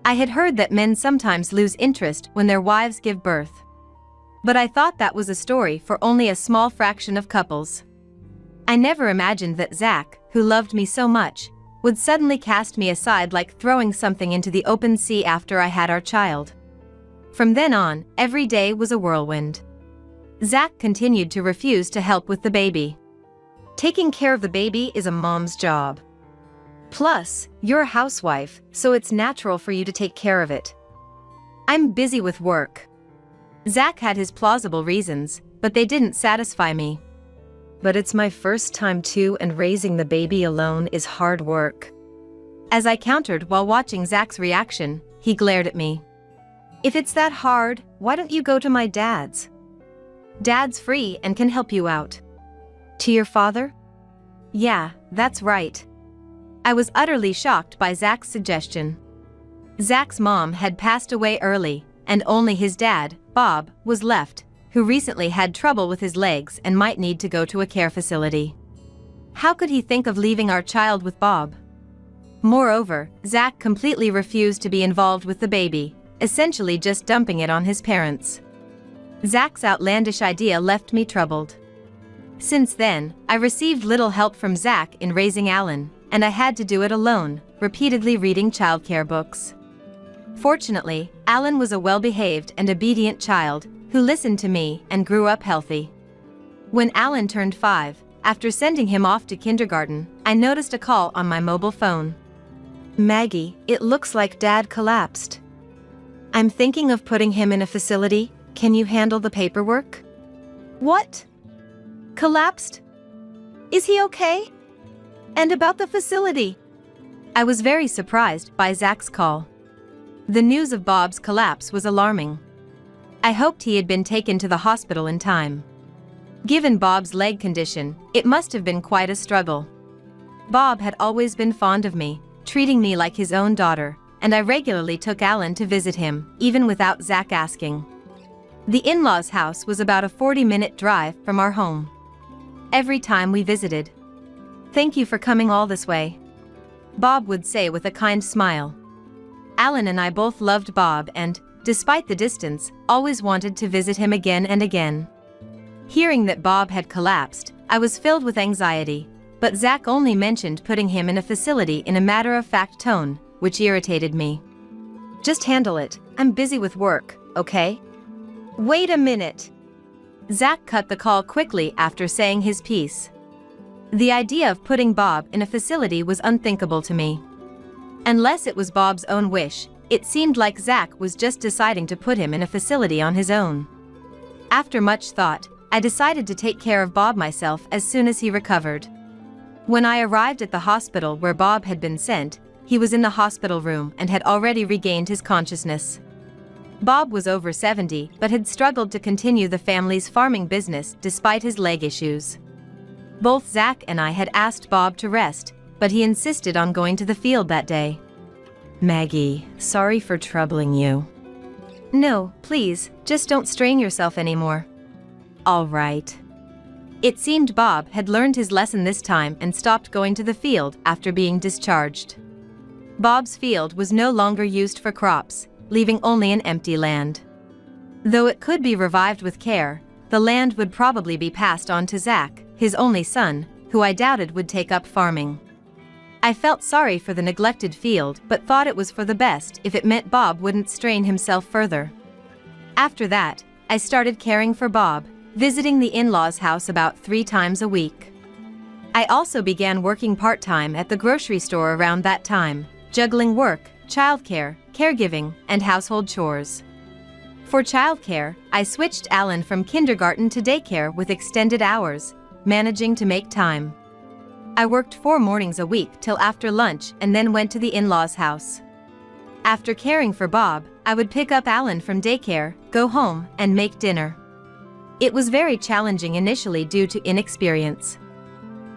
B: I had heard that men sometimes lose interest when their wives give birth. But I thought that was a story for only a small fraction of couples. I never imagined that Zach, who loved me so much, would suddenly cast me aside like throwing something into the open sea after I had our child. From then on, every day was a whirlwind. Zach continued to refuse to help with the baby. Taking care of the baby is a mom's job. Plus, you're a housewife, so it's natural for you to take care of it. I'm busy with work. Zach had his plausible reasons, but they didn't satisfy me.
C: But it's my first time too, and raising the baby alone is hard work.
B: As I countered while watching Zach's reaction, he glared at me.
C: If it's that hard, why don't you go to my dad's?
B: Dad's free and can help you out.
C: To your father?
B: Yeah, that's right. I was utterly shocked by Zach's suggestion. Zach's mom had passed away early, and only his dad, Bob, was left, who recently had trouble with his legs and might need to go to a care facility. How could he think of leaving our child with Bob? Moreover, Zach completely refused to be involved with the baby, essentially just dumping it on his parents. Zach's outlandish idea left me troubled. Since then, I received little help from Zach in raising Alan, and I had to do it alone, repeatedly reading childcare books. Fortunately, Alan was a well-behaved and obedient child who listened to me and grew up healthy. When Alan turned 5, after sending him off to kindergarten, I noticed a call on my mobile phone.
C: Maggie, it looks like Dad collapsed. I'm thinking of putting him in a facility. Can you handle the paperwork?
B: What? Collapsed? Is he okay? And about the facility? I was very surprised by Zach's call. The news of Bob's collapse was alarming. I hoped he had been taken to the hospital in time. Given Bob's leg condition, it must have been quite a struggle. Bob had always been fond of me, treating me like his own daughter, and I regularly took Alan to visit him, even without Zach asking. The in-laws' house was about a 40-minute drive from our home. Every time we visited, "Thank you for coming all this way," Bob would say with a kind smile. Alan and I both loved Bob and, despite the distance, always wanted to visit him again and again. Hearing that Bob had collapsed, I was filled with anxiety, but Zach only mentioned putting him in a facility in a matter-of-fact tone, which irritated me.
C: Just handle it. I'm busy with work, okay?
B: Wait a minute. Zach cut the call quickly after saying his piece. The idea of putting Bob in a facility was unthinkable to me. Unless it was Bob's own wish, it seemed like Zach was just deciding to put him in a facility on his own. After much thought, I decided to take care of Bob myself as soon as he recovered. When I arrived at the hospital where Bob had been sent, he was in the hospital room and had already regained his consciousness. Bob was over 70 but had struggled to continue the family's farming business despite his leg issues. Both Zach and I had asked Bob to rest, but he insisted on going to the field that day.
C: Maggie, sorry for troubling you.
B: No, please, just don't strain yourself anymore.
C: All right.
B: It seemed Bob had learned his lesson this time and stopped going to the field after being discharged. Bob's field was no longer used for crops, leaving only an empty land. Though it could be revived with care, the land would probably be passed on to Zach, his only son, who I doubted would take up farming. I felt sorry for the neglected field but thought it was for the best if it meant Bob wouldn't strain himself further. After that, I started caring for Bob, visiting the in-laws' house about 3 times a week. I also began working part-time at the grocery store around that time, juggling work, childcare, caregiving, and household chores. For childcare, I switched Alan from kindergarten to daycare with extended hours, managing to make time. I worked 4 mornings a week till after lunch and then went to the in-laws' house. After caring for Bob, I would pick up Alan from daycare, go home, and make dinner. It was very challenging initially due to inexperience.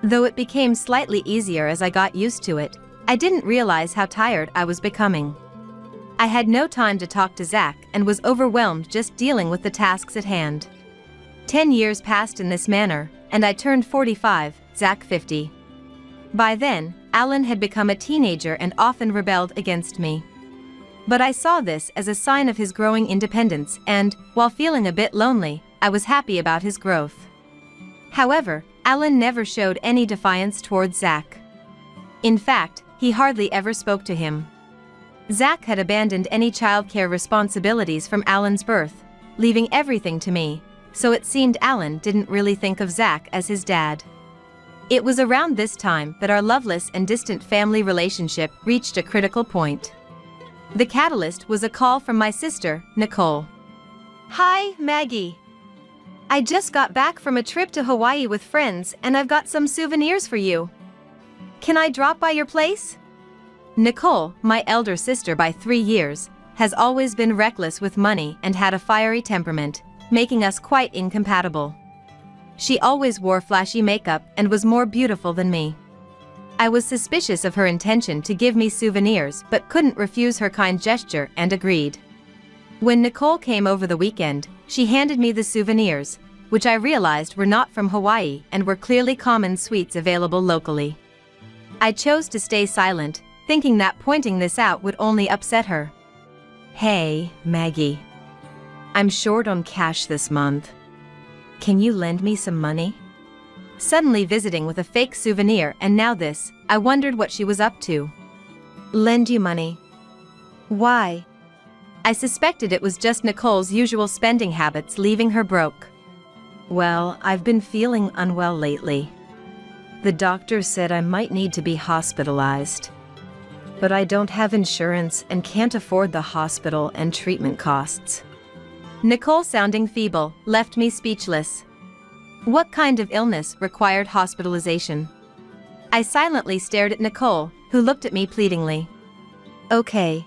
B: Though it became slightly easier as I got used to it, I didn't realize how tired I was becoming. I had no time to talk to Zach and was overwhelmed just dealing with the tasks at hand. 10 years passed in this manner, and I turned 45, Zach 50. By then, Alan had become a teenager and often rebelled against me. But I saw this as a sign of his growing independence and, while feeling a bit lonely, I was happy about his growth. However, Alan never showed any defiance towards Zach. In fact, he hardly ever spoke to him. Zach had abandoned any childcare responsibilities from Alan's birth, leaving everything to me, so it seemed Alan didn't really think of Zach as his dad. It was around this time that our loveless and distant family relationship reached a critical point. The catalyst was a call from my sister, Nicole.
C: Hi, Maggie. I just got back from a trip to Hawaii with friends and I've got some souvenirs for you. Can I drop by your place?
B: Nicole, my elder sister by 3 years, has always been reckless with money and had a fiery temperament, making us quite incompatible. She always wore flashy makeup and was more beautiful than me. I was suspicious of her intention to give me souvenirs but couldn't refuse her kind gesture and agreed. When Nicole came over the weekend, she handed me the souvenirs, which I realized were not from Hawaii and were clearly common sweets available locally. I chose to stay silent, thinking that pointing this out would only upset her.
C: Hey, Maggie. I'm short on cash this month. Can you lend me some money?
B: Suddenly visiting with a fake souvenir and now this, I wondered what she was up to.
C: Lend you money? Why?
B: I suspected it was just Nicole's usual spending habits leaving her broke.
C: Well, I've been feeling unwell lately. The doctor said I might need to be hospitalized. But I don't have insurance and can't afford the hospital and treatment costs.
B: Nicole, sounding feeble, left me speechless. What kind of illness required hospitalization? I silently stared at Nicole, who looked at me pleadingly.
C: Okay.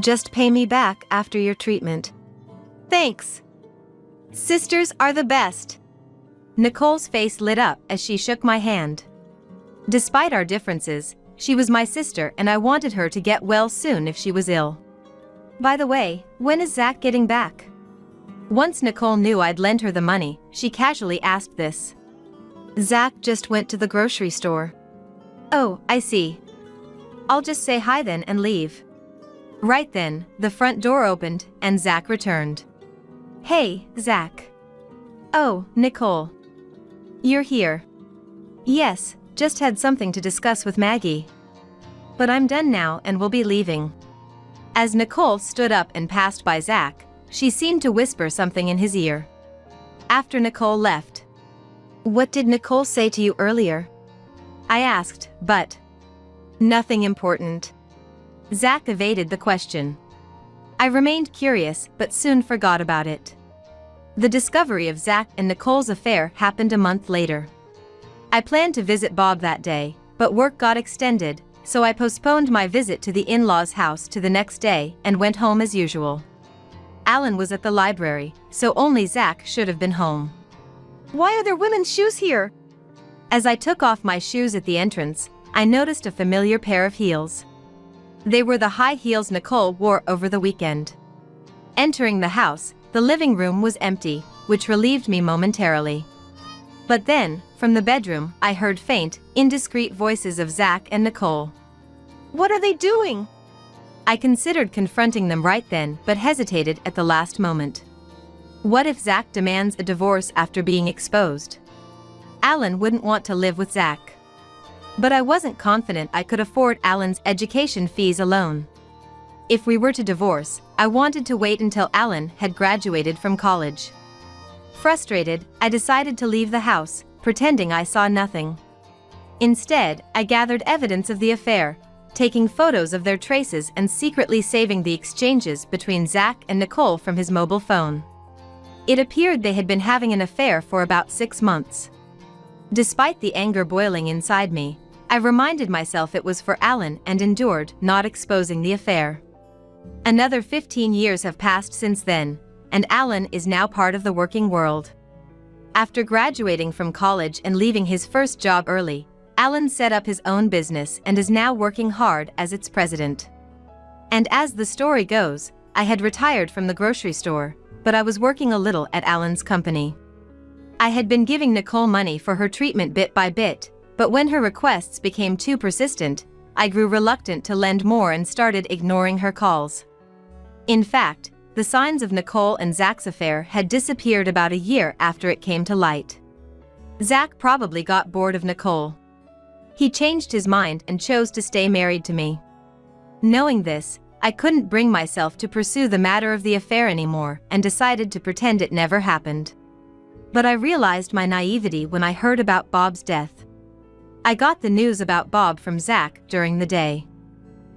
C: Just pay me back after your treatment.
B: Thanks. Sisters are the best. Nicole's face lit up as she shook my hand. Despite our differences, she was my sister and I wanted her to get well soon if she was ill. By the way, when is Zach getting back? Once Nicole knew I'd lent her the money, she casually asked this.
C: Zach just went to the grocery store.
B: Oh, I see. I'll just say hi then and leave. Right then, the front door opened and Zach returned. Hey, Zach. Oh, Nicole. You're here. Yes, just had something to discuss with Maggie. But I'm done now and will be leaving. As Nicole stood up and passed by Zach, she seemed to whisper something in his ear. After Nicole left.
C: What did Nicole say to you earlier?
B: I asked, but nothing important. Zach evaded the question. I remained curious but soon forgot about it. The discovery of Zach and Nicole's affair happened a month later. I planned to visit Bob that day, but work got extended, so I postponed my visit to the in-laws' house to the next day and went home as usual. Alan was at the library, so only Zach should have been home.
C: Why are there women's shoes here?
B: As I took off my shoes at the entrance, I noticed a familiar pair of heels. They were the high heels Nicole wore over the weekend. Entering the house, the living room was empty, which relieved me momentarily. But then, from the bedroom, I heard faint, indiscreet voices of Zach and Nicole.
C: What are they doing?
B: I considered confronting them right then but hesitated at the last moment. What if Zach demands a divorce after being exposed? Alan wouldn't want to live with Zach. But I wasn't confident I could afford Alan's education fees alone. If we were to divorce, I wanted to wait until Alan had graduated from college. Frustrated, I decided to leave the house, pretending I saw nothing. Instead, I gathered evidence of the affair, taking photos of their traces and secretly saving the exchanges between Zach and Nicole from his mobile phone. It appeared they had been having an affair for about 6 months. Despite the anger boiling inside me, I reminded myself it was for Alan and endured, not exposing the affair. Another 15 years have passed since then, and Alan is now part of the working world. After graduating from college and leaving his first job early, Alan set up his own business and is now working hard as its president. And as the story goes, I had retired from the grocery store, but I was working a little at Alan's company. I had been giving Nicole money for her treatment bit by bit, but when her requests became too persistent, I grew reluctant to lend more and started ignoring her calls. In fact, the signs of Nicole and Zach's affair had disappeared about a year after it came to light. Zach probably got bored of Nicole. He changed his mind and chose to stay married to me. Knowing this, I couldn't bring myself to pursue the matter of the affair anymore and decided to pretend it never happened. But I realized my naivety when I heard about Bob's death. I got the news about Bob from Zach during the day.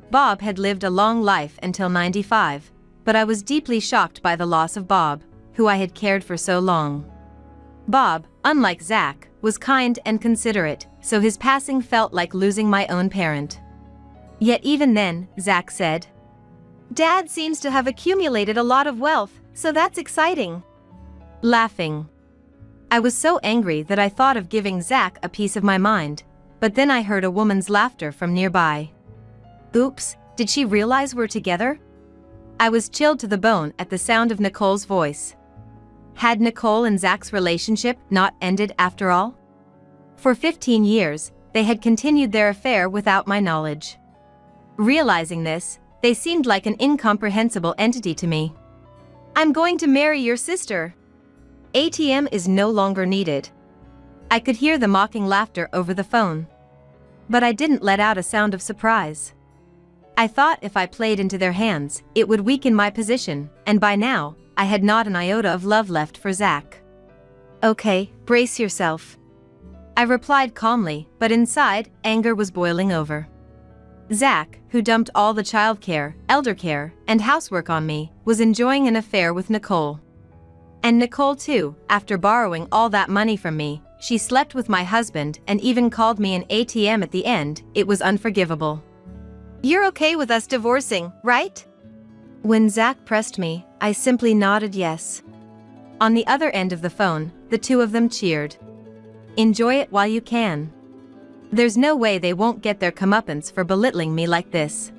B: Bob had lived a long life until 95, but I was deeply shocked by the loss of Bob, who I had cared for so long. Bob, unlike Zach, was kind and considerate, so his passing felt like losing my own parent. Yet even then, Zach said,
C: "Dad seems to have accumulated a lot of wealth, so that's exciting."
B: Laughing. I was so angry that I thought of giving Zach a piece of my mind, but then I heard a woman's laughter from nearby. Oops, did she realize we're together? I was chilled to the bone at the sound of Nicole's voice. Had Nicole and Zach's relationship not ended after all? For 15 years, they had continued their affair without my knowledge. Realizing this, they seemed like an incomprehensible entity to me.
C: "I'm going to marry your sister. ATM is no longer needed."
B: I could hear the mocking laughter over the phone. But I didn't let out a sound of surprise. I thought if I played into their hands, it would weaken my position, and by now, I had not an iota of love left for Zach.
C: "Okay, brace yourself,"
B: I replied calmly, but inside, anger was boiling over. Zach, who dumped all the childcare, elder care, and housework on me, was enjoying an affair with Nicole. And Nicole too, after borrowing all that money from me, she slept with my husband and even called me an ATM at the end. It was unforgivable.
C: "You're okay with us divorcing, right?"
B: When Zach pressed me, I simply nodded yes. On the other end of the phone, the two of them cheered. Enjoy it while you can. There's no way they won't get their comeuppance for belittling me like this.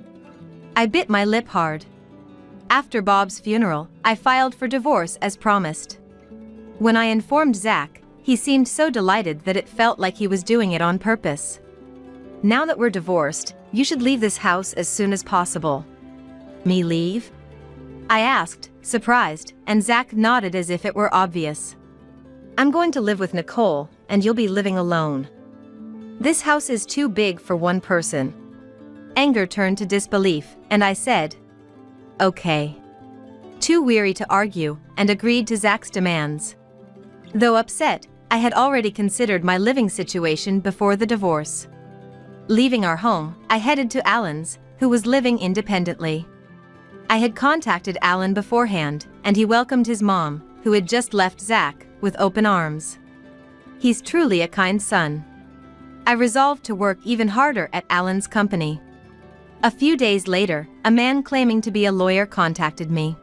B: I bit my lip hard. After Bob's funeral, I filed for divorce as promised. When I informed Zach, he seemed so delighted that it felt like he was doing it on purpose.
C: "Now that we're divorced, you should leave this house as soon as possible."
B: Me leave? I asked, surprised, and Zach nodded as if it were obvious.
C: "I'm going to live with Nicole, and you'll be living alone. This house is too big for one person."
B: Anger turned to disbelief, and I said, "Okay." Too weary to argue, and agreed to Zach's demands. Though upset, I had already considered my living situation before the divorce. Leaving our home, I headed to Alan's, who was living independently. I had contacted Alan beforehand, and he welcomed his mom, who had just left Zach, with open arms. He's truly a kind son. I resolved to work even harder at Alan's company. A few days later, a man claiming to be a lawyer contacted me.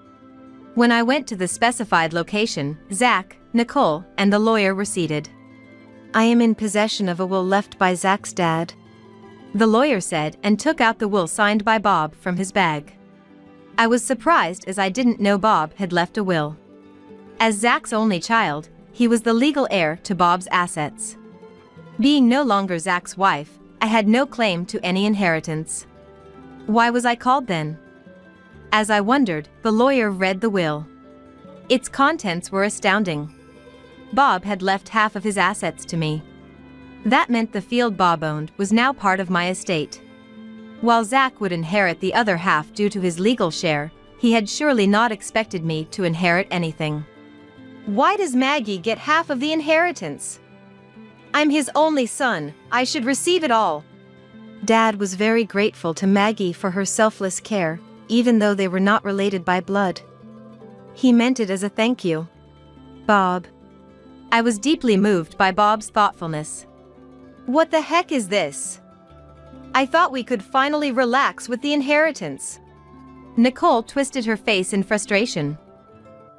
B: When I went to the specified location, Zach, Nicole, and the lawyer were seated.
C: "I am in possession of a will left by Zach's dad,"
B: the lawyer said, and took out the will signed by Bob from his bag. I was surprised as I didn't know Bob had left a will. As Zach's only child, he was the legal heir to Bob's assets. Being no longer Zach's wife, I had no claim to any inheritance. Why was I called then? As I wondered, the lawyer read the will. Its contents were astounding. Bob had left half of his assets to me. That meant the field Bob owned was now part of my estate. While Zach would inherit the other half due to his legal share, he had surely not expected me to inherit anything.
C: "Why does Maggie get half of the inheritance? I'm his only son, I should receive it all." Dad was very grateful to Maggie for her selfless care, even though they were not related by blood. He meant it as a thank you.
B: Bob. I was deeply moved by Bob's thoughtfulness.
C: "What the heck is this? I thought we could finally relax with the inheritance."
B: Nicole twisted her face in frustration.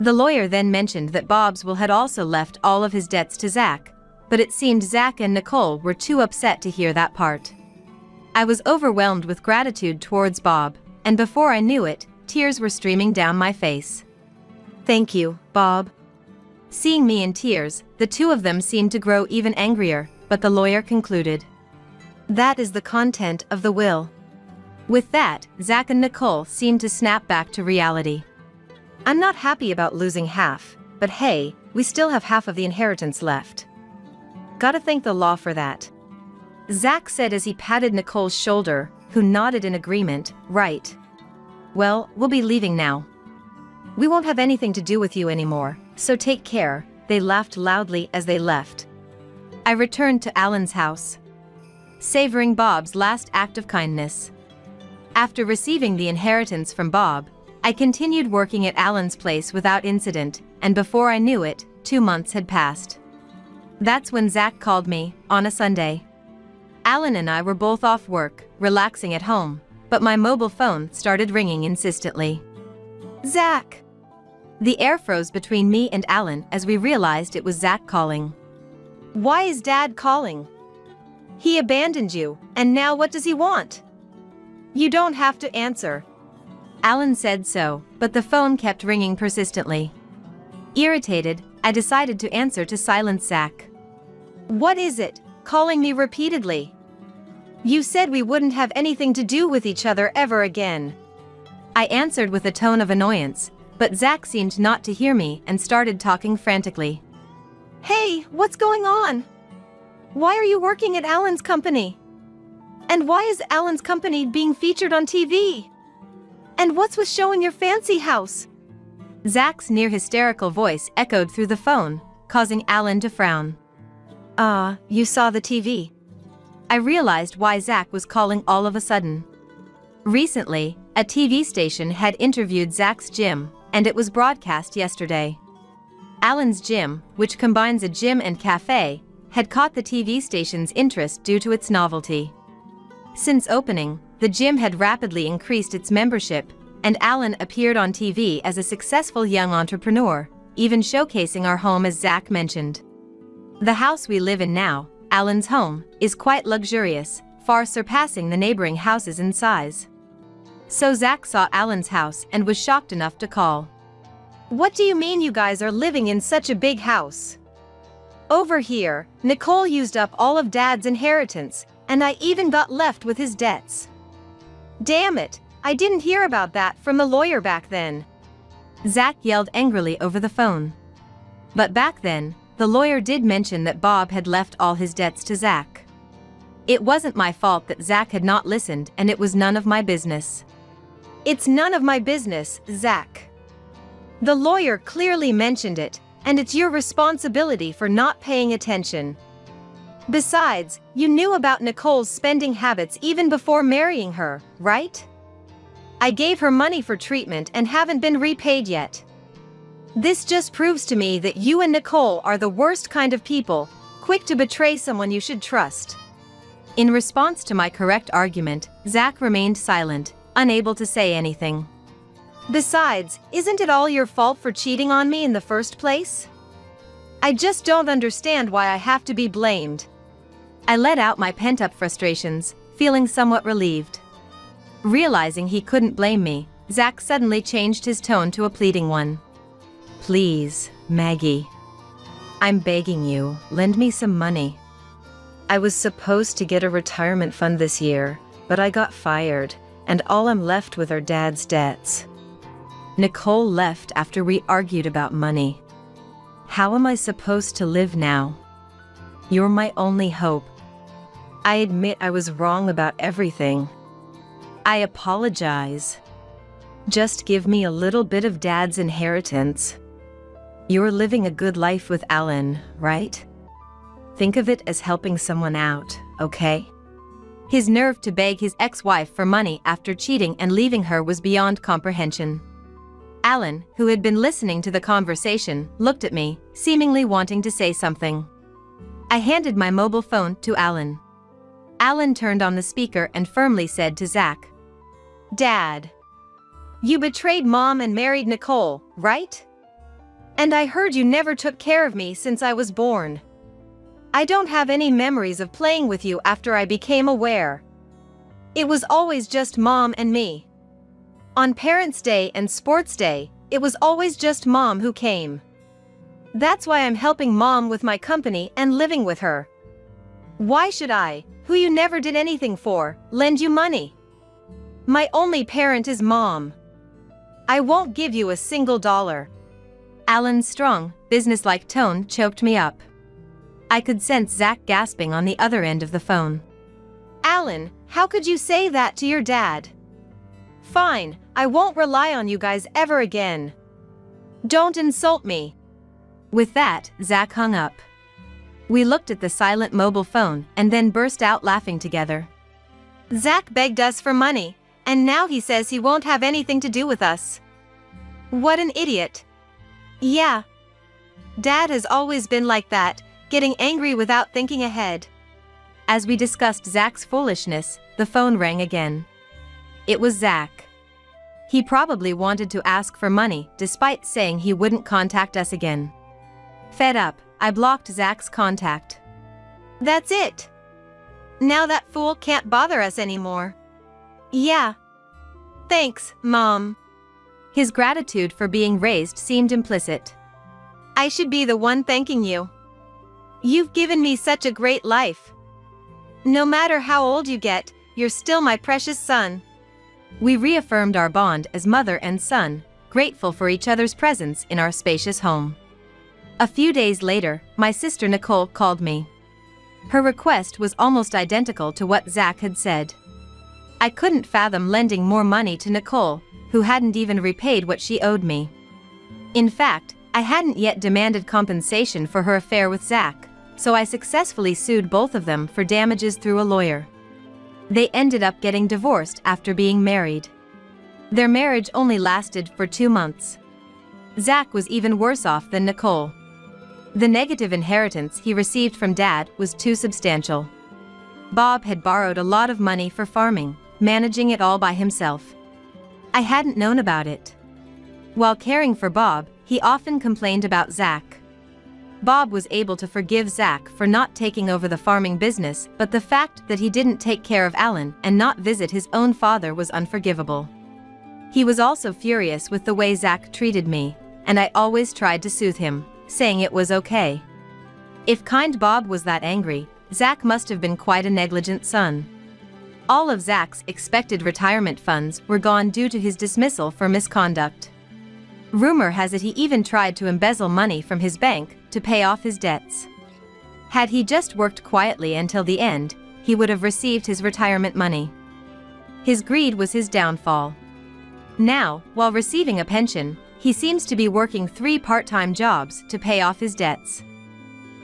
B: The lawyer then mentioned that Bob's will had also left all of his debts to Zach, but it seemed Zach and Nicole were too upset to hear that part. I was overwhelmed with gratitude towards Bob, and before I knew it, tears were streaming down my face.
C: "Thank you, Bob."
B: Seeing me in tears, the two of them seemed to grow even angrier, but the lawyer concluded,
C: "That is the content of the will."
B: With that, Zach and Nicole seemed to snap back to reality.
C: "I'm not happy about losing half, but hey, we still have half of the inheritance left. Gotta thank the law for that."
B: Zach said as he patted Nicole's shoulder, who nodded in agreement. Right. Well, we'll be leaving now. We won't have anything to do with you anymore, so take care. They laughed loudly as they left. I returned to Alan's house, savoring Bob's last act of kindness. After receiving the inheritance from Bob, I continued working at Alan's place without incident, and before I knew it, 2 months had passed. That's when Zach called me, on a Sunday. Alan and I were both off work, relaxing at home, but my mobile phone started ringing insistently. Zach! The air froze between me and Alan as we realized it was Zach calling. Why is Dad calling? He abandoned you, and now what does he want? You don't have to answer. Alan said so, but the phone kept ringing persistently. Irritated, I decided to answer to silence Zach. What is it, calling me repeatedly? You said we wouldn't have anything to do with each other ever again. I answered with a tone of annoyance, but Zach seemed not to hear me and started talking frantically. Hey, what's going on? Why are you working at Alan's company? And why is Alan's company being featured on TV? And what's with showing your fancy house? Zach's near hysterical voice echoed through the phone, causing Alan to frown. You saw the TV. I realized why Zach was calling all of a sudden. Recently, a TV station had interviewed Zach's gym, and it was broadcast yesterday. Alan's gym, which combines a gym and cafe, had caught the TV station's interest due to its novelty. Since opening, the gym had rapidly increased its membership, and Alan appeared on TV as a successful young entrepreneur, even showcasing our home as Zach mentioned. The house we live in now, Alan's home, is quite luxurious, far surpassing the neighboring houses in size. So Zach saw Alan's house and was shocked enough to call. What do you mean you guys are living in such a big house? Over here, Nicole used up all of Dad's inheritance, and I even got left with his debts. Damn it, I didn't hear about that from the lawyer back then. Zach yelled angrily over the phone. But back then, the lawyer did mention that Bob had left all his debts to Zach. It wasn't my fault that Zach had not listened, and it was none of my business. It's none of my business, Zach. The lawyer clearly mentioned it, and it's your responsibility for not paying attention. Besides, you knew about Nicole's spending habits even before marrying her, right? I gave her money for treatment and haven't been repaid yet. This just proves to me that you and Nicole are the worst kind of people, quick to betray someone you should trust. In response to my correct argument, Zach remained silent, unable to say anything. Besides, isn't it all your fault for cheating on me in the first place? I just don't understand why I have to be blamed. I let out my pent-up frustrations, feeling somewhat relieved. Realizing he couldn't blame me, Zach suddenly changed his tone to a pleading one. Please, Maggie. I'm begging you, lend me some money. I was supposed to get a retirement fund this year, but I got fired, and all I'm left with are Dad's debts. Nicole left after we argued about money. How am I supposed to live now? You're my only hope. I admit I was wrong about everything. I apologize. Just give me a little bit of Dad's inheritance. You're living a good life with Alan, right? Think of it as helping someone out, okay? His nerve to beg his ex-wife for money after cheating and leaving her was beyond comprehension. Alan, who had been listening to the conversation, looked at me, seemingly wanting to say something. I handed my mobile phone to Alan. Alan turned on the speaker and firmly said to Zach, Dad, you betrayed Mom and married Nicole, right? And I heard you never took care of me since I was born. I don't have any memories of playing with you after I became aware. It was always just Mom and me. On Parents' Day and Sports Day, it was always just Mom who came. That's why I'm helping Mom with my company and living with her. Why should I, who you never did anything for, lend you money? My only parent is Mom. I won't give you a single dollar. Alan's strong, businesslike tone choked me up. I could sense Zach gasping on the other end of the phone.
C: Alan, how could you say that to your dad? Fine, I won't rely on you guys ever again. Don't insult me.
B: With that, Zach hung up. We looked at the silent mobile phone and then burst out laughing together.
C: Zach begged us for money, and now he says he won't have anything to do with us. What an idiot. Yeah. Dad has always been like that, getting angry without thinking ahead.
B: As we discussed Zach's foolishness, the phone rang again. It was Zach. He probably wanted to ask for money despite saying he wouldn't contact us again. Fed up, I blocked Zach's contact.
C: That's it. Now that fool can't bother us anymore. Yeah. Thanks, Mom.
B: His gratitude for being raised seemed implicit.
C: I should be the one thanking you. You've given me such a great life. No matter how old you get, you're still my precious son.
B: We reaffirmed our bond as mother and son, grateful for each other's presence in our spacious home. A few days later, my sister Nicole called me. Her request was almost identical to what Zach had said. I couldn't fathom lending more money to Nicole, who hadn't even repaid what she owed me. In fact, I hadn't yet demanded compensation for her affair with Zach, so I successfully sued both of them for damages through a lawyer. They ended up getting divorced after being married. Their marriage only lasted for 2 months. Zach was even worse off than Nicole. The negative inheritance he received from Dad was too substantial. Bob had borrowed a lot of money for farming, managing it all by himself. I hadn't known about it. While caring for Bob, he often complained about Zach. Bob was able to forgive Zach for not taking over the farming business, but the fact that he didn't take care of Alan and not visit his own father was unforgivable. He was also furious with the way Zach treated me, and I always tried to soothe him, saying it was okay. If kind Bob was that angry, Zach must have been quite a negligent son. All of Zach's expected retirement funds were gone due to his dismissal for misconduct. Rumor has it he even tried to embezzle money from his bank to pay off his debts. Had he just worked quietly until the end, he would have received his retirement money. His greed was his downfall. Now, while receiving a pension, he seems to be working 3 part-time jobs to pay off his debts.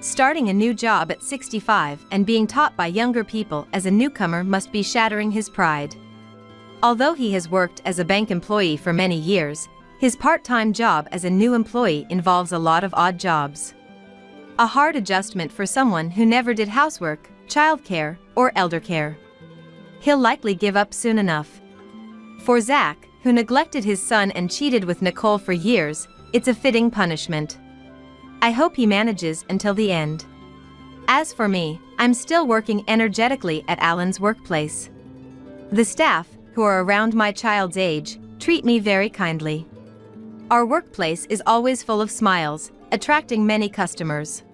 B: Starting a new job at 65 and being taught by younger people as a newcomer must be shattering his pride. Although he has worked as a bank employee for many years, his part-time job as a new employee involves a lot of odd jobs. A hard adjustment for someone who never did housework, childcare, or elder care. He'll likely give up soon enough. For Zach, who neglected his son and cheated with Nicole for years, it's a fitting punishment. I hope he manages until the end. As for me, I'm still working energetically at Alan's workplace. The staff, who are around my child's age, treat me very kindly. Our workplace is always full of smiles, attracting many customers.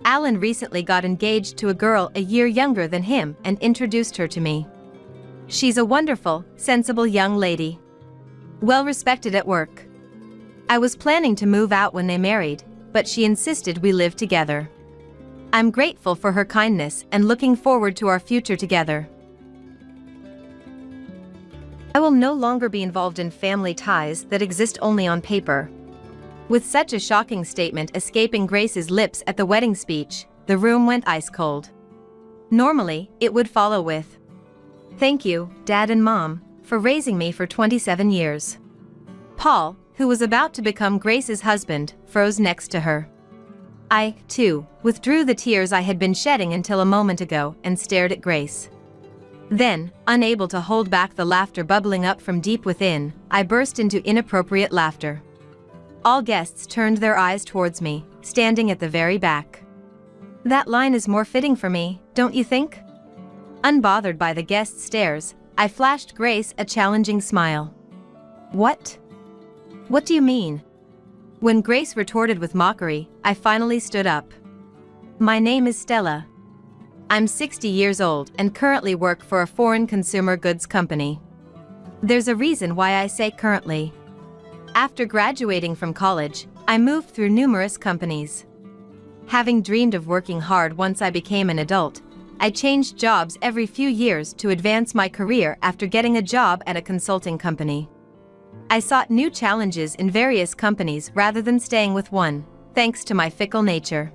B: Alan recently got engaged to a girl a year younger than him and introduced her to me. She's a wonderful, sensible young lady. Well respected at work. I was planning to move out when they married, but she insisted we live together. I'm grateful for her kindness and looking forward to our future together. I will no longer be involved in family ties that exist only on paper. With such a shocking statement escaping Grace's lips at the wedding speech, the room went ice cold. Normally, it would follow with, "Thank you, Dad and Mom, for raising me for 27 years." Paul, who was about to become Grace's husband, froze next to her. I, too, withdrew the tears I had been shedding until a moment ago and stared at Grace. Then, unable to hold back the laughter bubbling up from deep within, I burst into inappropriate laughter. All guests turned their eyes towards me, standing at the very back. That line is more fitting for me, don't you think? Unbothered by the guests' stares, I flashed Grace a challenging smile. What? What do you mean? When Grace retorted with mockery, I finally stood up. My name is Stella. I'm 60 years old and currently work for a foreign consumer goods company. There's a reason why I say currently. After graduating from college, I moved through numerous companies. Having dreamed of working hard once I became an adult, I changed jobs every few years to advance my career after getting a job at a consulting company. I sought new challenges in various companies rather than staying with one, thanks to my fickle nature.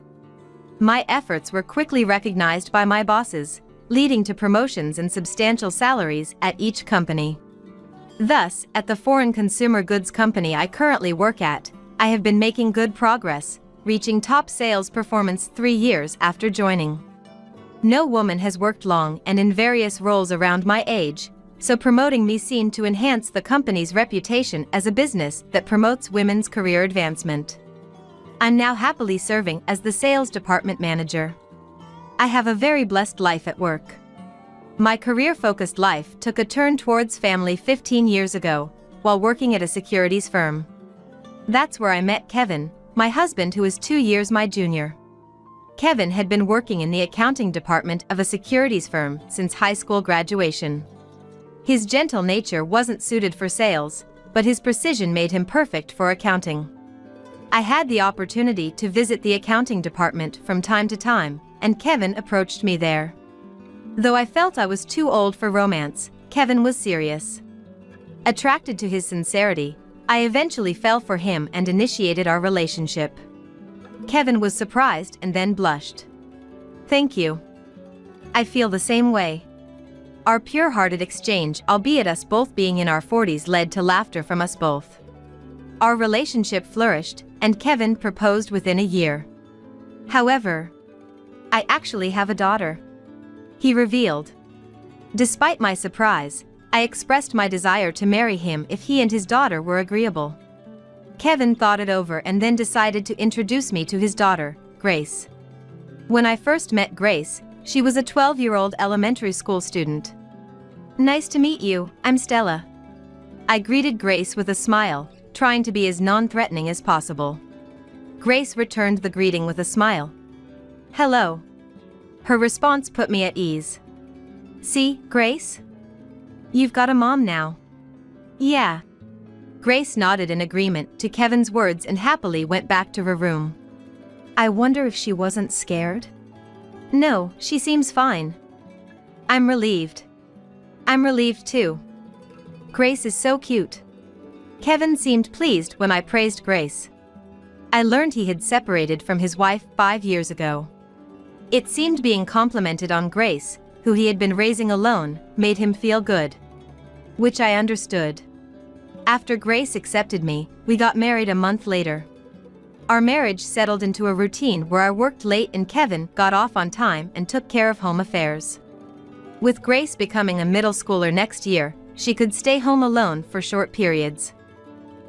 B: My efforts were quickly recognized by my bosses, leading to promotions and substantial salaries at each company. Thus, at the foreign consumer goods company I currently work at, I have been making good progress, reaching top sales performance 3 years after joining. No woman has worked long and in various roles around my age, so promoting me seemed to enhance the company's reputation as a business that promotes women's career advancement. I'm now happily serving as the sales department manager. I have a very blessed life at work. My career-focused life took a turn towards family 15 years ago, while working at a securities firm. That's where I met Kevin, my husband who is 2 years my junior. Kevin had been working in the accounting department of a securities firm since high school graduation. His gentle nature wasn't suited for sales, but his precision made him perfect for accounting. I had the opportunity to visit the accounting department from time to time, and Kevin approached me there. Though I felt I was too old for romance, Kevin was serious. Attracted to his sincerity, I eventually fell for him and initiated our relationship. Kevin was surprised and then blushed. "Thank you. I feel the same way." Our pure-hearted exchange, albeit us both being in our 40s, led to laughter from us both. Our relationship flourished, and Kevin proposed within a year. However, I actually have a daughter, he revealed. Despite my surprise, I expressed my desire to marry him if he and his daughter were agreeable. Kevin thought it over and then decided to introduce me to his daughter, Grace. When I first met Grace, she was a 12-year-old elementary school student. "Nice to meet you, I'm Stella." I greeted Grace with a smile, trying to be as non-threatening as possible. Grace returned the greeting with a smile. "Hello." Her response put me at ease. "See, Grace? You've got a mom now." "Yeah." Grace nodded in agreement to Kevin's words and happily went back to her room. I wonder if she wasn't scared? No, she seems fine. I'm relieved. I'm relieved too. Grace is so cute. Kevin seemed pleased when I praised Grace. I learned he had separated from his wife 5 years ago. It seemed being complimented on Grace, who he had been raising alone, made him feel good. Which I understood. After Grace accepted me, we got married a month later. Our marriage settled into a routine where I worked late and Kevin got off on time and took care of home affairs. With Grace becoming a middle schooler next year, she could stay home alone for short periods.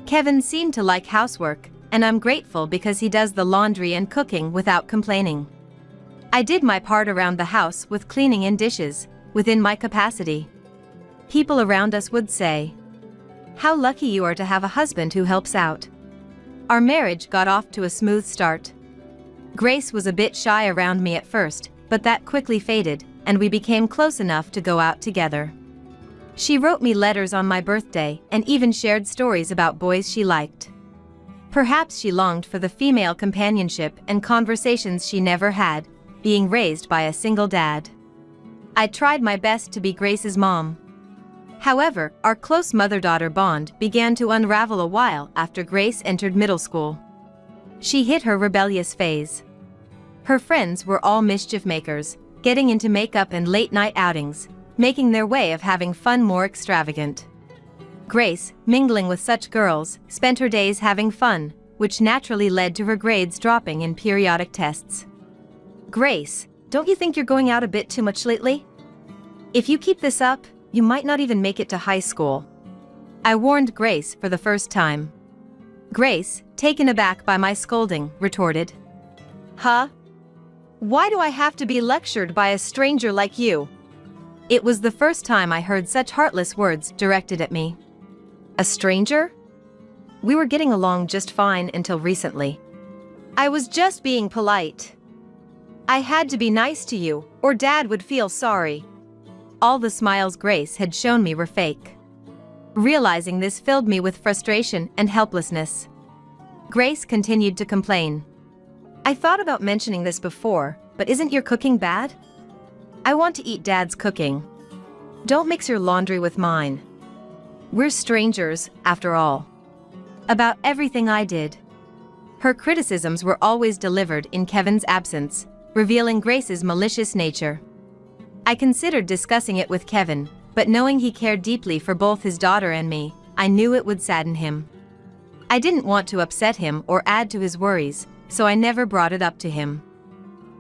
B: Kevin seemed to like housework, and I'm grateful because he does the laundry and cooking without complaining. I did my part around the house with cleaning and dishes, within my capacity. People around us would say, "How lucky you are to have a husband who helps out." Our marriage got off to a smooth start. Grace was a bit shy around me at first, but that quickly faded, and we became close enough to go out together. She wrote me letters on my birthday and even shared stories about boys she liked. Perhaps she longed for the female companionship and conversations she never had, being raised by a single dad. I tried my best to be Grace's mom. However, our close mother-daughter bond began to unravel a while after Grace entered middle school. She hit her rebellious phase. Her friends were all mischief makers, getting into makeup and late-night outings, making their way of having fun more extravagant. Grace, mingling with such girls, spent her days having fun, which naturally led to her grades dropping in periodic tests. "Grace, don't you think you're going out a bit too much lately? If you keep this up, you might not even make it to high school." I warned Grace for the first time. Grace, taken aback by my scolding, retorted, "Huh? Why do I have to be lectured by a stranger like you?" It was the first time I heard such heartless words directed at me. A stranger? We were getting along just fine until recently. I was just being polite. I had to be nice to you, or Dad would feel sorry. All the smiles Grace had shown me were fake. Realizing this filled me with frustration and helplessness. Grace continued to complain. "I thought about mentioning this before, but isn't your cooking bad? I want to eat Dad's cooking. Don't mix your laundry with mine. We're strangers, after all. About everything I did. Her criticisms were always delivered in Kevin's absence, revealing Grace's malicious nature. I considered discussing it with Kevin, but knowing he cared deeply for both his daughter and me, I knew it would sadden him. I didn't want to upset him or add to his worries, so I never brought it up to him.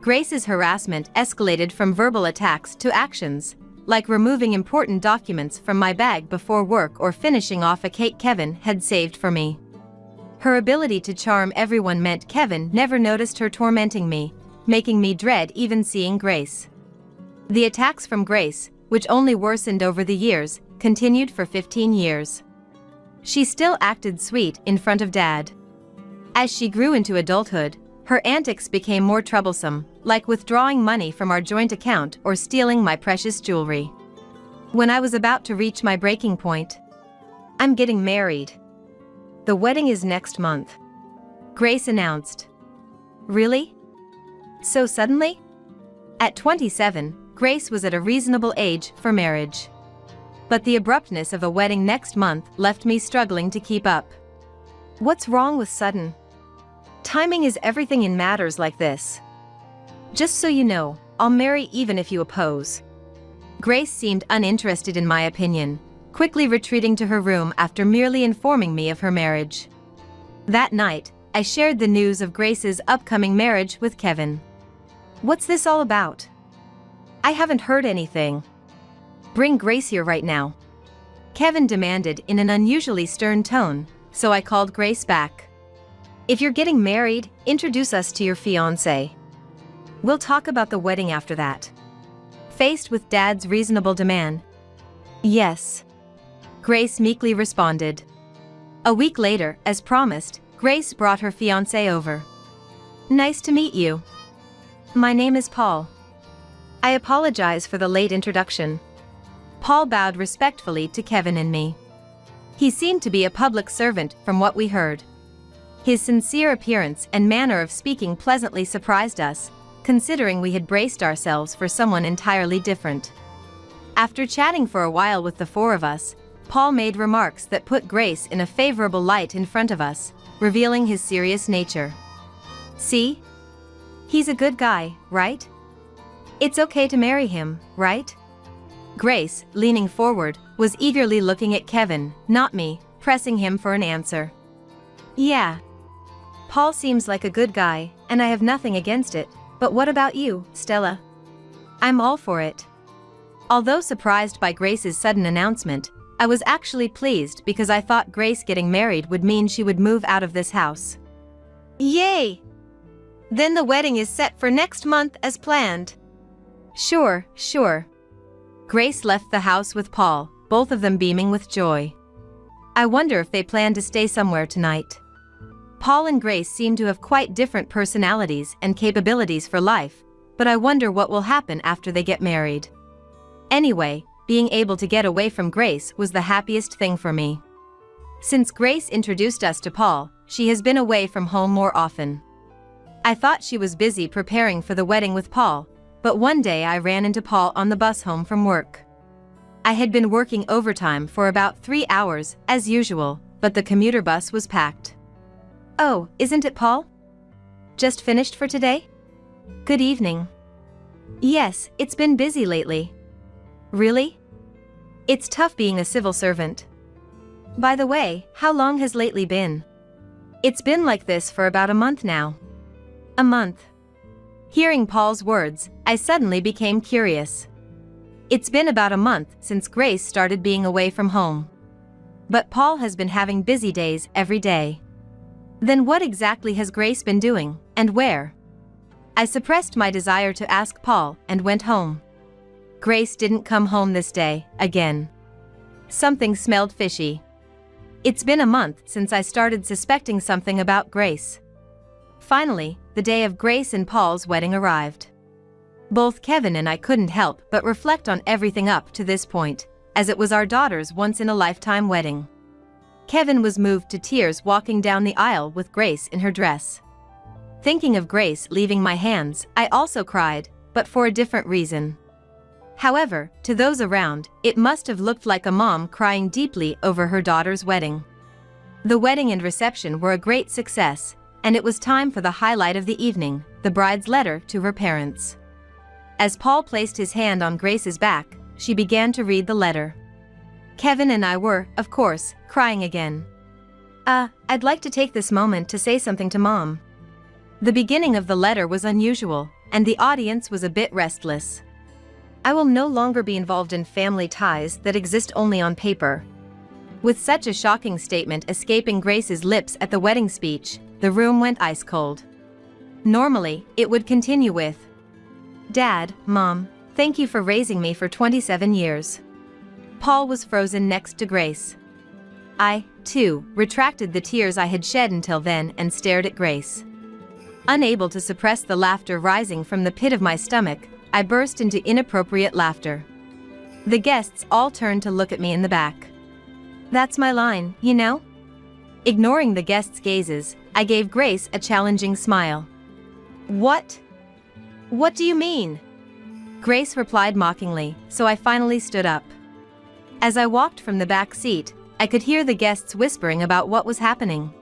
B: Grace's harassment escalated from verbal attacks to actions, like removing important documents from my bag before work or finishing off a cake Kevin had saved for me. Her ability to charm everyone meant Kevin never noticed her tormenting me, making me dread even seeing Grace. The attacks from Grace, which only worsened over the years, continued for 15 years. She still acted sweet in front of Dad. As she grew into adulthood, her antics became more troublesome, like withdrawing money from our joint account or stealing my precious jewelry. When I was about to reach my breaking point, I'm getting married. The wedding is next month, Grace announced. Really? So suddenly? At 27, Grace was at a reasonable age for marriage. But the abruptness of a wedding next month left me struggling to keep up. What's wrong with sudden? Timing is everything in matters like this. Just so you know, I'll marry even if you oppose. Grace seemed uninterested in my opinion, quickly retreating to her room after merely informing me of her marriage. That night, I shared the news of Grace's upcoming marriage with Kevin. What's this all about? I haven't heard anything. Bring Grace here right now, Kevin demanded in an unusually stern tone, so I called Grace back. If you're getting married, introduce us to your fiancé. We'll talk about the wedding after that. Faced with Dad's reasonable demand, yes, Grace meekly responded. A week later, as promised, Grace brought her fiancé over. Nice to meet you. My name is Paul. I apologize for the late introduction. Paul bowed respectfully to Kevin and me. He seemed to be a public servant from what we heard. His sincere appearance and manner of speaking pleasantly surprised us, considering we had braced ourselves for someone entirely different. After chatting for a while with the four of us, Paul made remarks that put Grace in a favorable light in front of us, revealing his serious nature. See? He's a good guy, right? It's okay to marry him, right? Grace, leaning forward, was eagerly looking at Kevin, not me, pressing him for an answer. Yeah. Paul seems like a good guy, and I have nothing against it, but what about you, Stella? I'm all for it. Although surprised by Grace's sudden announcement, I was actually pleased because I thought Grace getting married would mean she would move out of this house. Yay! Then the wedding is set for next month as planned. Sure. Grace left the house with Paul, both of them beaming with joy. I wonder if they plan to stay somewhere tonight. Paul and Grace seem to have quite different personalities and capabilities for life, but I wonder what will happen after they get married. Anyway, being able to get away from Grace was the happiest thing for me. Since Grace introduced us to Paul, she has been away from home more often. I thought she was busy preparing for the wedding with Paul, but one day I ran into Paul on the bus home from work. I had been working overtime for about 3 hours, as usual, but the commuter bus was packed. Oh, isn't it Paul? Just finished for today? Good evening. Yes, it's been busy lately. Really? It's tough being a civil servant. By the way, how long has lately been? It's been like this for about a month now. A month. Hearing Paul's words, I suddenly became curious. It's been about a month since Grace started being away from home. But Paul has been having busy days every day. Then what exactly has Grace been doing, and where? I suppressed my desire to ask Paul and went home. Grace didn't come home this day, again. Something smelled fishy. It's been a month since I started suspecting something about Grace. Finally, the day of Grace and Paul's wedding arrived. Both Kevin and I couldn't help but reflect on everything up to this point, as it was our daughter's once-in-a-lifetime wedding. Kevin was moved to tears walking down the aisle with Grace in her dress. Thinking of Grace leaving my hands, I also cried, but for a different reason. However, to those around, it must have looked like a mom crying deeply over her daughter's wedding. The wedding and reception were a great success, and it was time for the highlight of the evening, the bride's letter to her parents. As Paul placed his hand on Grace's back, she began to read the letter. Kevin and I were, of course, crying again. I'd like to take this moment to say something to Mom. The beginning of the letter was unusual, and the audience was a bit restless. I will no longer be involved in family ties that exist only on paper. With such a shocking statement escaping Grace's lips at the wedding speech, the room went ice cold. Normally, it would continue with, "Dad, Mom, thank you for raising me for 27 years." Paul was frozen next to Grace. I, too, retracted the tears I had shed until then and stared at Grace. Unable to suppress the laughter rising from the pit of my stomach, I burst into inappropriate laughter. The guests all turned to look at me in the back. "That's my line, you know?" Ignoring the guests' gazes, I gave Grace a challenging smile. "What? What do you mean?" Grace replied mockingly, so I finally stood up. As I walked from the back seat, I could hear the guests whispering about what was happening.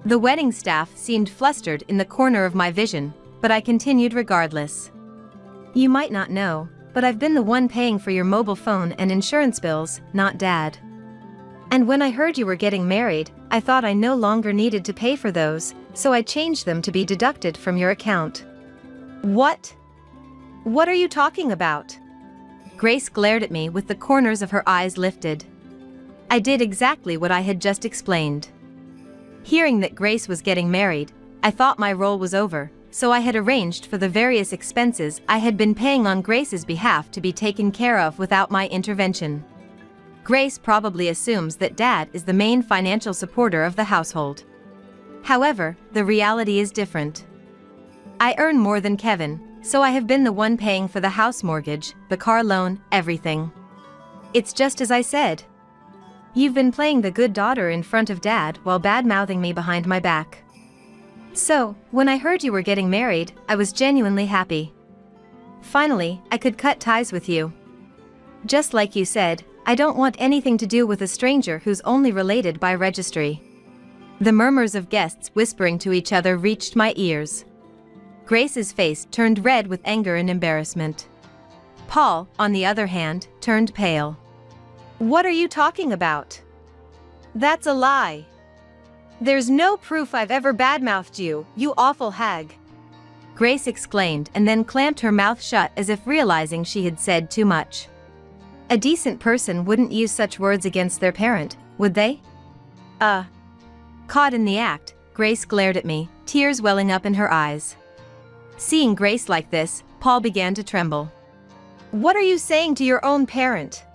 B: The wedding staff seemed flustered in the corner of my vision, but I continued regardless. "You might not know, but I've been the one paying for your mobile phone and insurance bills, not Dad. And when I heard you were getting married, I thought I no longer needed to pay for those, so I changed them to be deducted from your account." "What? What are you talking about?" Grace glared at me with the corners of her eyes lifted. I did exactly what I had just explained. Hearing that Grace was getting married, I thought my role was over, so I had arranged for the various expenses I had been paying on Grace's behalf to be taken care of without my intervention. Grace probably assumes that Dad is the main financial supporter of the household. However, the reality is different. I earn more than Kevin, so I have been the one paying for the house mortgage, the car loan, everything. It's just as I said. You've been playing the good daughter in front of Dad while bad-mouthing me behind my back. So, when I heard you were getting married, I was genuinely happy. Finally, I could cut ties with you. Just like you said, I don't want anything to do with a stranger who's only related by registry. The murmurs of guests whispering to each other reached my ears. Grace's face turned red with anger and embarrassment. Paul, on the other hand, turned pale. "What are you talking about? That's a lie. There's no proof I've ever badmouthed you, you awful hag," Grace exclaimed and then clamped her mouth shut as if realizing she had said too much. A decent person wouldn't use such words against their parent, would they? Caught in the act, Grace glared at me, tears welling up in her eyes. Seeing Grace like this, Paul began to tremble. "What are you saying to your own parent?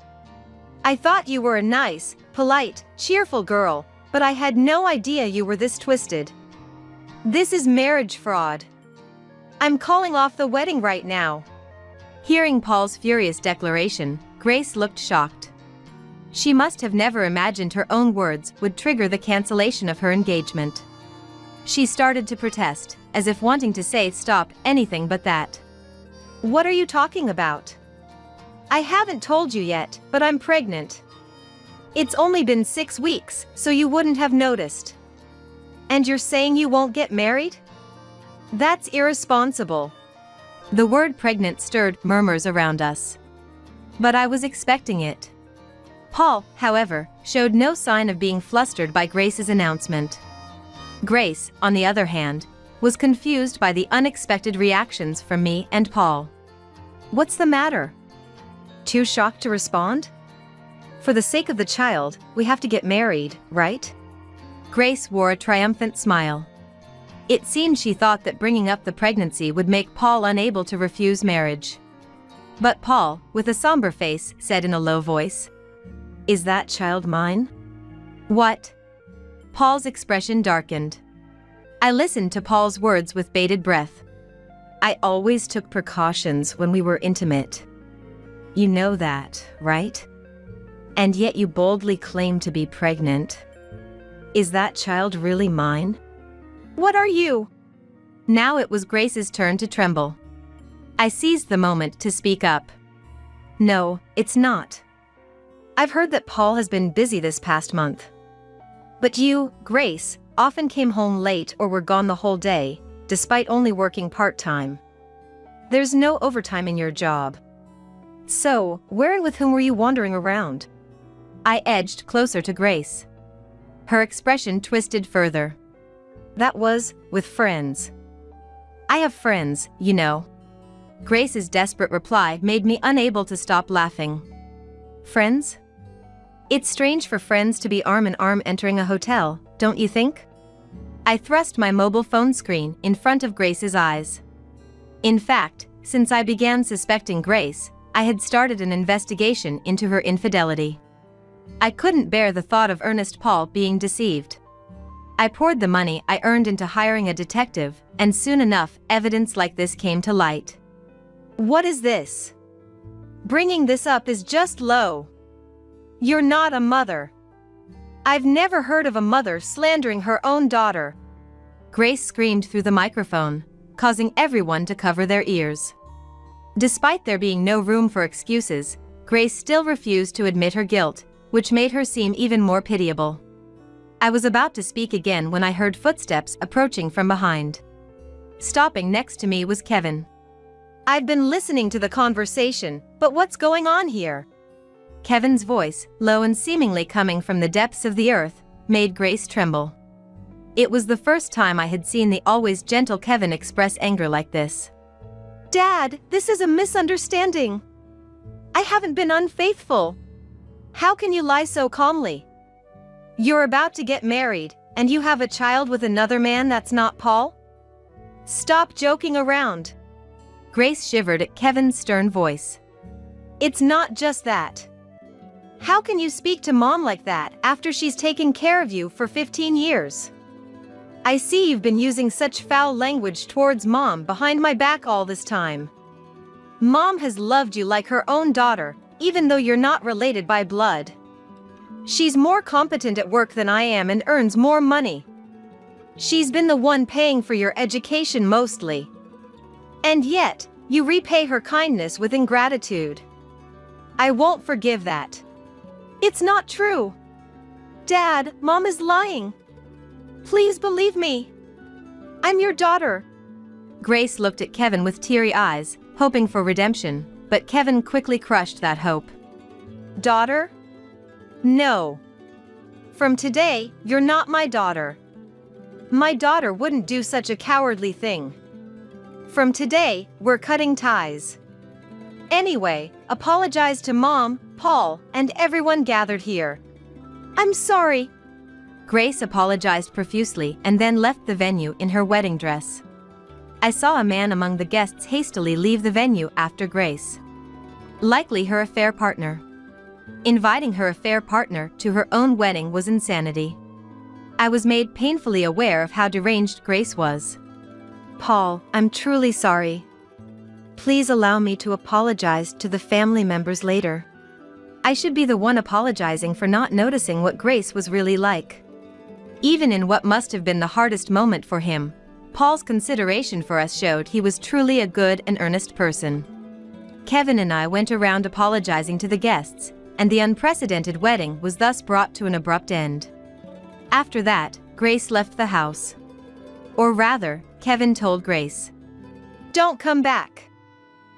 B: I thought you were a nice, polite, cheerful girl, but I had no idea you were this twisted. This is marriage fraud. I'm calling off the wedding right now." Hearing Paul's furious declaration, Grace looked shocked. She must have never imagined her own words would trigger the cancellation of her engagement. She started to protest, as if wanting to say stop anything but that. "What are you talking about? I haven't told you yet, but I'm pregnant. It's only been 6 weeks, so you wouldn't have noticed. And you're saying you won't get married? That's irresponsible." The word pregnant stirred murmurs around us. But I was expecting it. Paul, however, showed no sign of being flustered by Grace's announcement. Grace, on the other hand, was confused by the unexpected reactions from me and Paul. "What's the matter? Too shocked to respond? For the sake of the child, we have to get married, right?" Grace wore a triumphant smile. It seemed she thought that bringing up the pregnancy would make Paul unable to refuse marriage. But Paul, with a somber face, said in a low voice, "Is that child mine?" "What?" Paul's expression darkened. I listened to Paul's words with bated breath. "I always took precautions when we were intimate. You know that, right? And yet you boldly claim to be pregnant. Is that child really mine?" "What are you?" Now it was Grace's turn to tremble. I seized the moment to speak up.
C: No, it's not. I've heard that Paul has been busy this past month. But you, Grace, often came home late or were gone the whole day, despite only working part-time. There's no overtime in your job. So, where and with whom were you wandering around? I edged closer to Grace. Her expression twisted further. That was, with friends. I have friends, you know. Grace's desperate reply made me unable to stop laughing. Friends? It's strange for friends to be arm in arm entering a hotel, don't you think? I thrust my mobile phone screen in front of Grace's eyes. In fact, since I began suspecting Grace, I had started an investigation into her infidelity. I couldn't bear the thought of Ernest Paul being deceived. I poured the money I earned into hiring a detective, and soon enough, evidence like this came to light. What is this? Bringing this up is just low. You're not a mother. I've never heard of a mother slandering her own daughter. Grace screamed through the microphone, causing everyone to cover their ears. Despite there being no room for excuses, Grace still refused to admit her guilt, which made her seem even more pitiable. I was about to speak again when I heard footsteps approaching from behind. Stopping next to me was Kevin. I've been listening to the conversation, but what's going on here? Kevin's voice, low and seemingly coming from the depths of the earth, made Grace tremble. It was the first time I had seen the always gentle Kevin express anger like this. Dad, this is a misunderstanding. I haven't been unfaithful. How can you lie so calmly? You're about to get married, and you have a child with another man that's not Paul? Stop joking around. Grace shivered at Kevin's stern voice. It's not just that. How can you speak to Mom like that after she's taken care of you for 15 years? I see you've been using such foul language towards Mom behind my back all this time. Mom has loved you like her own daughter, even though you're not related by blood. She's more competent at work than I am and earns more money. She's been the one paying for your education mostly. And yet, you repay her kindness with ingratitude. I won't forgive that. It's not true. Dad, Mom is lying. Please believe me. I'm your daughter. Grace looked at Kevin with teary eyes, hoping for redemption, but Kevin quickly crushed that hope. Daughter? No. From today, you're not my daughter. My daughter wouldn't do such a cowardly thing. From today, we're cutting ties. Anyway, apologize to Mom, Paul, and everyone gathered here. I'm sorry. Grace apologized profusely and then left the venue in her wedding dress. I saw a man among the guests hastily leave the venue after Grace. Likely her affair partner. Inviting her affair partner to her own wedding was insanity. I was made painfully aware of how deranged Grace was. Paul, I'm truly sorry. Please allow me to apologize to the family members later. I should be the one apologizing for not noticing what Grace was really like. Even in what must have been the hardest moment for him, Paul's consideration for us showed he was truly a good and earnest person. Kevin and I went around apologizing to the guests, and the unprecedented wedding was thus brought to an abrupt end. After that, Grace left the house. Or rather, Kevin told Grace. Don't come back.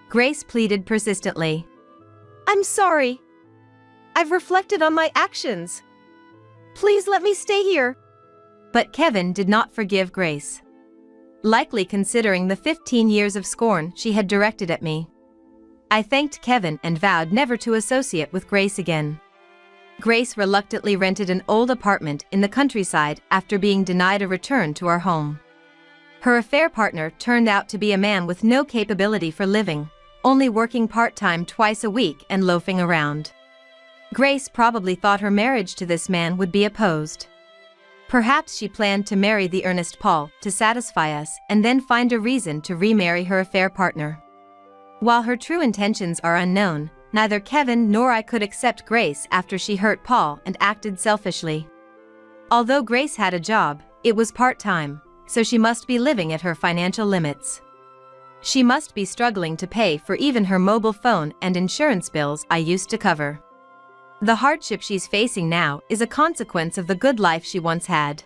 C: Grace pleaded persistently. I'm sorry. I've reflected on my actions. Please let me stay here. But Kevin did not forgive Grace. Likely considering the 15 years of scorn she had directed at me. I thanked Kevin and vowed never to associate with Grace again. Grace reluctantly rented an old apartment in the countryside after being denied a return to our home. Her affair partner turned out to be a man with no capability for living, only working part-time twice a week and loafing around. Grace probably thought her marriage to this man would be opposed. Perhaps she planned to marry the Ernest Paul to satisfy us and then find a reason to remarry her affair partner. While her true intentions are unknown, neither Kevin nor I could accept Grace after she hurt Paul and acted selfishly. Although Grace had a job, it was part-time, so she must be living at her financial limits.
B: She must be struggling to pay for even her mobile phone and insurance bills I used to cover. The hardship she's facing now is a consequence of the good life she once had.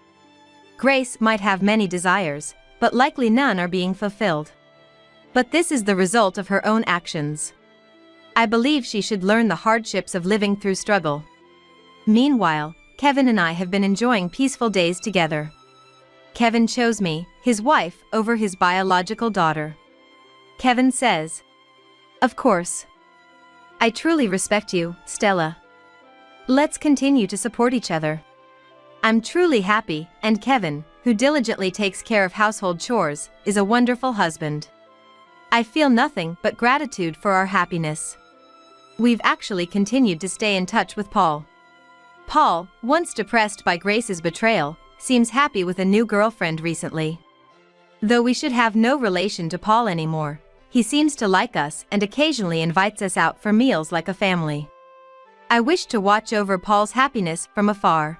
B: Grace might have many desires, but likely none are being fulfilled. But this is the result of her own actions. I believe she should learn the hardships of living through struggle. Meanwhile, Kevin and I have been enjoying peaceful days together. Kevin chose me, his wife, over his biological daughter. Kevin says, "Of course. I truly respect you, Stella. Let's continue to support each other." I'm truly happy, and Kevin, who diligently takes care of household chores, is a wonderful husband. I feel nothing but gratitude for our happiness. We've actually continued to stay in touch with Paul. Paul, once depressed by Grace's betrayal, seems happy with a new girlfriend recently. Though we should have no relation to Paul anymore, he seems to like us and occasionally invites us out for meals like a family. I wish to watch over Paul's happiness from afar.